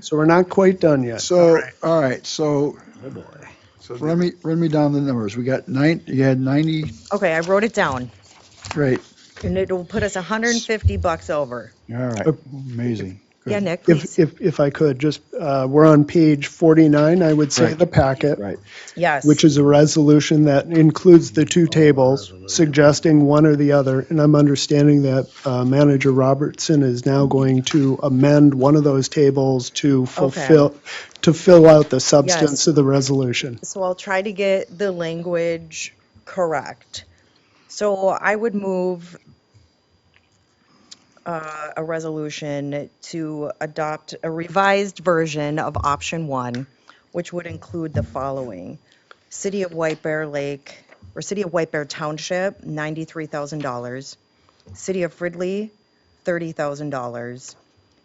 [SPEAKER 2] So we're not quite done yet.
[SPEAKER 3] So, all right, so
[SPEAKER 5] Oh, boy.
[SPEAKER 1] So
[SPEAKER 3] run me down the numbers. We got you had 90,
[SPEAKER 9] Okay, I wrote it down,
[SPEAKER 3] great.
[SPEAKER 9] and it'll put us $150 over.
[SPEAKER 3] All right, amazing. Good.
[SPEAKER 9] Yeah, Nick, please.
[SPEAKER 2] If I could, just, we're on page 49, I would say,
[SPEAKER 3] Right.
[SPEAKER 2] of the packet,
[SPEAKER 3] Right.
[SPEAKER 9] Yes.
[SPEAKER 2] which is a resolution that includes the two tables, suggesting one or the other. And I'm understanding that Manager Robertson is now going to amend one of those tables to fill out the substance of the resolution.
[SPEAKER 9] So I'll try to get the language correct. So I would move a resolution to adopt a revised version of option 1, which would include the following. City of White Bear Lake, or City of White Bear Township, $93,000. City of Fridley, $30,000.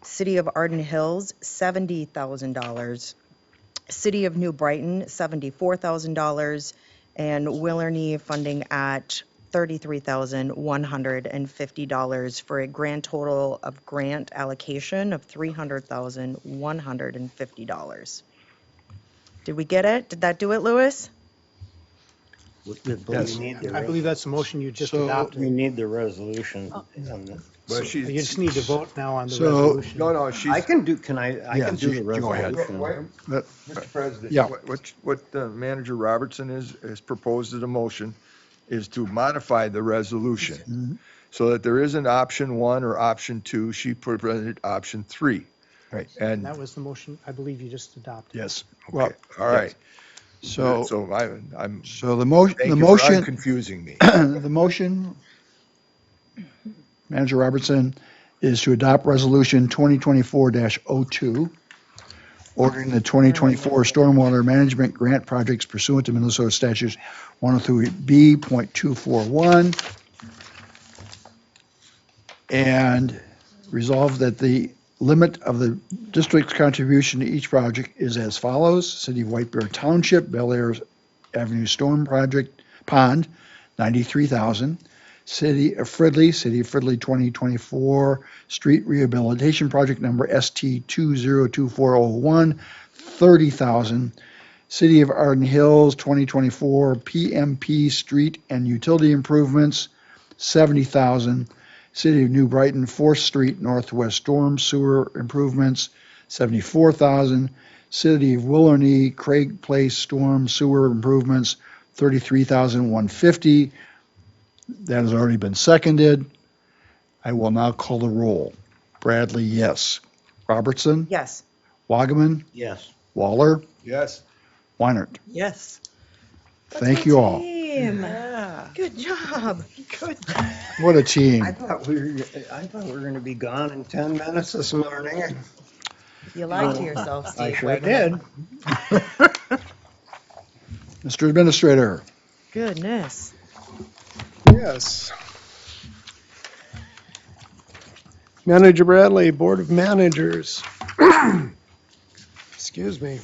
[SPEAKER 9] City of Arden Hills, $70,000. City of New Brighton, $74,000, and Willerny funding at $33,150 for a grand total of grant allocation of $300,150. Did we get it? Did that do it, Louis?
[SPEAKER 3] Yes.
[SPEAKER 14] I believe that's the motion you just
[SPEAKER 3] So-
[SPEAKER 14] adopted.
[SPEAKER 5] We need the resolution.
[SPEAKER 1] Well,
[SPEAKER 14] You just need to vote now on the
[SPEAKER 3] So-
[SPEAKER 14] resolution.
[SPEAKER 1] No, she's.
[SPEAKER 5] I can do the
[SPEAKER 3] go ahead.
[SPEAKER 5] resolution.
[SPEAKER 1] Mr. President.
[SPEAKER 3] Yeah.
[SPEAKER 1] What Manager Robertson has proposed as a motion is to modify the resolution so that there isn't option 1 or option 2. She presented option 3.
[SPEAKER 3] Right.
[SPEAKER 1] And,
[SPEAKER 14] That was the motion I believe you just adopted.
[SPEAKER 3] Yes. Well,
[SPEAKER 1] okay, all right.
[SPEAKER 3] so,
[SPEAKER 1] So I'm,
[SPEAKER 3] so the motion,
[SPEAKER 1] thank
[SPEAKER 3] the
[SPEAKER 1] you for
[SPEAKER 3] motion,
[SPEAKER 1] unconfusing me.
[SPEAKER 3] the motion, Manager Robertson, is to adopt Resolution 2024-02, ordering the 2024 Stormwater Management Grant Projects pursuant to Minnesota Statutes 103B.241, and resolve that the limit of the district's contribution to each project is as follows. City of White Bear Township, Bel Air Avenue Storm Project Pond, $93,000. City of Fridley 2024 Street Rehabilitation Project number ST202401, $30,000. City of Arden Hills 2024 PMP Street and Utility Improvements, $70,000. City of New Brighton 4th Street Northwest Storm Sewer Improvements, $74,000. City of Willerny Craig Place Storm Sewer Improvements, $33,150. That has already been seconded. I will now call the roll. Bradley, yes. Robertson,
[SPEAKER 9] Yes.
[SPEAKER 3] Wagaman,
[SPEAKER 5] Yes.
[SPEAKER 3] Waller,
[SPEAKER 1] Yes.
[SPEAKER 3] Weinert.
[SPEAKER 4] Yes.
[SPEAKER 3] Thank you all.
[SPEAKER 9] Team.
[SPEAKER 4] Yeah.
[SPEAKER 9] Good job.
[SPEAKER 4] Good.
[SPEAKER 3] What a team.
[SPEAKER 5] I thought we were going to be gone in 10 minutes this morning.
[SPEAKER 9] You lied to yourself, Steve.
[SPEAKER 5] I sure
[SPEAKER 9] Wagaman.
[SPEAKER 5] did.
[SPEAKER 3] Mr. Administrator.
[SPEAKER 9] Goodness.
[SPEAKER 2] Yes. Manager Bradley, Board of Managers. Excuse me.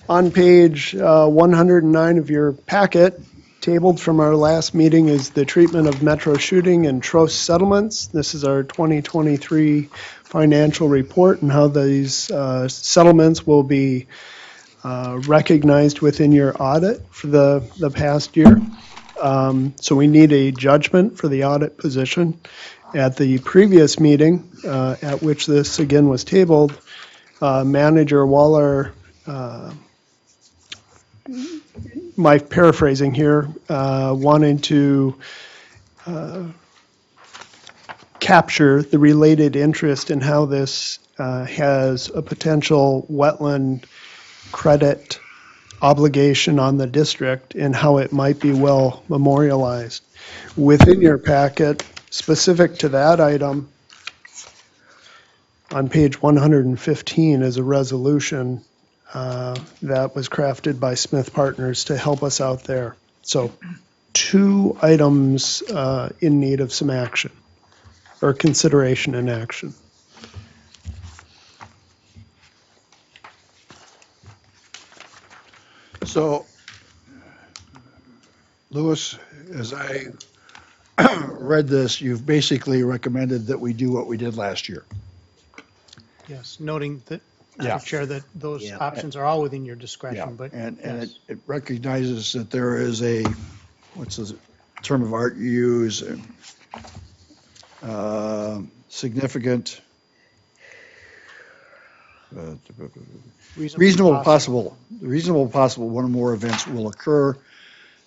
[SPEAKER 2] On page 109 of your packet, tabled from our last meeting, is the treatment of metro shooting and trust settlements. This is our 2023 financial report and how these settlements will be recognized within your audit for the past year. So we need a judgment for the audit position. At the previous meeting, at which this again was tabled, Manager Waller, my paraphrasing here, wanted to capture the related interest in how this has a potential wetland credit obligation on the district and how it might be well memorialized. Within your packet, specific to that item, on page 115 is a resolution that was crafted by Smith Partners to help us out there. So 2 items in need of some action, or consideration and action.
[SPEAKER 3] So, Louis, as I read this, you've basically recommended that we do what we did last year.
[SPEAKER 14] Yes, noting that,
[SPEAKER 3] Yeah.
[SPEAKER 14] Mr. Chair, that those
[SPEAKER 5] Yeah.
[SPEAKER 14] options are all within your discretion, but
[SPEAKER 3] And
[SPEAKER 14] yes.
[SPEAKER 3] it recognizes that there is a, what's the term of art you use? Significant, reasonable possible one or more events will occur.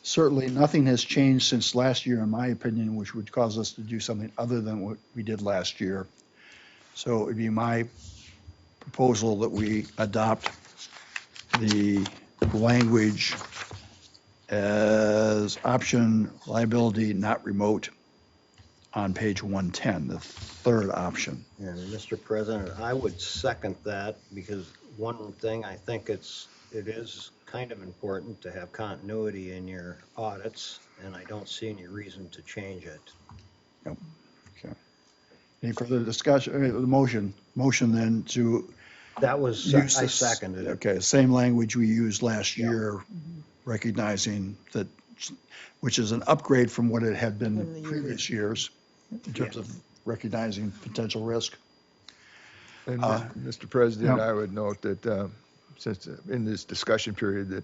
[SPEAKER 3] Certainly, nothing has changed since last year, in my opinion, which would cause us to do something other than what we did last year. So it'd be my proposal that we adopt the language as option liability not remote on page 110, the third option.
[SPEAKER 5] And Mr. President, I would second that because one thing, I think it is kind of important to have continuity in your audits, and I don't see any reason to change it.
[SPEAKER 3] Yep. Okay. Any further discussion, the motion then to
[SPEAKER 5] That was,
[SPEAKER 3] use
[SPEAKER 5] I
[SPEAKER 3] this-
[SPEAKER 5] seconded it.
[SPEAKER 3] Okay, same language we used last year, recognizing that, which is an upgrade from what it had been in previous years in terms of recognizing potential risk.
[SPEAKER 1] And Mr. President,
[SPEAKER 3] yeah.
[SPEAKER 1] I would note that since in this discussion period that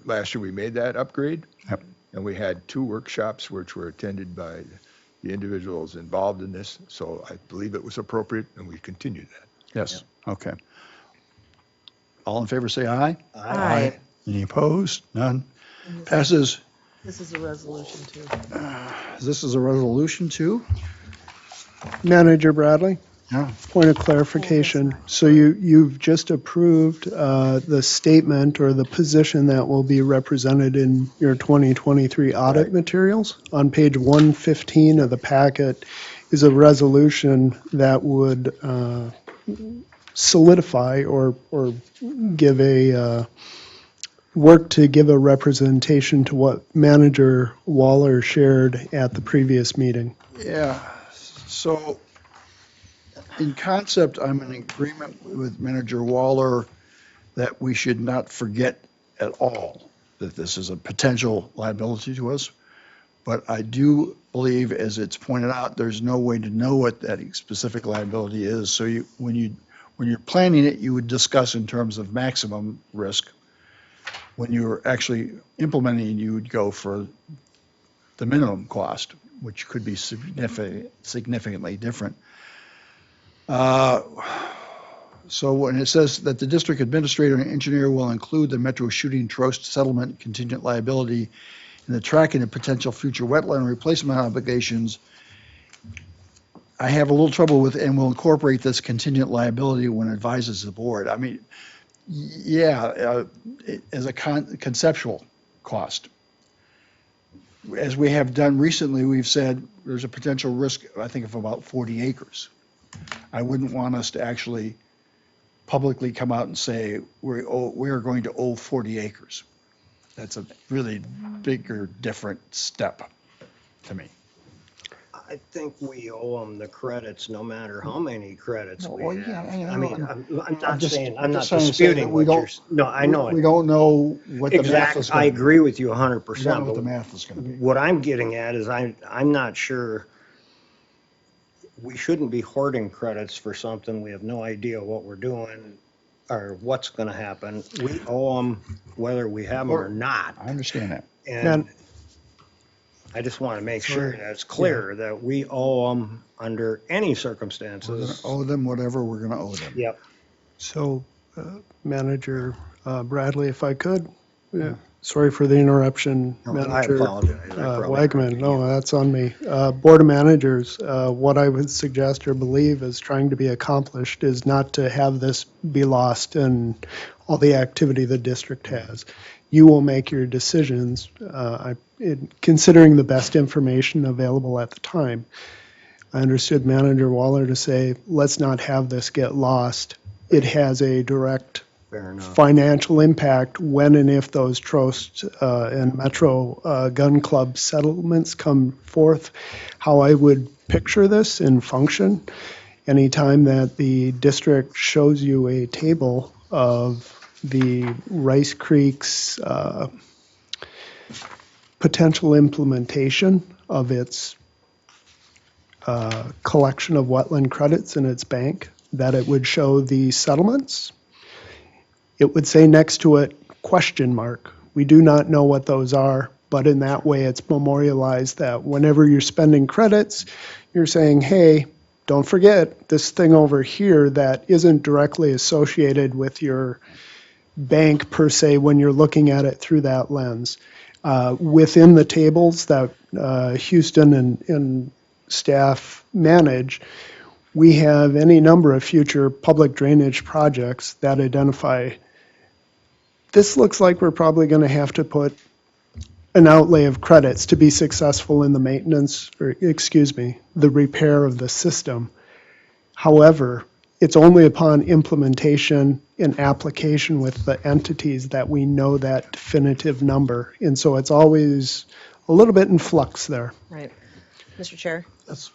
[SPEAKER 1] last year we made that upgrade.
[SPEAKER 3] Yep.
[SPEAKER 1] And we had 2 workshops which were attended by the individuals involved in this. So I believe it was appropriate and we continued that.
[SPEAKER 3] Yes, okay. All in favor, say aye.
[SPEAKER 9] Aye.
[SPEAKER 3] Any opposed? None. Passes.
[SPEAKER 4] This is a resolution too.
[SPEAKER 3] This is a resolution too?
[SPEAKER 2] Manager Bradley?
[SPEAKER 3] Yeah.
[SPEAKER 2] Point of clarification. So you've just approved the statement or the position that will be represented in your 2023 audit materials. On page 115 of the packet is a resolution that would solidify or give a work to give a representation to what Manager Waller shared at the previous meeting.
[SPEAKER 3] Yeah, so in concept, I'm in agreement with Manager Waller that we should not forget at all that this is a potential liability to us. But I do believe, as it's pointed out, there's no way to know what that specific liability is. So when you're planning it, you would discuss in terms of maximum risk. When you're actually implementing, you would go for the minimum cost, which could be significantly different. So when it says that the district administrator and engineer will include the Metro Shooting Trust settlement contingent liability in the tracking of potential future wetland replacement obligations, I have a little trouble with, and we'll incorporate this contingent liability when it advises the board. I mean, as a conceptual cost. As we have done recently, we've said there's a potential risk, I think, of about 40 acres. I wouldn't want us to actually publicly come out and say, we're going to owe 40 acres. That's a really bigger, different step to me.
[SPEAKER 5] I think we owe them the credits no matter how many credits we have.
[SPEAKER 3] Yeah,
[SPEAKER 5] I mean, I'm not saying, I'm not
[SPEAKER 3] just trying to say
[SPEAKER 5] disputing
[SPEAKER 3] that we
[SPEAKER 5] what you're,
[SPEAKER 3] don't.
[SPEAKER 5] no, I know
[SPEAKER 3] We
[SPEAKER 5] it.
[SPEAKER 3] don't know what the math
[SPEAKER 5] Exactly,
[SPEAKER 3] is
[SPEAKER 5] I
[SPEAKER 3] going to be.
[SPEAKER 5] agree with you
[SPEAKER 3] We don't know
[SPEAKER 5] 100%.
[SPEAKER 3] what the
[SPEAKER 5] But
[SPEAKER 3] math is going to be.
[SPEAKER 5] what I'm getting at is I'm not sure we shouldn't be hoarding credits for something we have no idea what we're doing or what's going to happen. We owe them whether we have them or not.
[SPEAKER 3] I understand that.
[SPEAKER 5] And I just want to make sure that it's clear that we owe them under any
[SPEAKER 3] We're going to
[SPEAKER 5] circumstances.
[SPEAKER 3] owe them whatever we're going to owe them.
[SPEAKER 5] Yep.
[SPEAKER 2] So, Manager Bradley, if I could, sorry for the interruption,
[SPEAKER 5] No, I
[SPEAKER 2] Manager
[SPEAKER 5] apologize. I probably
[SPEAKER 2] Wegman.
[SPEAKER 5] corrected
[SPEAKER 2] No,
[SPEAKER 5] you.
[SPEAKER 2] that's on me. Board of Managers, what I would suggest or believe is trying to be accomplished is not to have this be lost in all the activity the district has. You will make your decisions considering the best information available at the time. I understood Manager Waller to say, let's not have this get lost. It has a direct
[SPEAKER 5] Fair enough.
[SPEAKER 2] financial impact when and if those Trost and Metro Gun Club settlements come forth. How I would picture this in function, anytime that the district shows you a table of the Rice Creek's potential implementation of its collection of wetland credits in its bank, that it would show the settlements. It would say next to it, question mark. We do not know what those are, but in that way it's memorialized that whenever you're spending credits, you're saying, hey, don't forget this thing over here that isn't directly associated with your bank per se when you're looking at it through that lens. Within the tables that Houston and staff manage, we have any number of future public drainage projects that identify this looks like we're probably going to have to put an outlay of credits to be successful in the maintenance, or excuse me, the repair of the system. However, it's only upon implementation and application with the entities that we know that definitive number. And so it's always a little bit in flux there.
[SPEAKER 9] Right. Mr. Chair?
[SPEAKER 3] That's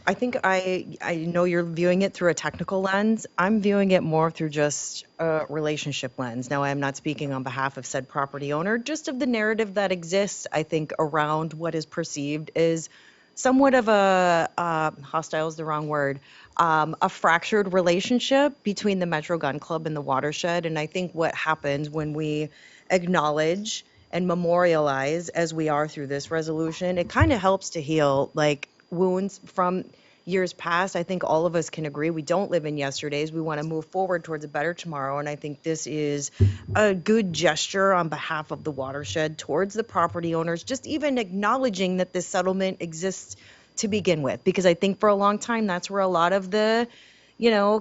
[SPEAKER 9] I think I know you're viewing it through a technical lens. I'm viewing it more through just a relationship lens. Now, I'm not speaking on behalf of said property owner, just of the narrative that exists, I think, around what is perceived is somewhat of a, hostile is the wrong word, a fractured relationship between the Metro Gun Club and the Watershed. And I think what happens when we acknowledge and memorialize, as we are through this resolution, it kind of helps to heal, like, wounds from years past. I think all of us can agree we don't live in yesterdays. We want to move forward towards a better tomorrow. And I think this is a good gesture on behalf of the Watershed towards the property owners, just even acknowledging that this settlement exists to begin with. Because I think for a long time, that's where a lot of the,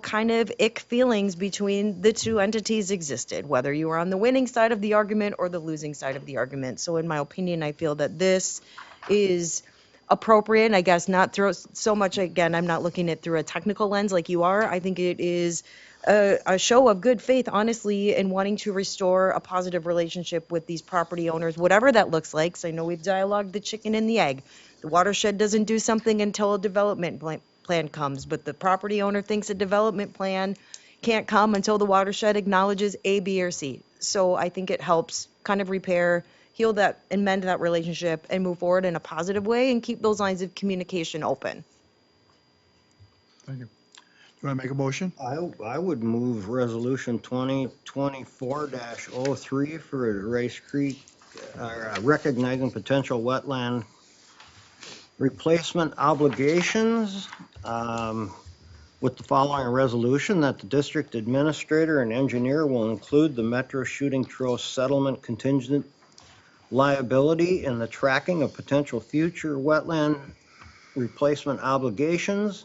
[SPEAKER 9] kind of ick feelings between the two entities existed, whether you were on the winning side of the argument or the losing side of the argument. So in my opinion, I feel that this is appropriate. I guess not through so much, again, I'm not looking at through a technical lens like you are. I think it is a show of good faith, honestly, in wanting to restore a positive relationship with these property owners, whatever that looks like. So I know we've dialogued the chicken and the egg. The Watershed doesn't do something until a development plan comes, but the property owner thinks a development plan can't come until the Watershed acknowledges A, B, or C. So I think it helps kind of repair, heal that, and mend that relationship and move forward in a positive way and keep those lines of communication open.
[SPEAKER 3] Thank you. You want to make a motion?
[SPEAKER 5] I would move resolution 2024-03 for Rice Creek, recognizing potential wetland replacement obligations, with the following resolution, that the district administrator and engineer will include the Metro Shooting Trost settlement contingent liability in the tracking of potential future wetland replacement obligations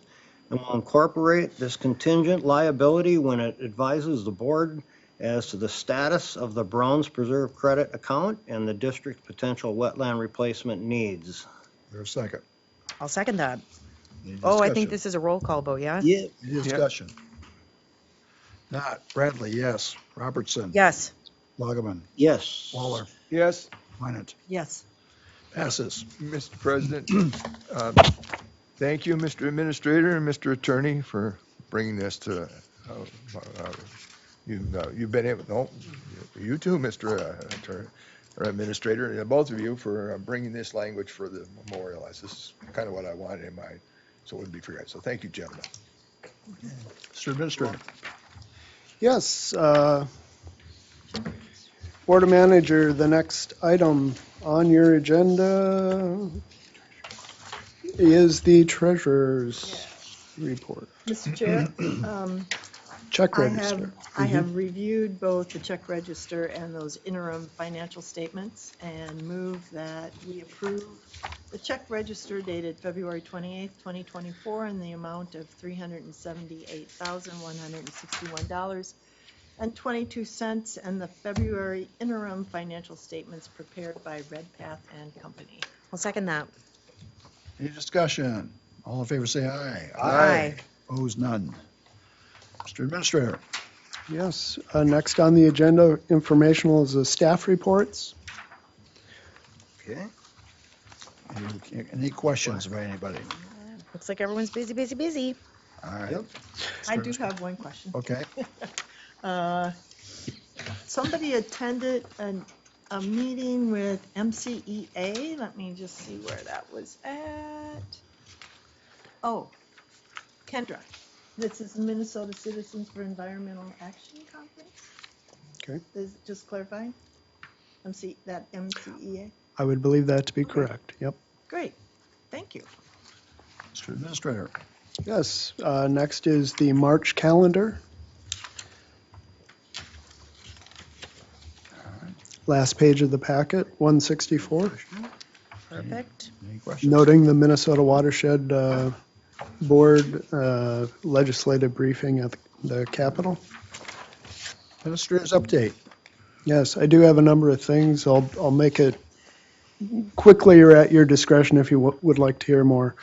[SPEAKER 5] and will incorporate this contingent liability when it advises the board as to the status of the Browns Preserve credit account and the district's potential wetland replacement needs.
[SPEAKER 3] There's a second.
[SPEAKER 9] I'll second that.
[SPEAKER 3] Any
[SPEAKER 9] Oh, I
[SPEAKER 3] discussion?
[SPEAKER 9] think this is a roll call vote, yeah?
[SPEAKER 5] Yeah.
[SPEAKER 3] Any discussion? Not. Bradley, yes. Robertson.
[SPEAKER 9] Yes.
[SPEAKER 3] Loggeman.
[SPEAKER 5] Yes.
[SPEAKER 3] Waller.
[SPEAKER 1] Yes,
[SPEAKER 3] Minot.
[SPEAKER 9] Yes.
[SPEAKER 3] Passes.
[SPEAKER 1] Mr. President, thank you, Mr. Administrator and Mr. Attorney, for bringing this to, you've been able, no, you too, Mr. Attorney, or Administrator, and both of you for bringing this language for the memorialize. This is kind of what I wanted in mind, so it wouldn't be forgotten. So thank you, gentlemen.
[SPEAKER 3] Mr. Administrator.
[SPEAKER 2] Yes, Board Manager, the next item on your agenda is the treasurer's report.
[SPEAKER 4] Mr. Chair,
[SPEAKER 2] Check
[SPEAKER 4] I
[SPEAKER 2] register.
[SPEAKER 4] have reviewed both the check register and those interim financial statements and move that we approve the check register dated February 28th, 2024 in the amount of $378,161.22 and the February interim financial statements prepared by Redpath and Company.
[SPEAKER 9] I'll second that.
[SPEAKER 3] Any discussion? All in favor, say aye.
[SPEAKER 9] Aye.
[SPEAKER 3] Opposed, none. Mr. Administrator.
[SPEAKER 2] Yes, next on the agenda, informational is the staff reports.
[SPEAKER 3] Okay. Any questions by anybody?
[SPEAKER 9] Looks like everyone's busy, busy, busy.
[SPEAKER 3] All right.
[SPEAKER 4] I do have one question.
[SPEAKER 3] Okay.
[SPEAKER 4] Somebody attended a meeting with MCEA. Let me just see where that was at. Oh, Kendra. This is Minnesota Citizens for Environmental Action Conference.
[SPEAKER 2] Okay.
[SPEAKER 4] Is just clarifying? MCEA?
[SPEAKER 2] I would believe that to be correct. Yep.
[SPEAKER 4] Great. Thank you.
[SPEAKER 3] Mr. Administrator.
[SPEAKER 2] Yes, next is the March calendar. Last page of the packet, 164.
[SPEAKER 9] Perfect.
[SPEAKER 3] Any questions?
[SPEAKER 2] Noting the Minnesota Watershed Board legislative briefing at the Capitol.
[SPEAKER 3] Administrator's update.
[SPEAKER 2] Yes, I do have a number of things. I'll make it quickly or at your discretion if you would like to hear more.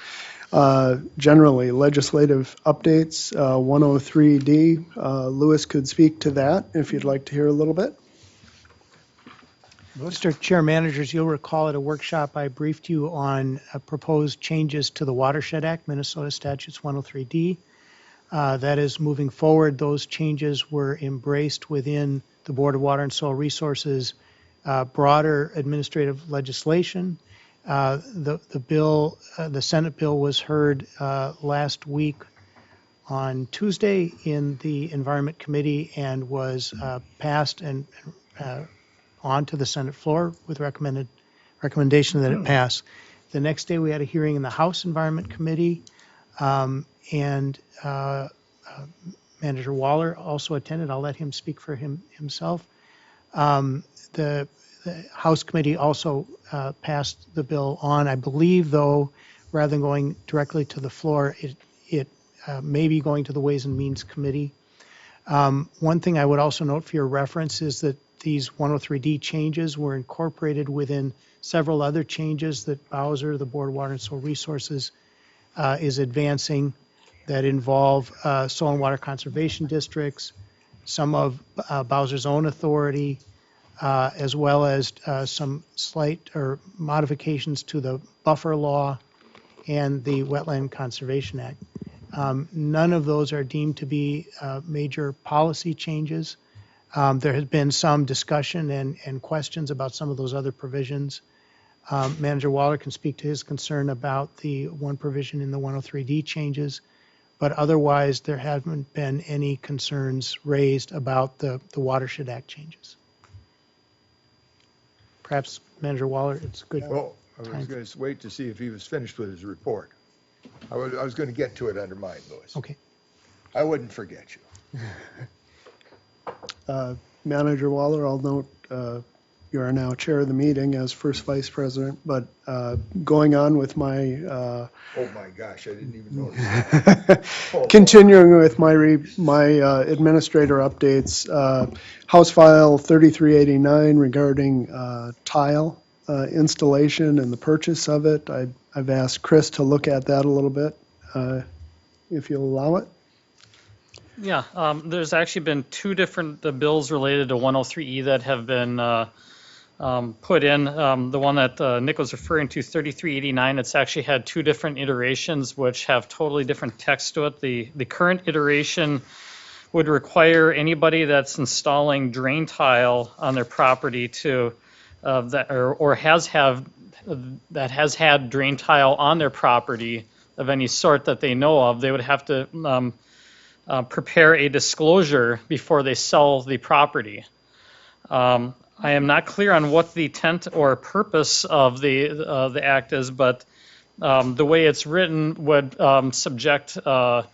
[SPEAKER 2] Generally, legislative updates, 103D. Lewis could speak to that if you'd like to hear a little bit.
[SPEAKER 14] Mr. Chair, managers, you'll recall at a workshop I briefed you on proposed changes to the Watershed Act, Minnesota Statutes 103D. That is moving forward. Those changes were embraced within the Board of Water and Soil Resources broader administrative legislation. The bill, the Senate bill was heard last week on Tuesday in the Environment Committee and was passed and on to the Senate floor with recommendation that it pass. The next day we had a hearing in the House Environment Committee and Manager Waller also attended. I'll let him speak for himself. The House Committee also passed the bill on. I believe, though, rather than going directly to the floor, it may be going to the Ways and Means Committee. One thing I would also note for your reference is that these 103D changes were incorporated within several other changes that Bowser, the Board of Water and Soil Resources, is advancing that involve soil and water conservation districts, some of Bowser's own authority, as well as some slight or modifications to the buffer law and the Wetland Conservation Act. None of those are deemed to be major policy changes. There has been some discussion and questions about some of those other provisions. Manager Waller can speak to his concern about the one provision in the 103D changes, but otherwise there haven't been any concerns raised about the Watershed Act changes. Perhaps Manager Waller, it's good.
[SPEAKER 1] Well, I was going to wait to see if he was finished with his report. I was going to get to it under mine, Louis.
[SPEAKER 14] Okay.
[SPEAKER 1] I wouldn't forget you.
[SPEAKER 2] Manager Waller, I'll note you are now chair of the meeting as first vice president, but going on with my,
[SPEAKER 1] Oh my gosh, I didn't even notice that.
[SPEAKER 2] continuing with my administrator updates, House File 3389 regarding tile installation and the purchase of it. I've asked Chris to look at that a little bit, if you'll allow it.
[SPEAKER 13] Yeah, there's actually been two different bills related to 103E that have been put in. The one that Nick was referring to, 3389, it's actually had two different iterations which have totally different text to it. The current iteration would require anybody that's installing drain tile on their property to that has had drain tile on their property of any sort that they know of, they would have to prepare a disclosure before they sell the property. I am not clear on what the intent or purpose of the act is, but the way it's written would subject a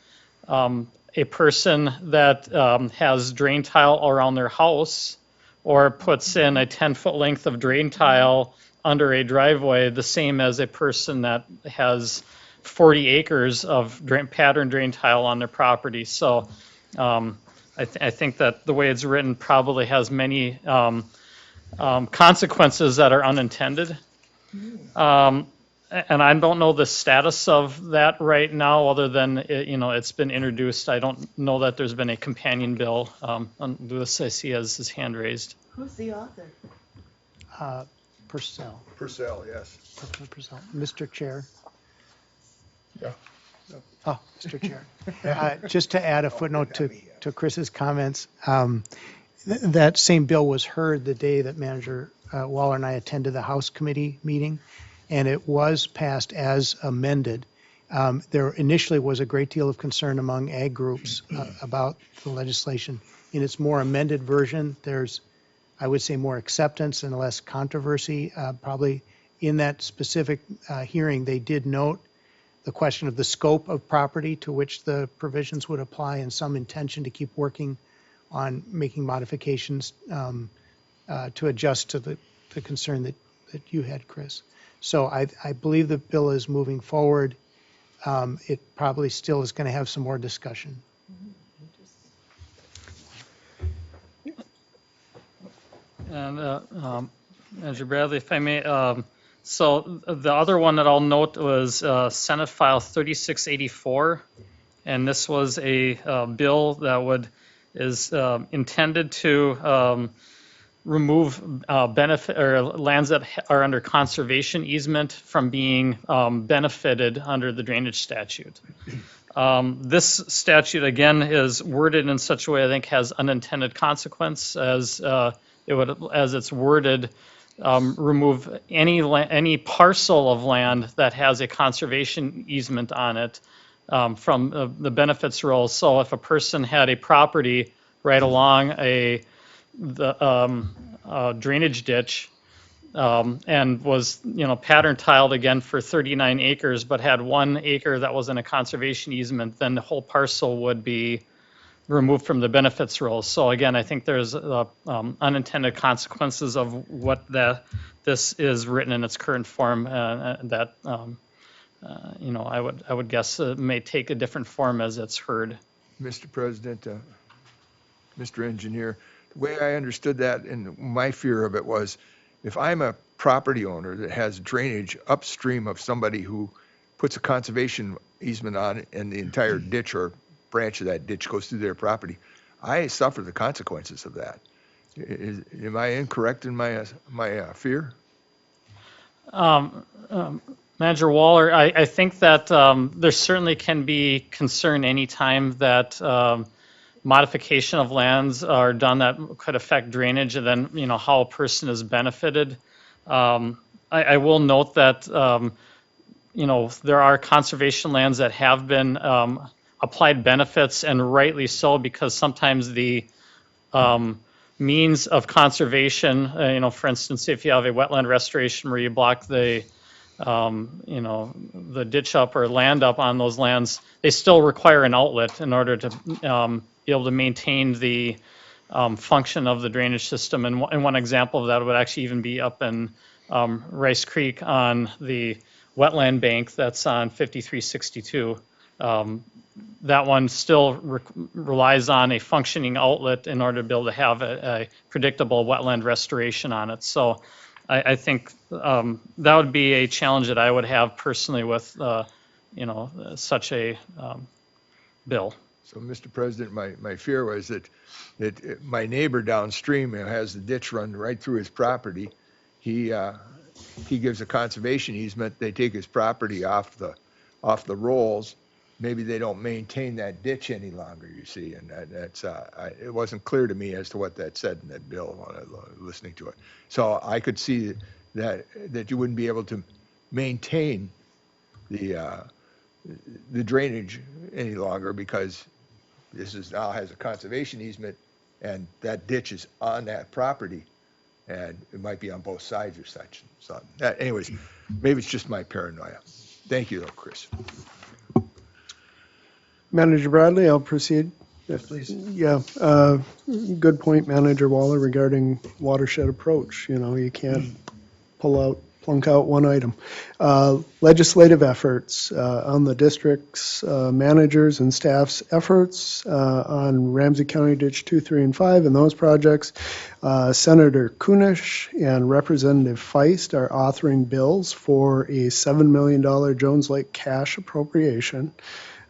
[SPEAKER 13] person that has drain tile around their house or puts in a 10-foot length of drain tile under a driveway, the same as a person that has 40 acres of pattern drain tile on their property. So I think that the way it's written probably has many consequences that are unintended. And I don't know the status of that right now, other than, it's been introduced. I don't know that there's been a companion bill. Lewis, I see, has his hand raised.
[SPEAKER 9] Who's the author?
[SPEAKER 14] Purcell.
[SPEAKER 1] Purcell, yes.
[SPEAKER 14] Purcell. Mr. Chair.
[SPEAKER 1] Yeah.
[SPEAKER 14] Oh, Mr. Chair. Just to add a footnote to Chris's comments, that same bill was heard the day that Manager Waller and I attended the House Committee meeting, and it was passed as amended. There initially was a great deal of concern among ag groups about the legislation. In its more amended version, there's, I would say, more acceptance and less controversy. Probably in that specific hearing, they did note the question of the scope of property to which the provisions would apply, and some intention to keep working on making modifications to adjust to the concern that you had, Chris. So I believe the bill is moving forward. It probably still is going to have some more discussion.
[SPEAKER 13] And Manager Bradley, if I may, so the other one that I'll note was Senate File 3684, and this was a bill that is intended to remove benefit or lands that are under conservation easement from being benefited under the drainage statute. This statute, again, is worded in such a way I think has unintended consequence, as it's worded. Remove any parcel of land that has a conservation easement on it from the benefits rules. So if a person had a property right along the drainage ditch and was pattern tiled again for 39 acres, but had 1 acre that was in a conservation easement, then the whole parcel would be removed from the benefits rules. So again, I think there's unintended consequences of what this is written in its current form that I would guess may take a different form as it's heard.
[SPEAKER 1] Mr. President, Mr. Engineer, the way I understood that and my fear of it was, if I'm a property owner that has drainage upstream of somebody who puts a conservation easement on it and the entire ditch or branch of that ditch goes through their property, I suffer the consequences of that. Am I incorrect in my fear?
[SPEAKER 13] Manager Waller, I think that there certainly can be concern anytime that modification of lands are done that could affect drainage, and then how a person is benefited. I will note that there are conservation lands that have been applied benefits, and rightly so, because sometimes the means of conservation, for instance, if you have a wetland restoration where you block the ditch up or land up on those lands, they still require an outlet in order to be able to maintain the function of the drainage system. And one example of that would actually even be up in Rice Creek on the wetland bank that's on 5362. That one still relies on a functioning outlet in order to be able to have a predictable wetland restoration on it. So I think that would be a challenge that I would have personally with, such a bill.
[SPEAKER 1] So, Mr. President, my fear was that my neighbor downstream who has the ditch run right through his property, he gives a conservation easement, they take his property off the rolls. Maybe they don't maintain that ditch any longer, you see, and it wasn't clear to me as to what that said in that bill when I was listening to it. So I could see that you wouldn't be able to maintain the drainage any longer because this now has a conservation easement and that ditch is on that property and it might be on both sides or such. So anyways, maybe it's just my paranoia. Thank you though, Chris.
[SPEAKER 2] Manager Bradley, I'll proceed.
[SPEAKER 3] Yes, please.
[SPEAKER 2] Yeah, good point, Manager Waller, regarding watershed approach. You can't plunk out one item. Legislative efforts on the district's managers and staff's efforts on Ramsey County Ditch 2, 3, and 5 and those projects. Senator Kunish and Representative Feist are authoring bills for a $7 million Jones Lake cash appropriation.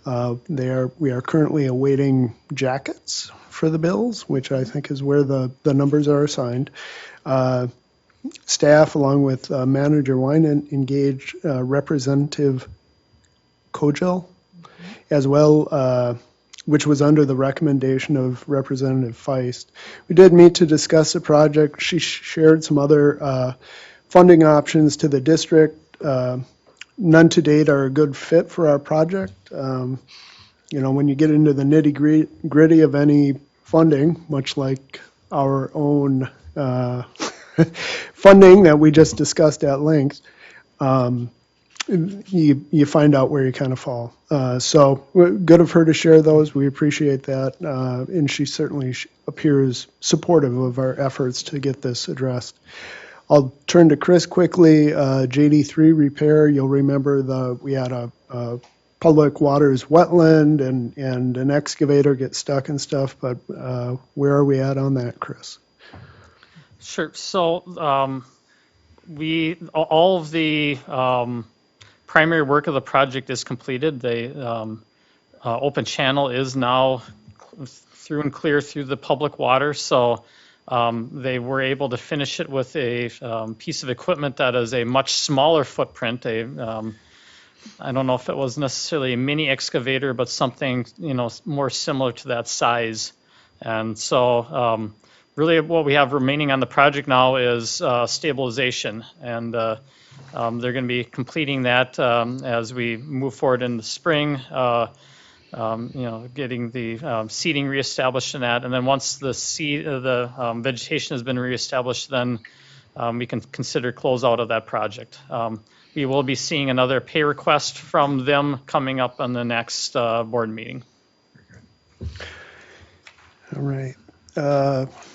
[SPEAKER 2] We are currently awaiting jackets for the bills, which I think is where the numbers are assigned. Staff, along with Manager Winan, engaged Representative Kojal as well, which was under the recommendation of Representative Feist. We did meet to discuss the project. She shared some other funding options to the district. None to date are a good fit for our project. When you get into the nitty-gritty of any funding, much like our own funding that we just discussed at length, you find out where you kind of fall. So good of her to share those. We appreciate that. And she certainly appears supportive of our efforts to get this addressed. I'll turn to Chris quickly. JD3 repair, you'll remember we had a public waters wetland and an excavator get stuck and stuff, but where are we at on that, Chris?
[SPEAKER 13] Sure. So all of the primary work of the project is completed. The open channel is now through and clear through the public water. So they were able to finish it with a piece of equipment that is a much smaller footprint. I don't know if it was necessarily a mini excavator, but something more similar to that size. And so really what we have remaining on the project now is stabilization. And they're going to be completing that as we move forward in the spring. Getting the seeding reestablished in that, and then once the vegetation has been reestablished, then we can consider closeout of that project. We will be seeing another pay request from them coming up on the next board meeting.
[SPEAKER 2] All right.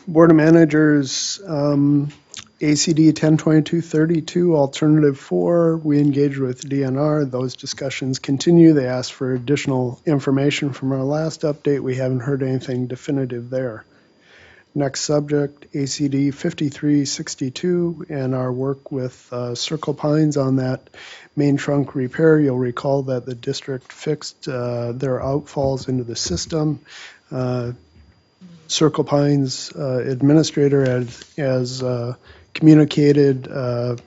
[SPEAKER 2] Board of Managers, ACD 102232, Alternative 4, we engaged with DNR. Those discussions continue. They asked for additional information from our last update. We haven't heard anything definitive there. Next subject, ACD 5362, and our work with Circle Pines on that main trunk repair. You'll recall that the district fixed their outfalls into the system. Circle Pines administrator has communicated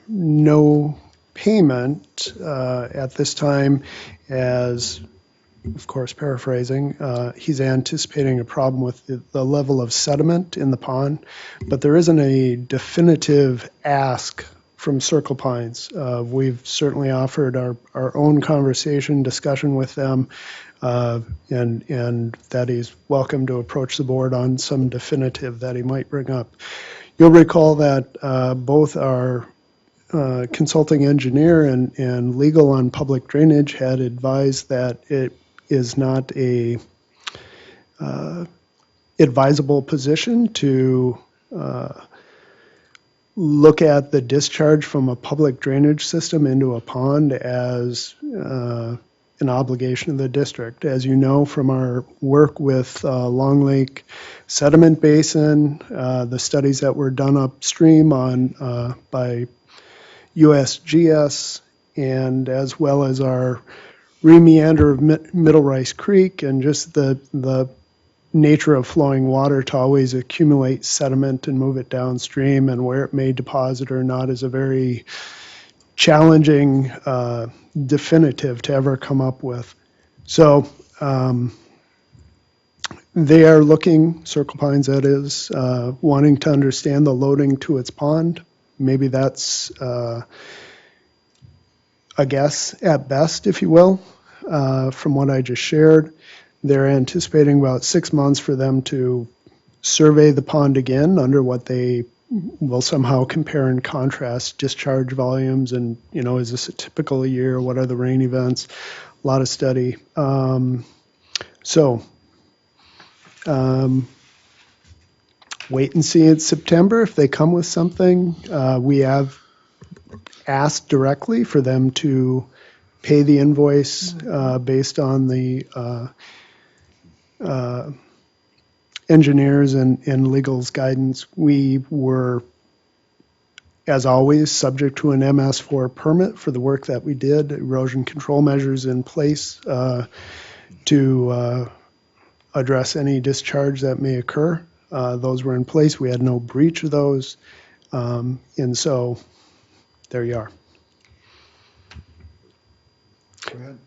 [SPEAKER 2] no payment at this time, as, of course, paraphrasing, he's anticipating a problem with the level of sediment in the pond, but there isn't a definitive ask from Circle Pines. We've certainly offered our own discussion with them, and that he's welcome to approach the board on some definitive that he might bring up. You'll recall that both our consulting engineer and legal on public drainage had advised that it is not a advisable position to look at the discharge from a public drainage system into a pond as an obligation of the district. As you know from our work with Long Lake Sediment Basin, the studies that were done upstream on by USGS, and as well as our remeander of Middle Rice Creek, and just the nature of flowing water to always accumulate sediment and move it downstream, and where it may deposit or not is a very challenging definitive to ever come up with. So they are looking, Circle Pines that is, wanting to understand the loading to its pond. Maybe that's a guess at best, if you will, from what I just shared. They're anticipating about 6 months for them to survey the pond again under what they will somehow compare and contrast discharge volumes and, is this a typical year? What are the rain events? A lot of study. Wait and see in September if they come with something. We have asked directly for them to pay the invoice based on the engineers and legal's guidance. We were, as always, subject to an MS4 permit for the work that we did, erosion control measures in place to address any discharge that may occur. Those were in place. We had no breach of those. And so there you are.
[SPEAKER 3] Go ahead.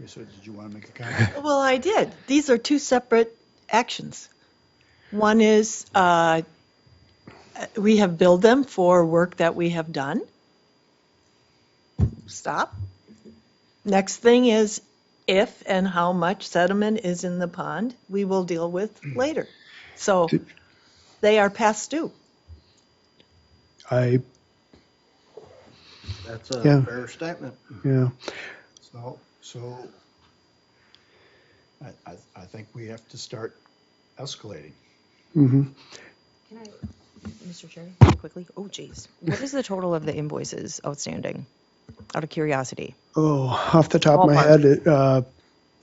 [SPEAKER 3] So did you want to make a comment?
[SPEAKER 4] Well, I did. These are two separate actions. One is we have billed them for work that we have done. Stop. Next thing is if and how much sediment is in the pond, we will deal with later. So they are past due.
[SPEAKER 3] That's a
[SPEAKER 2] Yeah.
[SPEAKER 3] fair statement.
[SPEAKER 2] Yeah.
[SPEAKER 3] So I think we have to start escalating.
[SPEAKER 2] Mm-hmm.
[SPEAKER 9] Can I, Mr. Chair, really quickly? Oh, geez. What is the total of the invoices outstanding? Out of curiosity.
[SPEAKER 2] Oh, off the top of my
[SPEAKER 9] Ballpark.
[SPEAKER 2] head,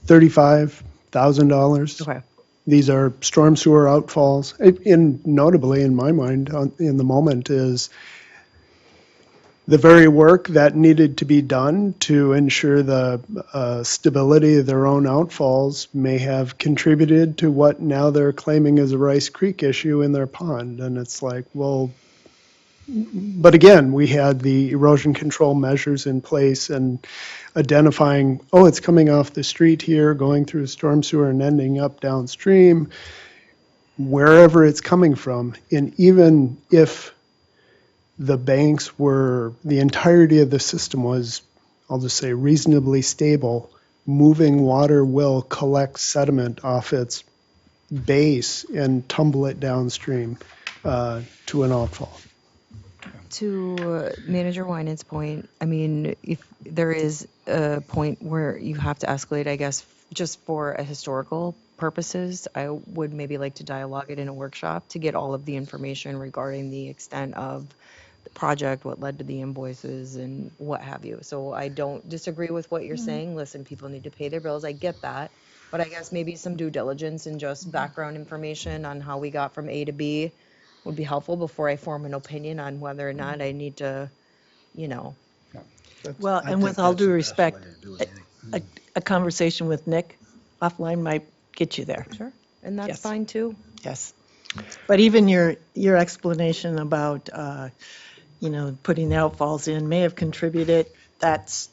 [SPEAKER 2] $35,000.
[SPEAKER 9] Okay.
[SPEAKER 2] These are storm sewer outfalls. And notably, in my mind, in the moment, is the very work that needed to be done to ensure the stability of their own outfalls may have contributed to what now they're claiming is a Rice Creek issue in their pond. And it's like, well, but again, we had the erosion control measures in place and identifying, oh, it's coming off the street here, going through a storm sewer and ending up downstream, wherever it's coming from. And even if the banks were, the entirety of the system was, I'll just say, reasonably stable, moving water will collect sediment off its base and tumble it downstream to an outfall.
[SPEAKER 9] To Manager Winans' point, I mean, if there is a point where you have to escalate, I guess, just for a historical purposes, I would maybe like to dialogue it in a workshop to get all of the information regarding the extent of the project, what led to the invoices, and what have you. So I don't disagree with what you're saying. Listen, people need to pay their bills. I get that. But I guess maybe some due diligence and just background information on how we got from A to B would be helpful before I form an opinion on whether or not I need to,
[SPEAKER 4] Well, and with all due respect, a conversation with Nick offline might get you there.
[SPEAKER 9] Sure. And that's
[SPEAKER 4] Yes.
[SPEAKER 9] fine too.
[SPEAKER 4] Yes. But even your explanation about, putting the outfalls in may have contributed, that's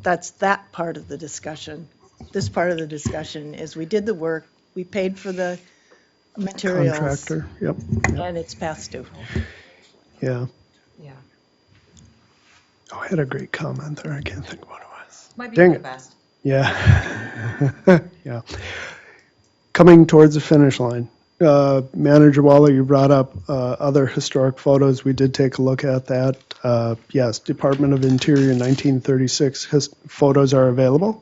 [SPEAKER 4] that part of the discussion. This part of the discussion is we did the work, we paid for the materials.
[SPEAKER 2] Contractor, yep.
[SPEAKER 4] And it's past due.
[SPEAKER 2] Yeah.
[SPEAKER 9] Yeah.
[SPEAKER 2] Oh, I had a great comment there. I can't think what it was.
[SPEAKER 9] Might be
[SPEAKER 2] Dang
[SPEAKER 9] for the
[SPEAKER 2] it.
[SPEAKER 9] best.
[SPEAKER 2] Yeah. Yeah. Coming towards the finish line. Manager Waller, you brought up other historic photos. We did take a look at that. Yes, Department of Interior 1936 photos are available.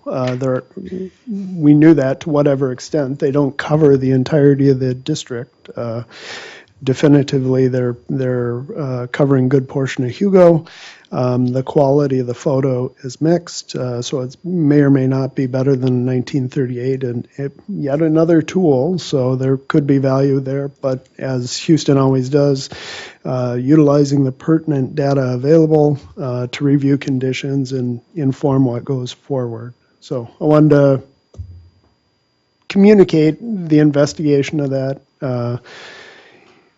[SPEAKER 2] We knew that to whatever extent. They don't cover the entirety of the district. Definitively, they're covering a good portion of Hugo. The quality of the photo is mixed, so it may or may not be better than 1938, and yet another tool, so there could be value there, but as Houston always does, utilizing the pertinent data available to review conditions and inform what goes forward. So I wanted to communicate the investigation of that.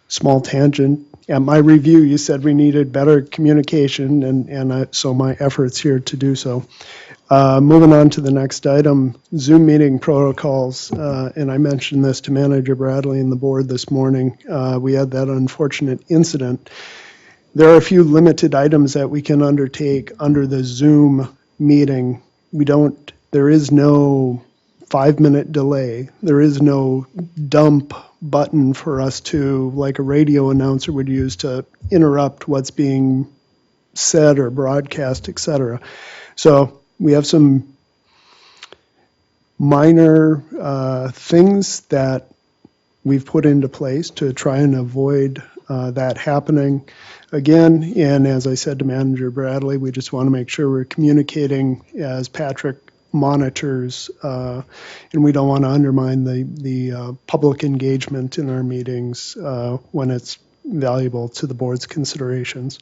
[SPEAKER 2] Small tangent. At my review, you said we needed better communication, so my efforts here to do so. Moving on to the next item, Zoom meeting protocols, and I mentioned this to Manager Bradley and the board this morning. We had that unfortunate incident. There are a few limited items that we can undertake under the Zoom meeting. There is no 5-minute delay. There is no dump button for us to, like a radio announcer would use to interrupt what's being said or broadcast, etc. So we have some minor things that we've put into place to try and avoid that happening again. And as I said to Manager Bradley, we just want to make sure we're communicating as Patrick monitors, and we don't want to undermine the public engagement in our meetings when it's valuable to the board's considerations.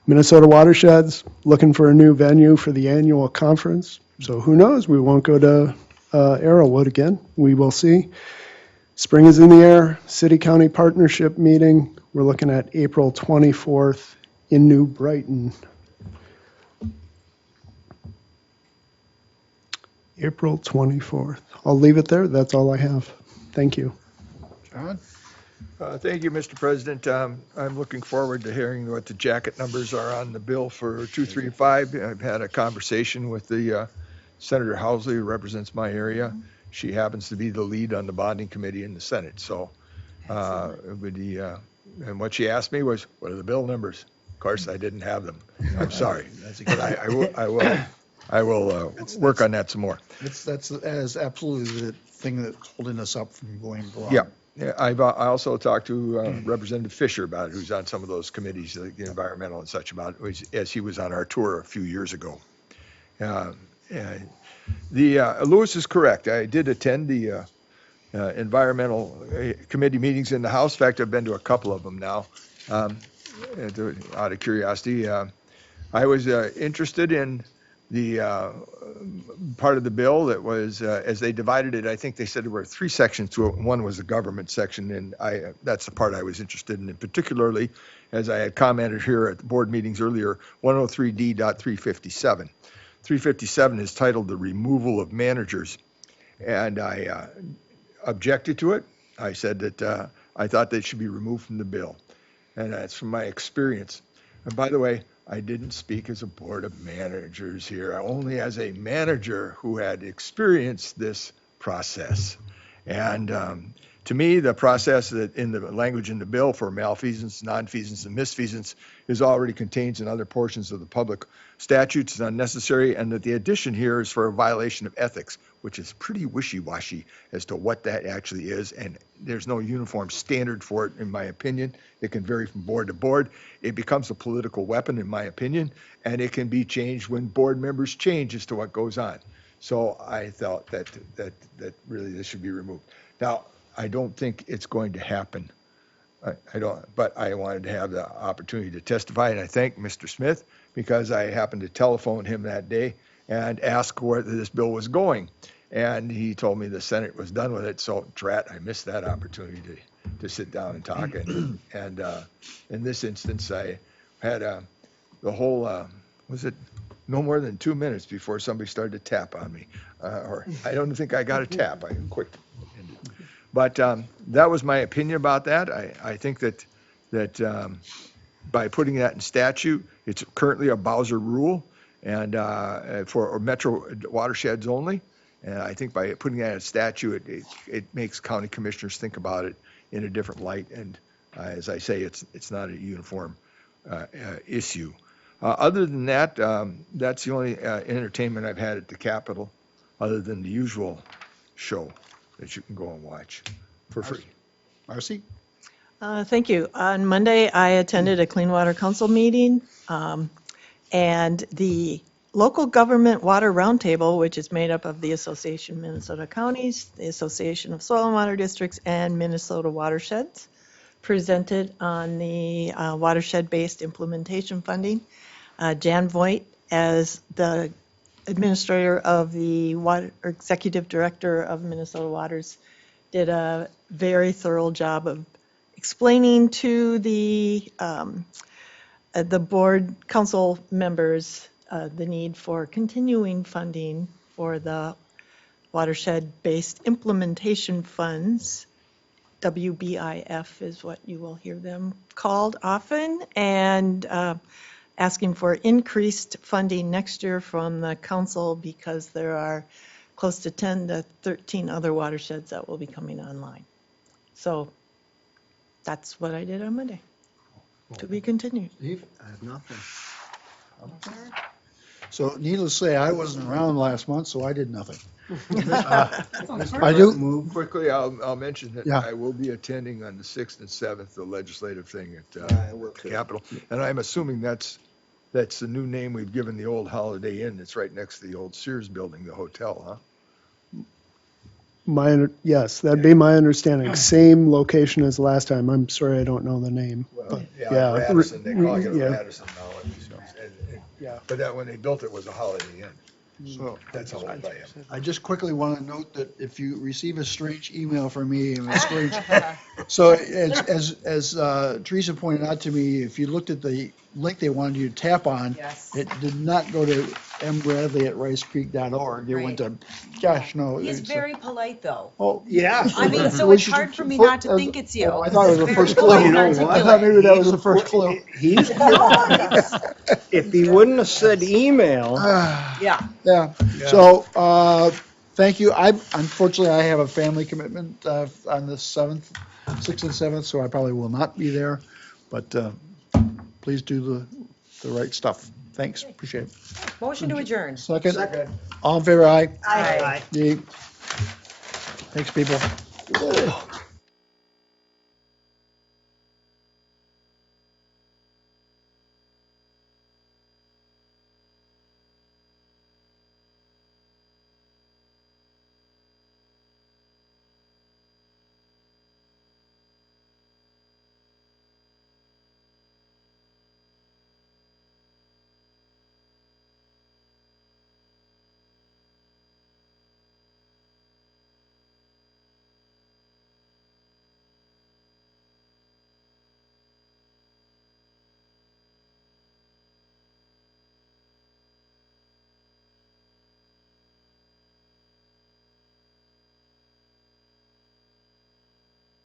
[SPEAKER 2] Minnesota Watersheds looking for a new venue for the annual conference. So who knows? We won't go to Arrowwood again. We will see. Spring is in the air. City-county partnership meeting. We're looking at April 24th in New Brighton. April 24th. I'll leave it there. That's all I have. Thank you.
[SPEAKER 3] John?
[SPEAKER 1] Thank you, Mr. President. I'm looking forward to hearing what the jacket numbers are on the bill for 235. I've had a conversation with the Senator Housley, who represents my area. She happens to be the lead on the bonding committee in the Senate. So, and what she asked me was, what are the bill numbers? Of course, I didn't have them. I'm sorry. But I will work on that some more.
[SPEAKER 3] That is absolutely the thing that's holding us up from going broad.
[SPEAKER 1] Yeah. Yeah, I also talked to Representative Fisher about it, who's on some of those committees, like the environmental and such, about it, as he was on our tour a few years ago. Lewis is correct. I did attend the environmental committee meetings in the House. In fact, I've been to a couple of them now. Out of curiosity, I was interested in the part of the bill that was, as they divided it, I think they said there were 3 sections to it. One was the government section, and that's the part I was interested in, and particularly, as I had commented here at the board meetings earlier, 103D.357. 357 is titled the removal of managers, and I objected to it. I said that I thought they should be removed from the bill, and that's from my experience. And by the way, I didn't speak as a board of managers here, only as a manager who had experienced this process. And to me, the process that in the language in the bill for malfeasance, nonfeasance, and misfeasance is already contained in other portions of the public statutes, is unnecessary, and that the addition here is for a violation of ethics, which is pretty wishy-washy as to what that actually is, and there's no uniform standard for it, in my opinion. It can vary from board to board. It becomes a political weapon, in my opinion, and it can be changed when board members change as to what goes on. So I thought that really this should be removed. Now, I don't think it's going to happen. I don't, but I wanted to have the opportunity to testify, and I thank Mr. Smith because I happened to telephone him that day and ask where this bill was going. And he told me the Senate was done with it, so drat, I missed that opportunity to sit down and talk. And in this instance, I had the whole, was it no more than 2 minutes before somebody started to tap on me. Or I don't think I got a tap, I quick. But that was my opinion about that. I think that by putting that in statute, it's currently a Bowser rule and for metro watersheds only. And I think by putting that in statute, it makes county commissioners think about it in a different light. And as I say, it's not a uniform issue. Other than that, that's the only entertainment I've had at the Capitol, other than the usual show that you can go and watch for free.
[SPEAKER 3] Marcy?
[SPEAKER 4] Thank you. On Monday, I attended a Clean Water Council meeting, and the Local Government Water Roundtable, which is made up of the Association of Minnesota Counties, the Association of Soil and Water Districts, and Minnesota Watersheds, presented on the watershed-based implementation funding. Jan Voigt, as the administrator of the water, or executive director of Minnesota Waters, did a very thorough job of explaining to the board council members the need for continuing funding for the watershed-based implementation funds. WBIF is what you will hear them called often, and asking for increased funding next year from the council because there are close to 10 to 13 other watersheds that will be coming online. So that's what I did on Monday. To be continued.
[SPEAKER 3] Steve? I have nothing. So needless to say, I wasn't around last month, so I did nothing. I do.
[SPEAKER 1] Move quickly, I'll mention that
[SPEAKER 3] Yeah.
[SPEAKER 1] I will be attending on the 6th and 7th, the legislative thing at the Capitol. And I'm assuming that's the new name we've given the old Holiday Inn that's right next to the old Sears building, the hotel, huh?
[SPEAKER 2] Yes, that'd be my understanding. Same location as last time. I'm sorry, I don't know the name.
[SPEAKER 1] Well,
[SPEAKER 2] Yeah.
[SPEAKER 1] yeah, Radisson, they call it
[SPEAKER 2] Yeah.
[SPEAKER 1] Radisson now.
[SPEAKER 2] Yeah.
[SPEAKER 1] But that, when they built it, was a Holiday Inn.
[SPEAKER 3] So
[SPEAKER 1] That's how old I am.
[SPEAKER 3] I just quickly want to note that if you receive a strange email from me, and it's strange. So as Teresa pointed out to me, if you looked at the link they wanted you to tap on,
[SPEAKER 9] Yes.
[SPEAKER 3] it did not go to mbradley@ricecreek.org. It went to, gosh, no.
[SPEAKER 9] He's
[SPEAKER 3] it's,
[SPEAKER 9] very polite, though.
[SPEAKER 3] Oh, yeah.
[SPEAKER 9] I mean, so
[SPEAKER 3] Which
[SPEAKER 9] it's
[SPEAKER 3] is
[SPEAKER 9] hard for me not to think it's you.
[SPEAKER 3] Oh, I thought it was the
[SPEAKER 9] Very
[SPEAKER 3] first clue.
[SPEAKER 9] polite and
[SPEAKER 3] I thought
[SPEAKER 9] articulate.
[SPEAKER 3] maybe that was the first clue.
[SPEAKER 5] He's, if he wouldn't have said email,
[SPEAKER 9] Yeah.
[SPEAKER 3] Yeah, so, thank you. Unfortunately, I have a family commitment on the 6th and 7th, so I probably will not be there. But please do the right stuff. Thanks, appreciate it.
[SPEAKER 9] Motion to adjourn.
[SPEAKER 3] Second? All in favor, aye?
[SPEAKER 9] Aye.
[SPEAKER 3] Yay. Thanks, people.